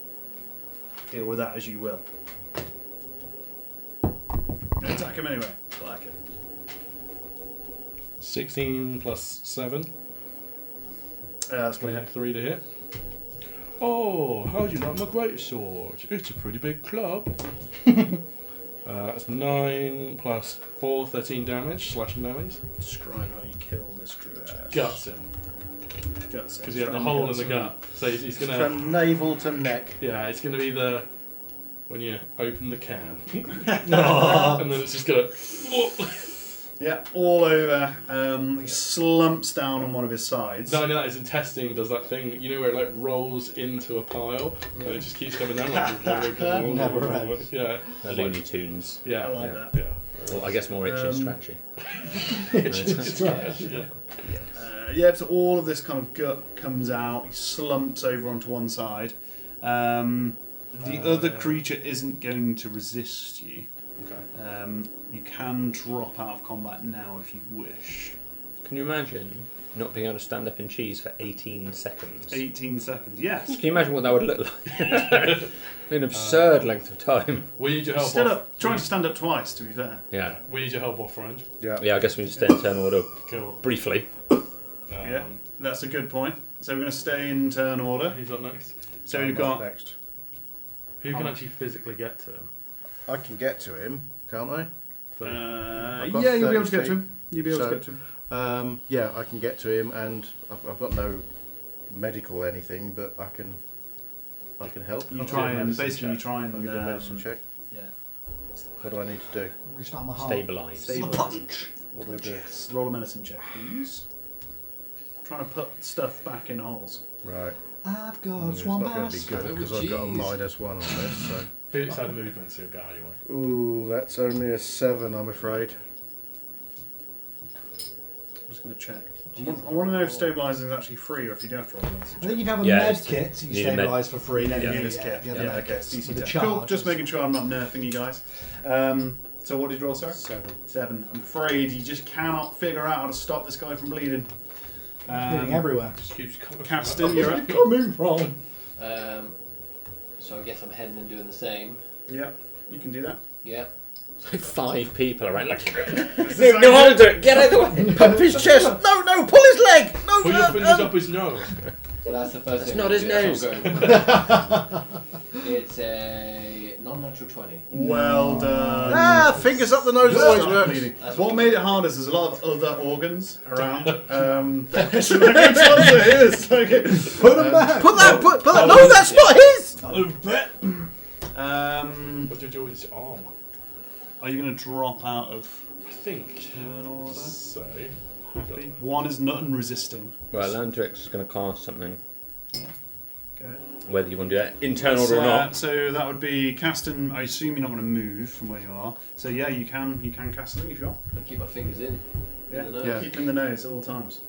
Deal with that as you will. Attack him anyway. Like it.
16 plus 7.
That's going to hit.
3 to hit. Oh, how do you like my great sword? It's a pretty big club. That's 9 plus 4, 13 damage, slashing damage.
Describe how you kill this creature.
Guts him.
Guts
Because he had the hole in the gut. So he's going to...
From navel to neck.
Yeah, it's going to be the... When you open the can. And then it's just going to...
Yeah, all over. He slumps down on one of his sides.
No, his intestine does that thing, you know, where it like rolls into a pile and it just keeps coming down.
Never ends.
Yeah.
The Looney Tunes.
Yeah.
I like
Yeah.
that.
Yeah.
Well, I guess more itchy and scratchy.
Yeah.
Yeah, so all of this kind of gut comes out. He slumps over onto one side. The other creature isn't going to resist you.
Okay.
You can drop out of combat now if you wish.
Can you imagine not being able to stand up in cheese for 18 seconds?
18 seconds, yes.
Can you imagine what that would look like? An absurd length of time.
We need your help.
Still
off.
up, trying to stand up twice, to be fair.
Yeah.
We need your help off, friend.
Yeah, I guess we need to stay in turn order
Cool.
briefly.
Yeah, that's a good point. So we're going to stay in turn order.
Who's up next?
So we've got
next.
Who can actually physically get to him?
I can get to him, can't I? I've got
Yeah, you'll be able to
30
get to him. You'll be able
So-
to get to him.
Yeah, I can get to him, and I've got no medical anything, but I can help.
You
I'll
try
do a
and
medicine
basically
check.
try and
I'll give a medicine check.
Yeah.
What do I need to do?
Restart my heart.
Stabilise.
Stabilise.
What do I do?
Roll a medicine check, please. Trying to put stuff back in holes.
Right.
I've got
It's
one
not going to be
pass.
good
Oh,
because I've got a
jeez.
-1 on this. So.
Felix had movement, so he'll get out of your way.
Ooh, that's only a 7, I'm afraid.
I'm just going to check. I want to know if stabilising is actually free or if you do have to roll a medicine
I
check.
think you'd have a
Yeah,
med
it's-
kit, you
need a med-
stabilise for free. Then
Yeah,
you
this kit.
the other
Yeah,
med
okay,
kits
it's
with the
DC. Cool,
charge.
just making sure I'm not nerfing you guys. So what did you roll, sir? 7. I'm afraid you just cannot figure out how to stop this guy from bleeding.
Bleeding everywhere.
Just keeps coming.
Caston, you're up.
Coming from.
So I guess I'm heading and doing the same.
Yeah, you can do that.
Yeah.
So 5 people around, like,
This
no,
is
no,
how
I'll do it. Get out of the way.
Pump his chest! No, no, pull his leg! No,
Put your fingers up his nose.
So that's the first
That's
thing.
not
I'm
his
doing.
nose.
That's what I'm going. It's a non-natural 20.
Well done.
Ah, fingers up the nose always
Stop
works.
bleeding.
That's
What
what-
made it hard is there's a lot of other organs around. So which ones are his? Okay.
Put him back.
Put that, no, that's not his!
What do you do with his arm?
Are you going to drop out of
I think.
turn order?
So.
Happy. One is nothing resisting.
Well, Landrix is going to cast something.
Go ahead.
Whether you want to do that internal order or not.
So that would be casting. I assume you're not going to move from where you are. So yeah, you can cast something if you want.
I keep my fingers in.
Yeah,
In the nose.
Yeah.
keep in the nose at all times.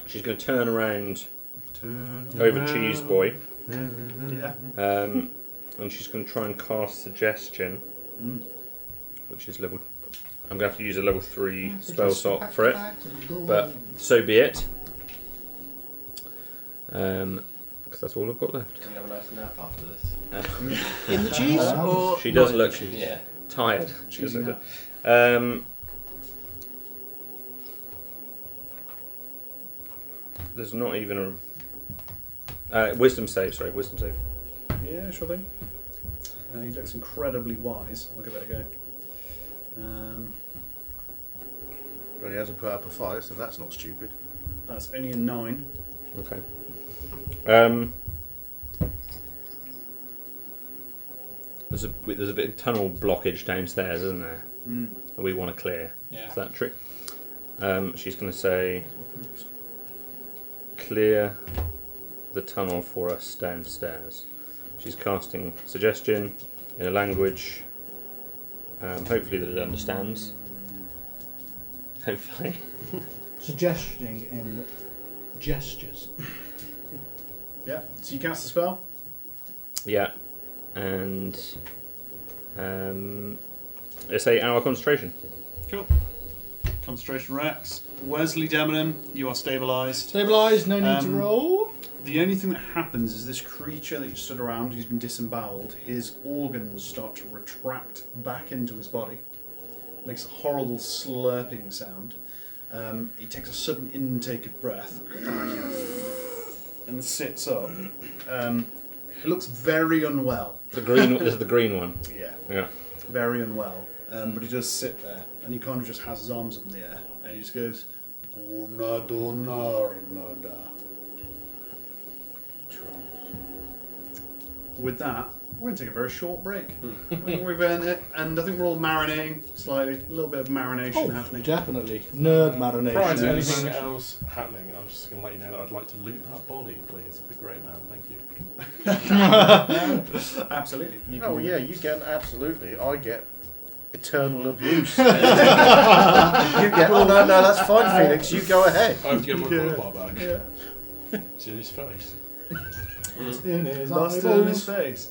She's going to turn around
Turn
over Cheese Boy,
Yeah.
and she's going to try and cast Suggestion, which is level. I'm going to have to use a level 3 spell slot for it, but so be it. Because that's all I've got left.
Can we have a nice nap after this?
In the cheese? Or
She does
not in the
look
cheese?
Yeah.
tired.
Cheesy nap.
There's not even a wisdom save. Sorry, wisdom save.
Yeah, sure thing. He looks incredibly wise. I'll give it a go.
Well, he hasn't put up a fight, so that's not stupid.
That's only a 9.
Okay. There's a bit of tunnel blockage downstairs, isn't there? That we want to clear.
Yeah.
Is that true? She's going to say, clear the tunnel for us downstairs. She's casting Suggestion in a language, hopefully that it understands. Hopefully.
Suggesting in gestures.
Yeah. So you cast the spell.
Yeah. And it's 8 hour concentration.
Cool. Concentration Rex. Wesley Demonim, you are stabilised.
Stabilised, no need to roll.
The only thing that happens is this creature that you stood around, who's been disemboweled, his organs start to retract back into his body. Makes a horrible slurping sound. He takes a sudden intake of breath and sits up. He looks very unwell.
The green is the green one.
Yeah,
Yeah.
very unwell. But he does sit there, and he kind of just has his arms up in the air, and he just goes, "Una donar nada." With that, we're going to take a very short break. We've earned it, and I think we're all marinating slightly. A little bit of marination happening.
Definitely. Nerd marination.
Prior to
Yes.
anything else happening, I'm just going to let you know that I'd like to loot that body, please, of the great man. Thank you.
Absolutely. You can
Oh
do
yeah,
that.
you get absolutely. I get eternal abuse. You get. Oh no, that's fine, Felix. You go ahead.
I have to get my crowbar back.
Yeah.
It's in his face.
In his
Busted in his
eyeballs.
face.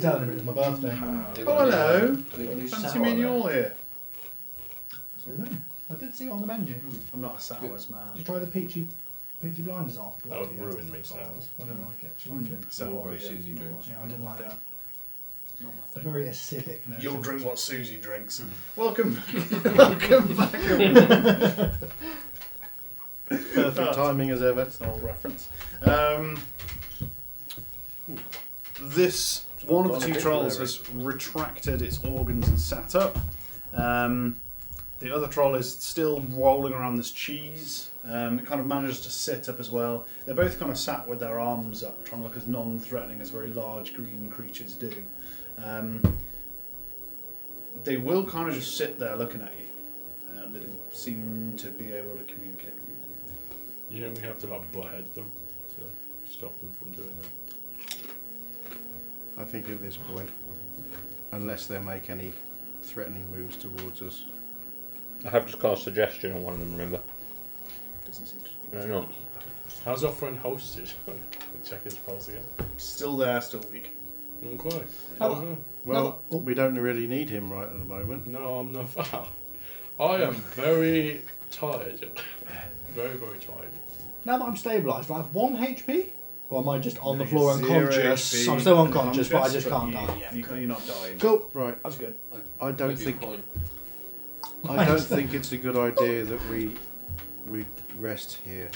telling him it was my birthday.
Oh, hello.
We can do
Fancy
sour
meeting you
there.
all here.
I did see it on the menu.
I'm not a sours man.
Did you try the peachy blinders off?
That would
Bloody
ruin
hell.
me, sours.
I didn't like it. Did you like it?
Strawberry Susie drinks.
Yeah, I didn't like that.
Not my
It's a
thing.
very acidic note.
You'll drink what Susie drinks. Welcome welcome back. everyone.
Perfect timing as ever.
That's an old reference. This one of the two trolls has retracted its organs and sat up. The other troll is still rolling around this cheese. It kind of manages to sit up as well. They're both kind of sat with their arms up, trying to look as non-threatening as very large green creatures do. They will kind of just sit there looking at you. They don't seem to be able to communicate with you in any way.
You know, we have to like butt-head them to stop them from doing that.
I think at this point, unless they make any threatening moves towards us.
I have just cast suggestion on one of them, remember?
Doesn't seem to be.
No, not.
How's our friend hosted? Check his pulse again.
Still there, still weak.
Okay.
Oh.
Okay.
Well, we don't really need him right at the moment.
No, I'm not. I am very tired. Very, very tired.
Now that I'm stabilised, do I have 1 HP? Or am I just on the
No,
floor
you're 0
unconscious?
HP,
I'm still unconscious, but I just
but
can't
you-
die.
Yeah, you're not dying.
Cool.
Right.
That's good.
I don't
Give you a
think
coin.
I don't think it's a good idea that we rest here.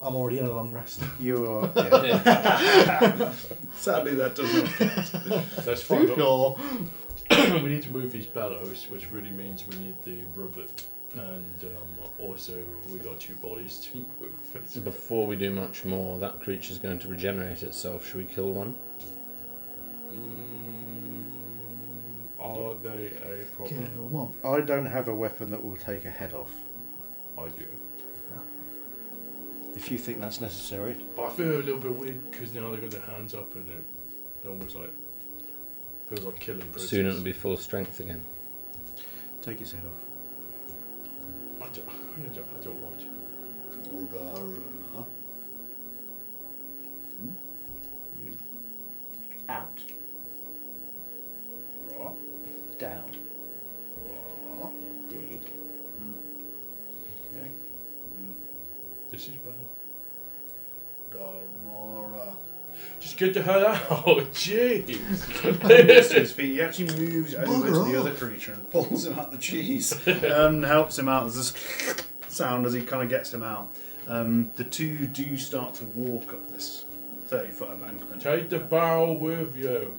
I'm already in a long rest.
You are. Yeah.
Yeah.
Sadly, that does not count.
That's fine. but
Or
we need to move these bellows, which really means we need the rivet. And also, we got 2 bodies to move.
Before we do much more, that creature's going to regenerate itself. Should we kill one?
Are they a
kill
problem?
one.
I don't have a weapon that will take a head off.
I do.
If you think that's necessary.
But I feel a little bit weird because now they've got their hands up and they're almost like. Feels like killing prisoners.
Soon it'll be full strength again.
Take his head off.
I don't want to. You.
Out. Down. Dig. Okay.
This is bad.
Dalmora.
Just get the hell out! Jeez!
To his feet. He actually moves over to the other creature and pulls him out the cheese and helps him out. There's this sound as he kind of gets him out. The two do start to walk up this 30-foot embankment.
Take the barrel with you.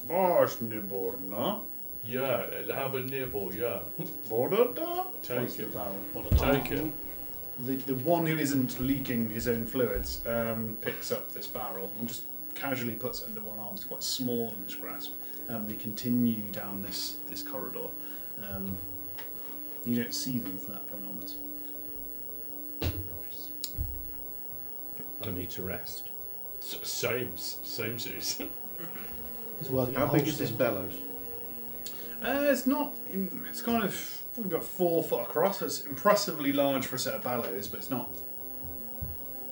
Vars Niborna.
Yeah, have a nibble, yeah.
Borda.
Take it.
barrel.
Take it.
The one who isn't leaking his own fluids picks up this barrel and just casually puts it under one arm. It's quite small in his grasp. They continue down this corridor. You don't see them from that point onwards.
I need to rest.
Same Zeus.
It's worth
How big is this
hosting.
bellows?
It's not. It's kind of probably about 4 foot across. It's impressively large for a set of bellows, but it's not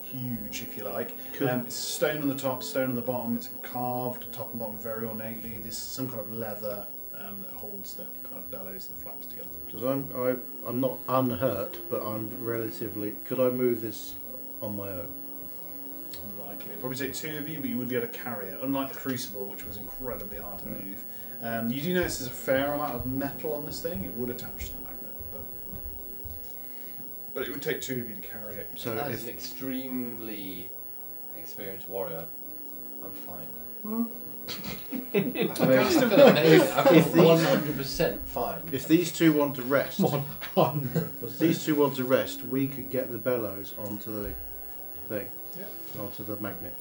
huge, if you like.
Cool.
It's stone on the top, stone on the bottom. It's carved top and bottom very ornately. There's some kind of leather that holds the kind of bellows and the flaps together.
Because I'm not unhurt, but I'm relatively. Could I move this on my own?
Unlikely. It'd probably take 2 of you, but you would be able to carry it. Unlike the Crucible, which was incredibly hard to move. You do notice there's a fair amount of metal on this thing. It would attach to the magnet, but it would take 2 of you to carry it.
So
As
if
an extremely experienced warrior, I'm fine. I feel amazing. I feel
If these-
100% fine.
if these two want to rest,
100%.
if these two want to rest, we could get the bellows onto the thing,
Yeah.
onto the magnet.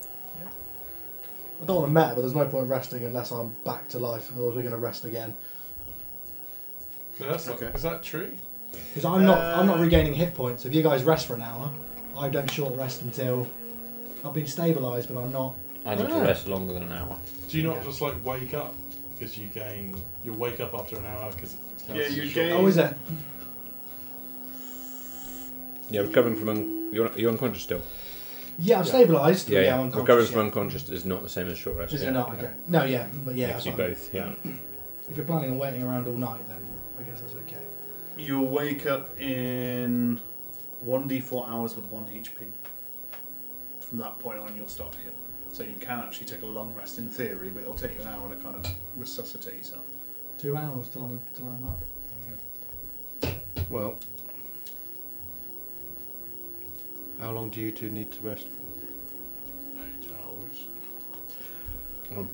I don't want to matter, but there's no point resting unless I'm back to life, or we're going to rest again.
That's
Okay.
Is that true?
Because I'm not regaining hit points. If you guys rest for an hour, I don't short rest until I've been stabilised, but I'm not.
I need to
Ah.
rest longer than an hour.
Do you not just like wake up because you wake up after an hour because
Yeah, you gain.
Oh, is it?
Yeah, recovering from you're unconscious still.
Yeah, I'm stabilised.
Yeah, yeah.
I'm unconscious.
Recovery from
Yeah.
unconscious is not the same as short rest.
Is
yeah.
it not? Okay. No, yeah, but yeah.
Makes you
that's fine.
both, yeah.
If you're planning on waiting around all night, then I guess that's okay.
You'll wake up in 1d4 hours with 1 HP. From that point on, you'll start to heal. So you can actually take a long rest in theory, but it'll take you an hour to kind of resuscitate yourself.
2 hours till I'm up.
Well, how long do you two need to rest for?
8 hours.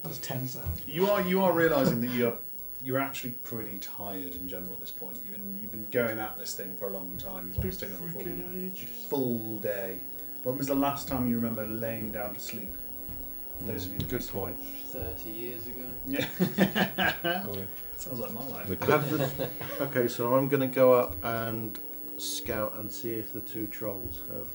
That's 10 sound.
You are realising that you're actually pretty tired in general at this point. You've been going at this thing for a long time. You've almost taken a full day. When was the last time you remember laying down to sleep? Those of you.
Good point.
30 years ago.
Yeah.
Oh, yeah.
Sounds like my life.
We
I have the- okay, so I'm going to go up and scout and see if the 2 trolls have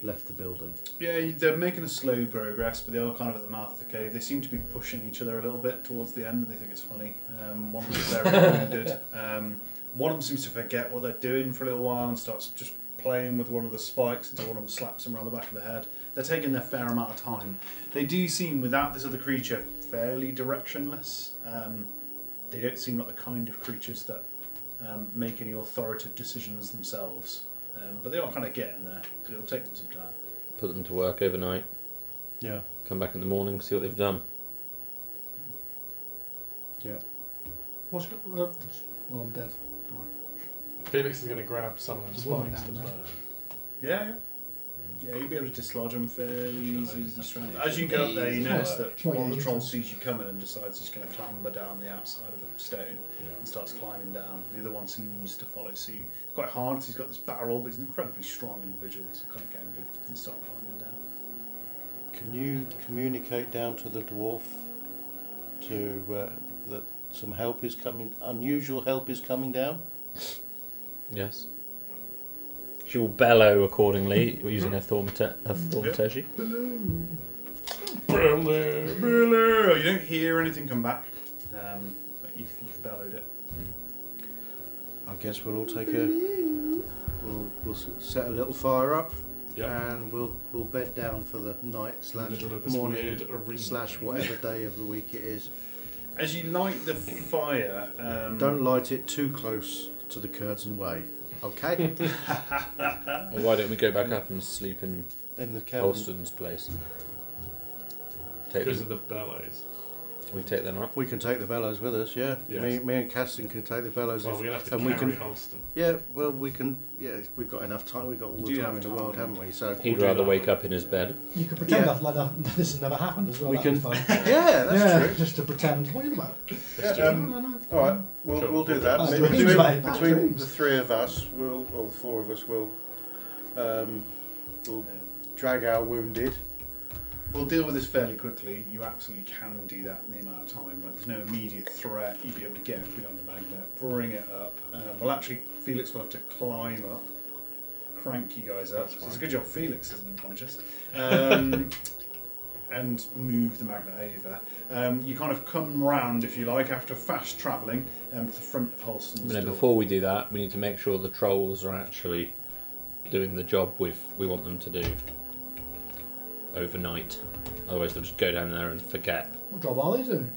left the building.
Yeah, they're making a slow progress, but they are kind of at the mouth of the cave. They seem to be pushing each other a little bit towards the end, and they think it's funny. One of them's very wounded. One of them seems to forget what they're doing for a little while and starts just playing with one of the spikes until one of them slaps him around the back of the head. They're taking their fair amount of time. They do seem, without this other creature, fairly directionless. They don't seem like the kind of creatures that make any authoritative decisions themselves. But they are kind of getting there. So it'll take them some time.
Put them to work overnight.
Yeah.
Come back in the morning, see what they've done.
Yeah.
What's well, I'm dead.
Felix is going to grab some of them
There's one
spikes.
down
to
there.
burn.
Yeah. Yeah, you'll be able to dislodge them fairly easily. As you go up there, you notice that
Try
one of
it
the
easy.
trolls sees you coming and decides he's going to clamber down the outside of the stone and starts climbing down. The other one seems to follow suit. It's quite hard because he's got this barrel, but he's an incredibly strong individual, so kind of get him to and start climbing down.
Can you communicate down to the dwarf that some help is coming, unusual help is coming down?
Yes. She will bellow accordingly using her thaumaturgy.
You don't hear anything come back, but you've bellowed it.
I guess we'll all take a. We'll set a little fire up,
Yep.
and we'll bed down for the night slash
Middle of this
morning
weird arena.
slash whatever day of the week it is.
As you light the fire,
Don't light it too close to the Curzon Way, okay?
Or why don't we go back up and sleep in
In the cabin.
Holston's place? Take
Because of
them,
the bellows.
we take them up.
We can take the bellows with us, yeah.
Yes.
Me and Caston can take the bellows.
Well,
if-
we're going to have to
and we
carry
can.
Holston.
Yeah, well, we can. Yeah, we've got enough time. We've got all
You
the
do
time
have
in the
time.
world, haven't we? So
He'd
do
rather
that.
wake up in his bed.
You could pretend
Yeah.
like this has never happened as well.
We
That'd be
can-
fun.
yeah, that's
yeah,
true.
just to pretend. What are you about?
All right, we'll
Cool.
we'll do that.
Oh,
Between,
dreams, mate.
between
Dreams.
the 3 of us, or the 4 of us, we'll drag our wounded.
we'll deal with this fairly quickly. You absolutely can do that in the amount of time. Right? There's no immediate threat. You'd be able to get everything on the magnet, bring it up. Well, actually, Felix will have to climb up, crank you guys up. So it's a good job Felix isn't unconscious. And move the magnet over. You kind of come round, if you like, after fast travelling to the front of Holston's door.
Before we do that, we need to make sure the trolls are actually doing the job we want them to do overnight. Otherwise, they'll just go down there and forget.
What job are they doing?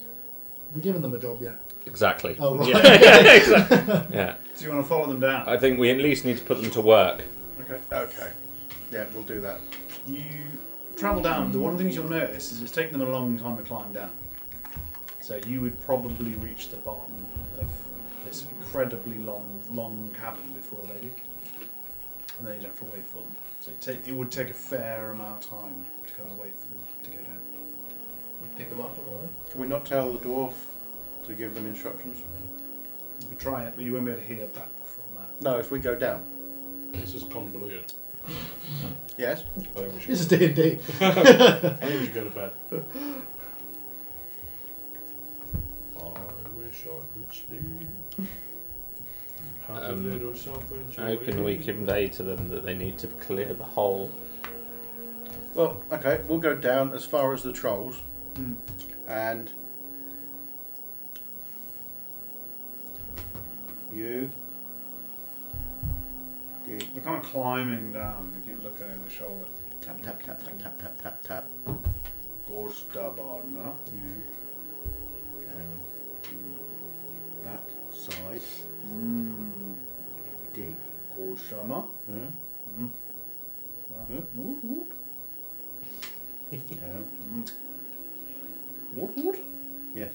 Have we given them a job yet?
Exactly.
Oh, right.
Yeah, exactly. Yeah.
Do you want to follow them down?
I think we at least need to put them to work.
Okay.
Okay. Yeah, we'll do that.
You travel down. The one of the things you'll notice is it's taken them a long time to climb down. So you would probably reach the bottom of this incredibly long cabin before they do. And then you'd have to wait for them. So it would take a fair amount of time to kind of wait for them to go down.
Pick them up on the way.
Can we not tell the dwarf to give them instructions?
You could try it, but you won't be able to hear back from that.
No, if we go down.
This is convoluted.
Yes.
I think we should,
This is D&D.
I think we should go to bed. I wish I could sleep. Have a little something to
How can we
eat.
convey to them that they need to clear the hole?
Well, okay, we'll go down as far as the trolls, and you.
You're kind of climbing down. You keep looking over the shoulder.
Tap, tap, tap, tap, tap, tap, tap, tap.
Gostabana.
That side. Dig.
Goshama. Woot woot.
Down.
Woot woot.
Yes.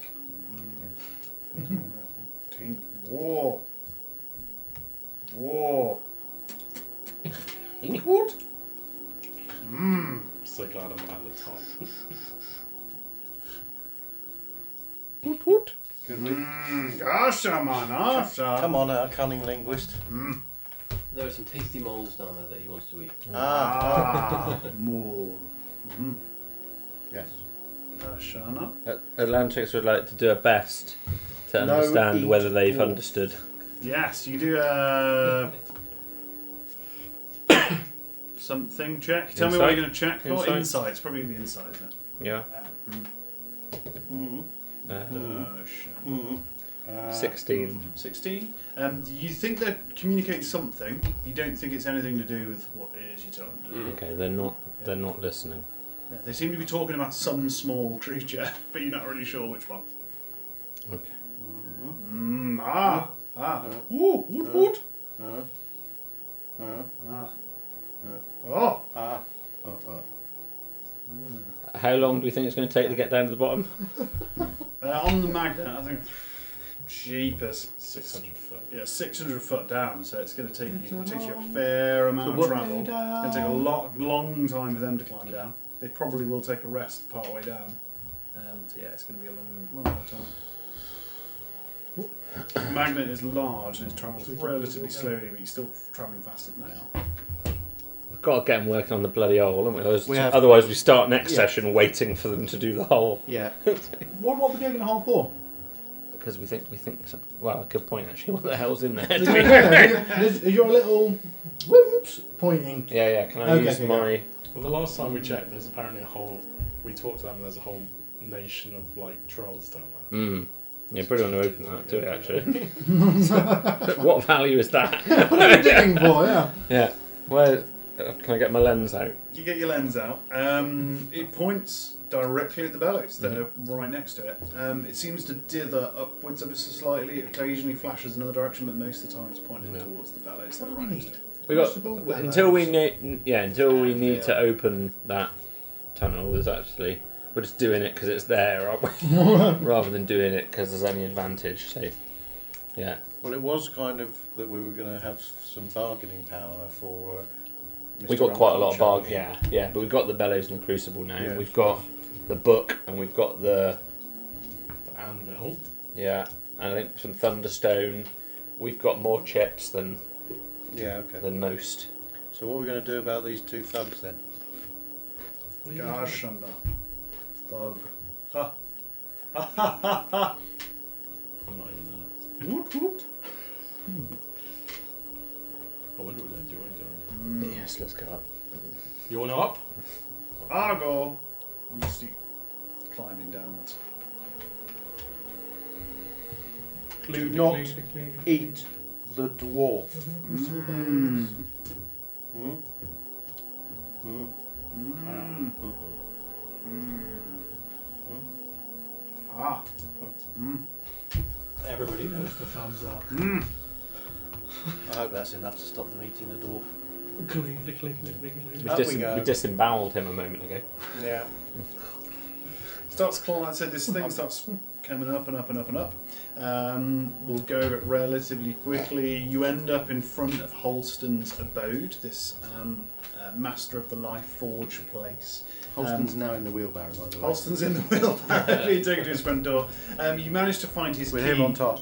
Tink. Whoa. Whoa. Woot woot.
So glad I'm at the top.
Woot woot.
Good Goshamana.
Come on, a cunning linguist.
There are some tasty moles down there that he wants to eat.
More.
Yes.
Gashana.
Atlantics would like to do a best to
No
understand
eat
whether they've
dwarf.
understood.
Yes, you do something check. Tell me what
Insight?
you're going to check for.
Insight?
Insight. It's probably the insight, isn't it?
Yeah.
Mm-hmm.
16.
16. You think they're communicating something. You don't think it's anything to do with what it is you tell them to do.
Okay, they're not listening.
Yeah, they seem to be talking about some small creature, but you're not really sure which one.
Okay.
Ooh, woot woot. Oh.
How long do we think it's going to take to get down to the bottom?
On the magnet, I think. Jeepers.
600 foot.
Yeah, 600 foot down, so it's going to take you a fair amount of travel. It's going to take a long time for them to climb down. They probably will take a rest part way down. So yeah, it's going to be a long time. The magnet is large and it travels relatively slowly, but you're still travelling faster than they are.
We've got to get them working on the bloody hole, haven't we?
We have-
Otherwise, we start next
Yeah.
session waiting for them to do the hole.
Yeah.
What are we doing in the hole for?
Because we think. Well, good point actually. What the hell's in there?
Is your little whoops pointing?
Yeah. Can I
Okay,
use
okay,
my?
Well, the last time we checked, there's apparently a whole. We talked to them. And there's a whole nation of like trolls down there.
Yeah, probably want to open that, do we actually? What value is that?
What are you digging for? Yeah.
Yeah. Where can I get my lens out?
You get your lens out. It points directly at the bellows that are right next to it. It seems to dither upwards ever so slightly. It occasionally flashes another direction, but most of the time it's pointing towards the bellows that are right next to it.
We got
Possible bellows.
until we need to open that tunnel. There's actually we're just doing it because it's there, aren't we? Rather than doing it because there's any advantage. So, yeah.
Well, it was kind of that we were going to have some bargaining power for.
We got quite a lot of bargain. Yeah. But we've got the bellows and the crucible now.
Yeah.
We've got the book and we've got the
Anvil.
and I think some thunderstone. We've got more chips than most.
So what are we going to do about these two thugs then?
Gosh, thug. Ha. Ha ha ha ha.
I'm not even there.
Woot woot.
I wonder what they're doing.
Yes, let's go up.
You want to up?
I'll go. You see, climbing downwards.
Do not eat the dwarf.
Everybody knows the thumbs up.
I hope that's enough to stop them eating the dwarf.
We,
Up we go.
we disemboweled him a moment ago.
Yeah.
Starts climbing. So this thing starts coming up and up and up and up. We'll go over it relatively quickly. You end up in front of Holston's abode, this master of the Life Forge place.
Holston's now in the wheelbarrow, by the way.
Holston's in the wheelbarrow, being taken to his front door. You manage to find his
With
key.
him on top.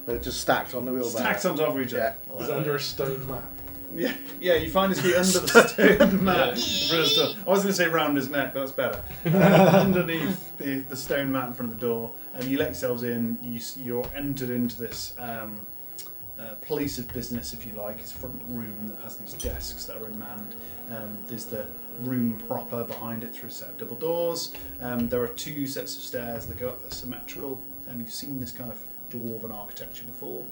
They're just stacked on the wheelbarrow.
Stacked on top of each other.
Is it under a stone mat?
Yeah, you find his key under the stone mat. I was going to say round his neck, but that's better. Underneath the stone mat in front of the door, and you let yourselves in. You're entered into this place of business, if you like. It's a front room that has these desks that are unmanned. There's the room proper behind it through a set of double doors. There are two sets of stairs that go up that are symmetrical. You've seen this kind of dwarven architecture before.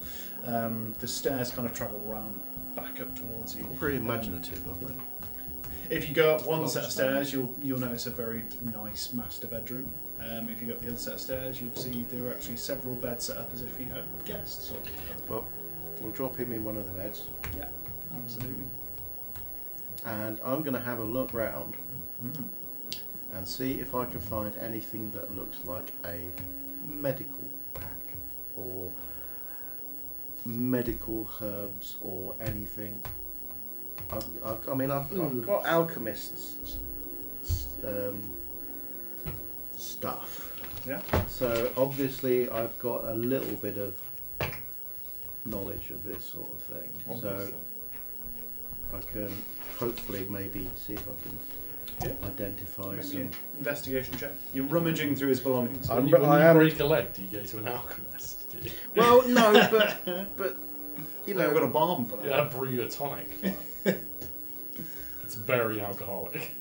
The stairs kind of travel around back up towards you.
Very imaginative, aren't they?
If you go up one set of stairs, you'll notice a very nice master bedroom. If you go up the other set of stairs, you'll see there are actually several beds set up as if you had guests.
Well, we'll drop him in one of the beds.
Yeah, absolutely.
And I'm going to have a look round and see if I can find anything that looks like a medical pack or medical herbs or anything. I've got alchemists stuff.
Yeah.
So obviously I've got a little bit of knowledge of this sort of thing.
Obviously.
So I can hopefully maybe see if I can identify
Maybe
some.
an investigation check. You're rummaging through his belongings.
When you break a leg, do you go to an alchemist? Do you?
Well, no, but you know,
I've got a balm for that.
Yeah, brew you a tonic. It's very alcoholic.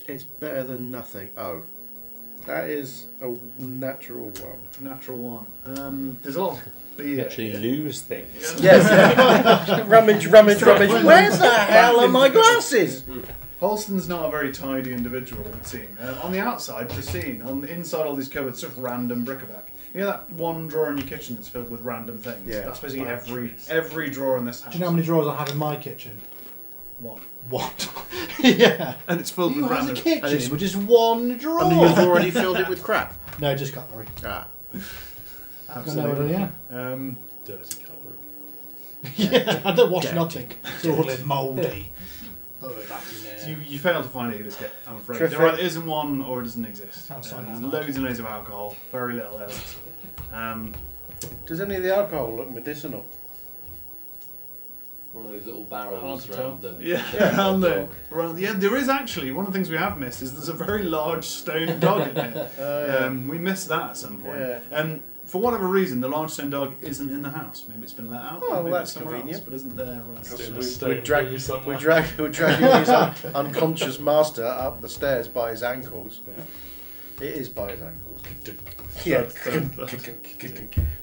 it's better than nothing. Oh, that is a natural one.
Natural one. There's a lot of
You
beer.
actually
here.
lose things.
Yes. rummage. Where the hell are my glasses?
Holston's not a very tidy individual, it would seem. On the outside, pristine. On the inside, all these cupboards, just random bric-a-brac. You know that one drawer in your kitchen that's filled with random things?
Yeah.
That's basically every drawer in this house.
Do you know how many drawers I have in my kitchen?
One.
What? Yeah.
And it's filled
You
with
have a
random...
kitchen with just one drawer.
And you've already filled it with crap.
No, just cutlery.
Ah.
Absolutely.
Yeah.
Dirty cutlery.
Yeah, I don't wash nothing. It's all in mouldy. Put it back in there.
So you fail to find it, I'm afraid.
Terrific.
There either isn't one or it doesn't exist.
Outside
There's
that.
loads and loads of alcohol, very little else.
Does any of the alcohol look medicinal?
One of those little
Hard
barrels
to tell.
around the
Yeah,
dog.
yeah, there is actually one of the things we have missed is there's a very large stone dog in here.
Yeah.
We missed that at some point.
Yeah.
For whatever reason, the large stone dog isn't in the house. Maybe it's been let out.
Oh,
maybe
that's
it's somewhere
convenient.
else, but isn't there right
Still in
now.
a stone brew somewhere.
We're dragging his unconscious master up the stairs by his ankles.
Yeah.
It is by his ankles.
Yeah.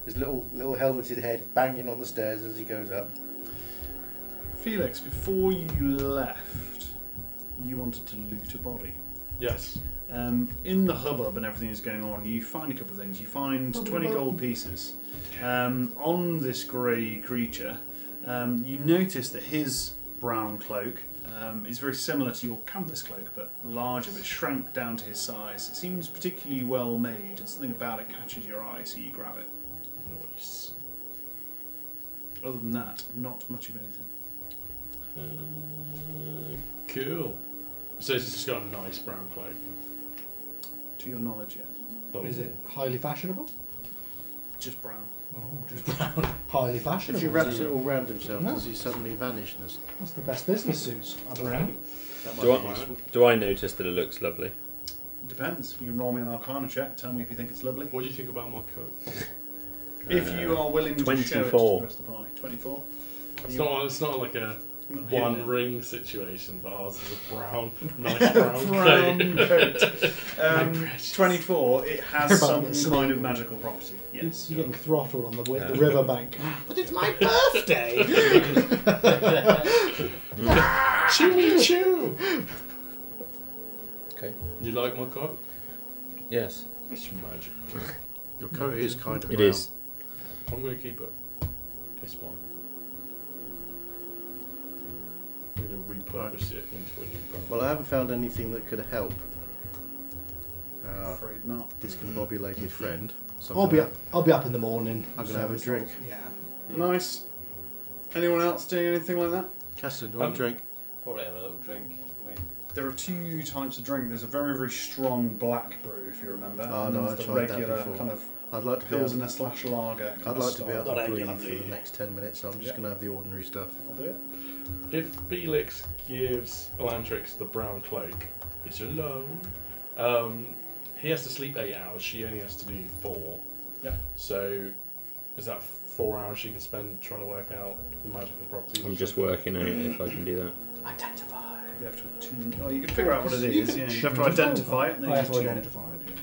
His little helmeted head banging on the stairs as he goes up.
Felix, before you left, you wanted to loot a body.
Yes.
In the hubbub and everything that's going on, you find a couple of things. You find 20 gold pieces on this grey creature. You notice that his brown cloak is very similar to your canvas cloak, but larger, but shrank down to his size. It seems particularly well made, and something about it catches your eye, so you grab it.
Nice.
Other than that, not much of anything.
Cool. So it's just got a nice brown cloak.
To your knowledge, yes.
Oh.
Is it highly fashionable?
Just brown.
Oh, just brown. Highly
If
fashionable.
he wraps it all round himself,
No.
does he suddenly vanish?
That's the best business suits I've around.
That might
Do
be useful.
do I notice that it looks lovely?
Depends. You can roll me an Arcana check. Tell me if you think it's lovely.
What do you think about my coat?
If you are willing to show it to
24.
the rest of the pie. 24.
It's not like a
Not
one
hidden.
ring situation, but ours is a brown, nice brown
Brown
coat.
coat. 24. It has
Everybody
some
gets
kind of
sneaky.
magical property. Yes.
You're getting throttled on the riverbank. But it's my birthday!
Chew me chew.
Okay.
You like my coat?
Yes.
It's magic.
Your coat is kind of
It
brown.
is.
I'm going to keep it. It's one. I'm going to repurpose it into a new product.
Well, I haven't found anything that could help our
Afraid not.
discombobulated friend. So
I'll be up in the morning.
I'm gonna have a drink.
Yeah.
Nice. Anyone else doing anything like that?
Caston, do you want a drink?
Probably having a little drink. I mean,
There are two types of drink. There's a very, very strong black brew, if you remember.
Oh,
and
no,
then
I
there's the
tried that
regular
before.
kind of
I'd like to be able,
Pilsner slash lager. kind
I'd
of
like to be
style.
able to breathe for
regularly.
the next 10 minutes, so I'm just
Yeah.
going to have the ordinary stuff.
I'll do it.
If Felix gives Elantrix the brown cloak, it's alone. He has to sleep 8 hours. She only has to do 4.
Yeah.
So, is that 4 hours she can spend trying to work out the magical properties?
I'm just working out if I can do that.
Identify.
You have to attune. Oh, you can figure out what it
You
is.
can
Yeah. You have to
choose.
identify it. And then
I
you
have to
attune it.
identify it.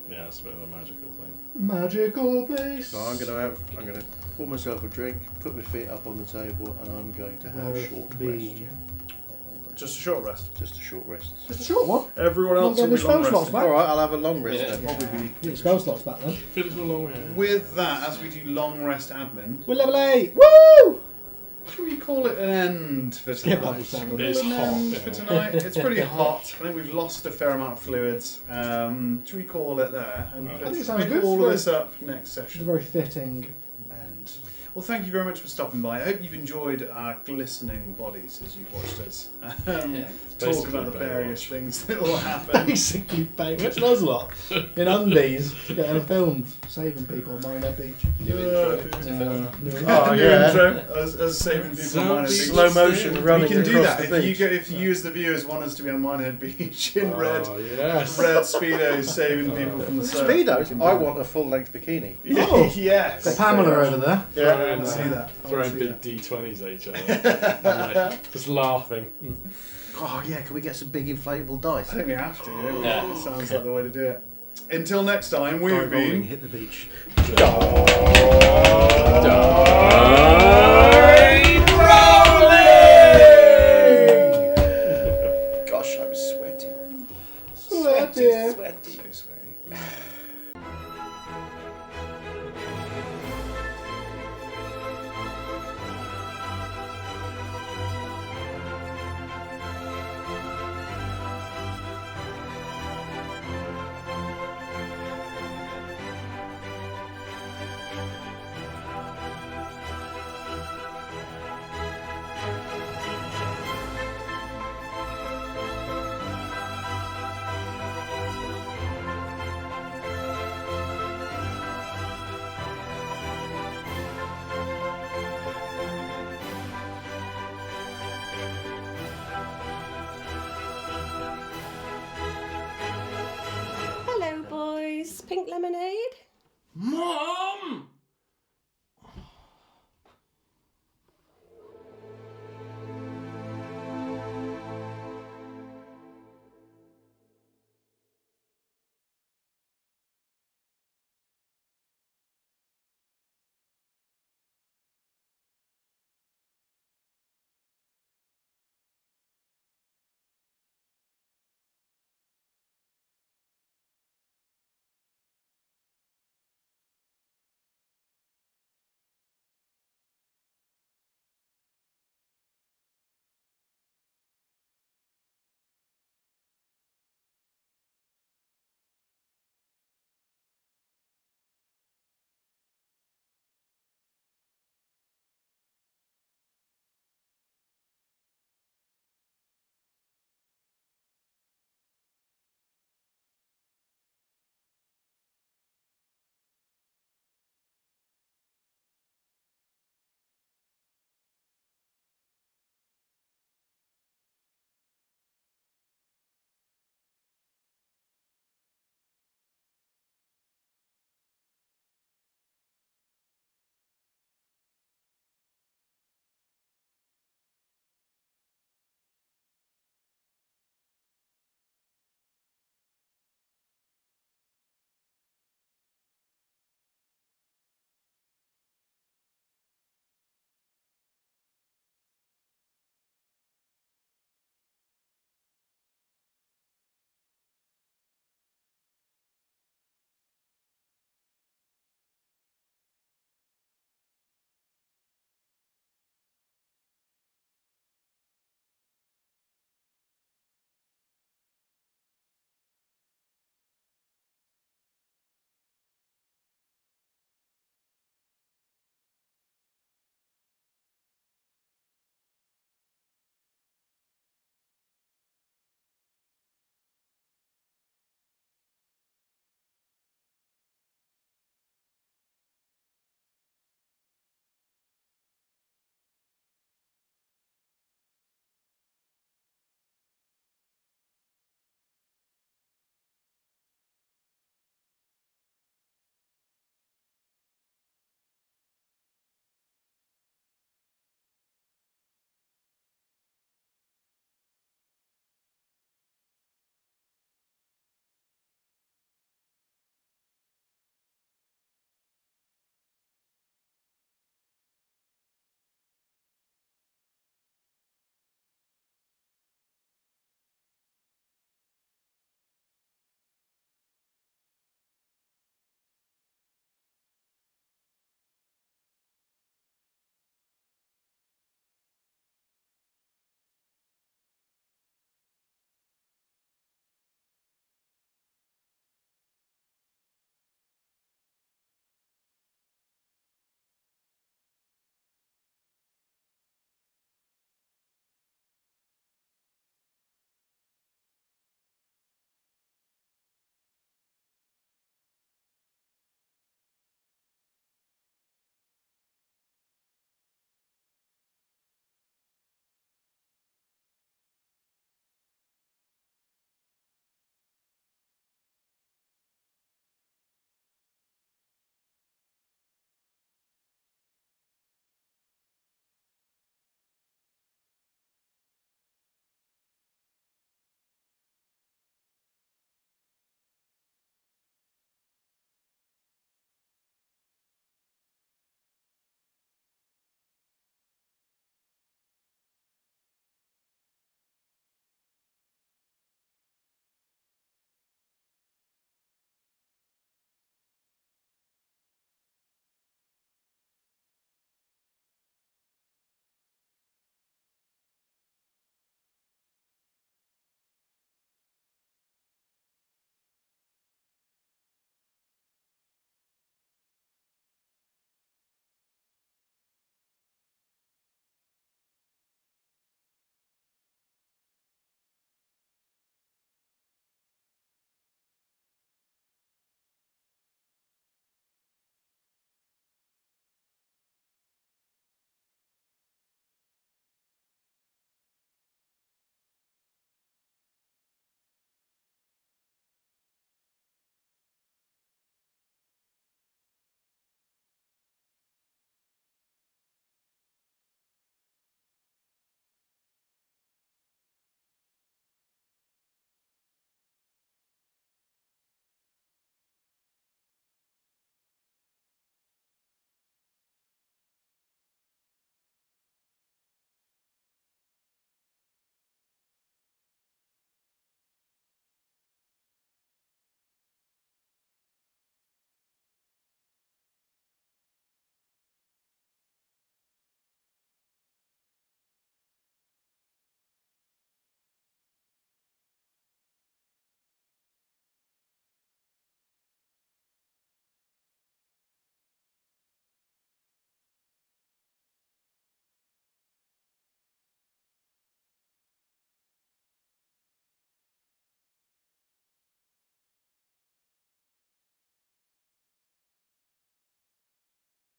Yeah, it's a bit of a magical thing.
Magical place.
So I'm going to pour myself a drink, put my feet up on the table, and I'm going to have a short rest.
Just a short rest.
Just a short rest.
Just a short one.
Everyone
Not
else will
getting
be
the
long
spell slots
resting.
back.
All right, I'll have a long rest
Yeah.
then.
Probably be.
Get spell slots back then.
Phillips will long way.
With that, as we do long rest admin,
We're level 8. Woo!
should we call it an end for
Skip
tonight?
level 7.
It's
An
hot.
end for tonight. It's pretty hot. I think we've lost a fair amount of fluids. Should we call it there? And
I
think it sounds
pick
good.
all
Yeah.
of this up next
It's a
session.
very fitting end.
Well, thank you very much for stopping by. I hope you've enjoyed our glistening bodies as you've watched us
Yeah.
talk
Basically
about the various
Baywatch.
things that will happen.
Basically, Baywatch does a lot. In undies, getting filmed, saving people on Marina Beach.
New intro to
Uh,
film.
Oh,
New
yeah.
intro as saving people on Minehead Beach.
Slow motion running
We can do
across
that
the beach.
if you as the viewers want us to be on Minehead Beach in red
Oh, yes.
speedos saving people from the surf. we
Speedos?
can
I
do
want a full-length bikini.
that.
Oh.
Yes.
Got Pamela over there.
Yeah, I
Throwing,
want to see that. I wanna
Throwing
see
big
that.
D20s at each other. And, like, just laughing.
Oh yeah, can we get some big inflatable dice?
I think we have to. Don't we?
Yeah.
It sounds like the way to do it. Until next time, we've
Dive rolling,
been.
hit the beach. Gosh, I'm sweating.
Sweaty.
Sweaty.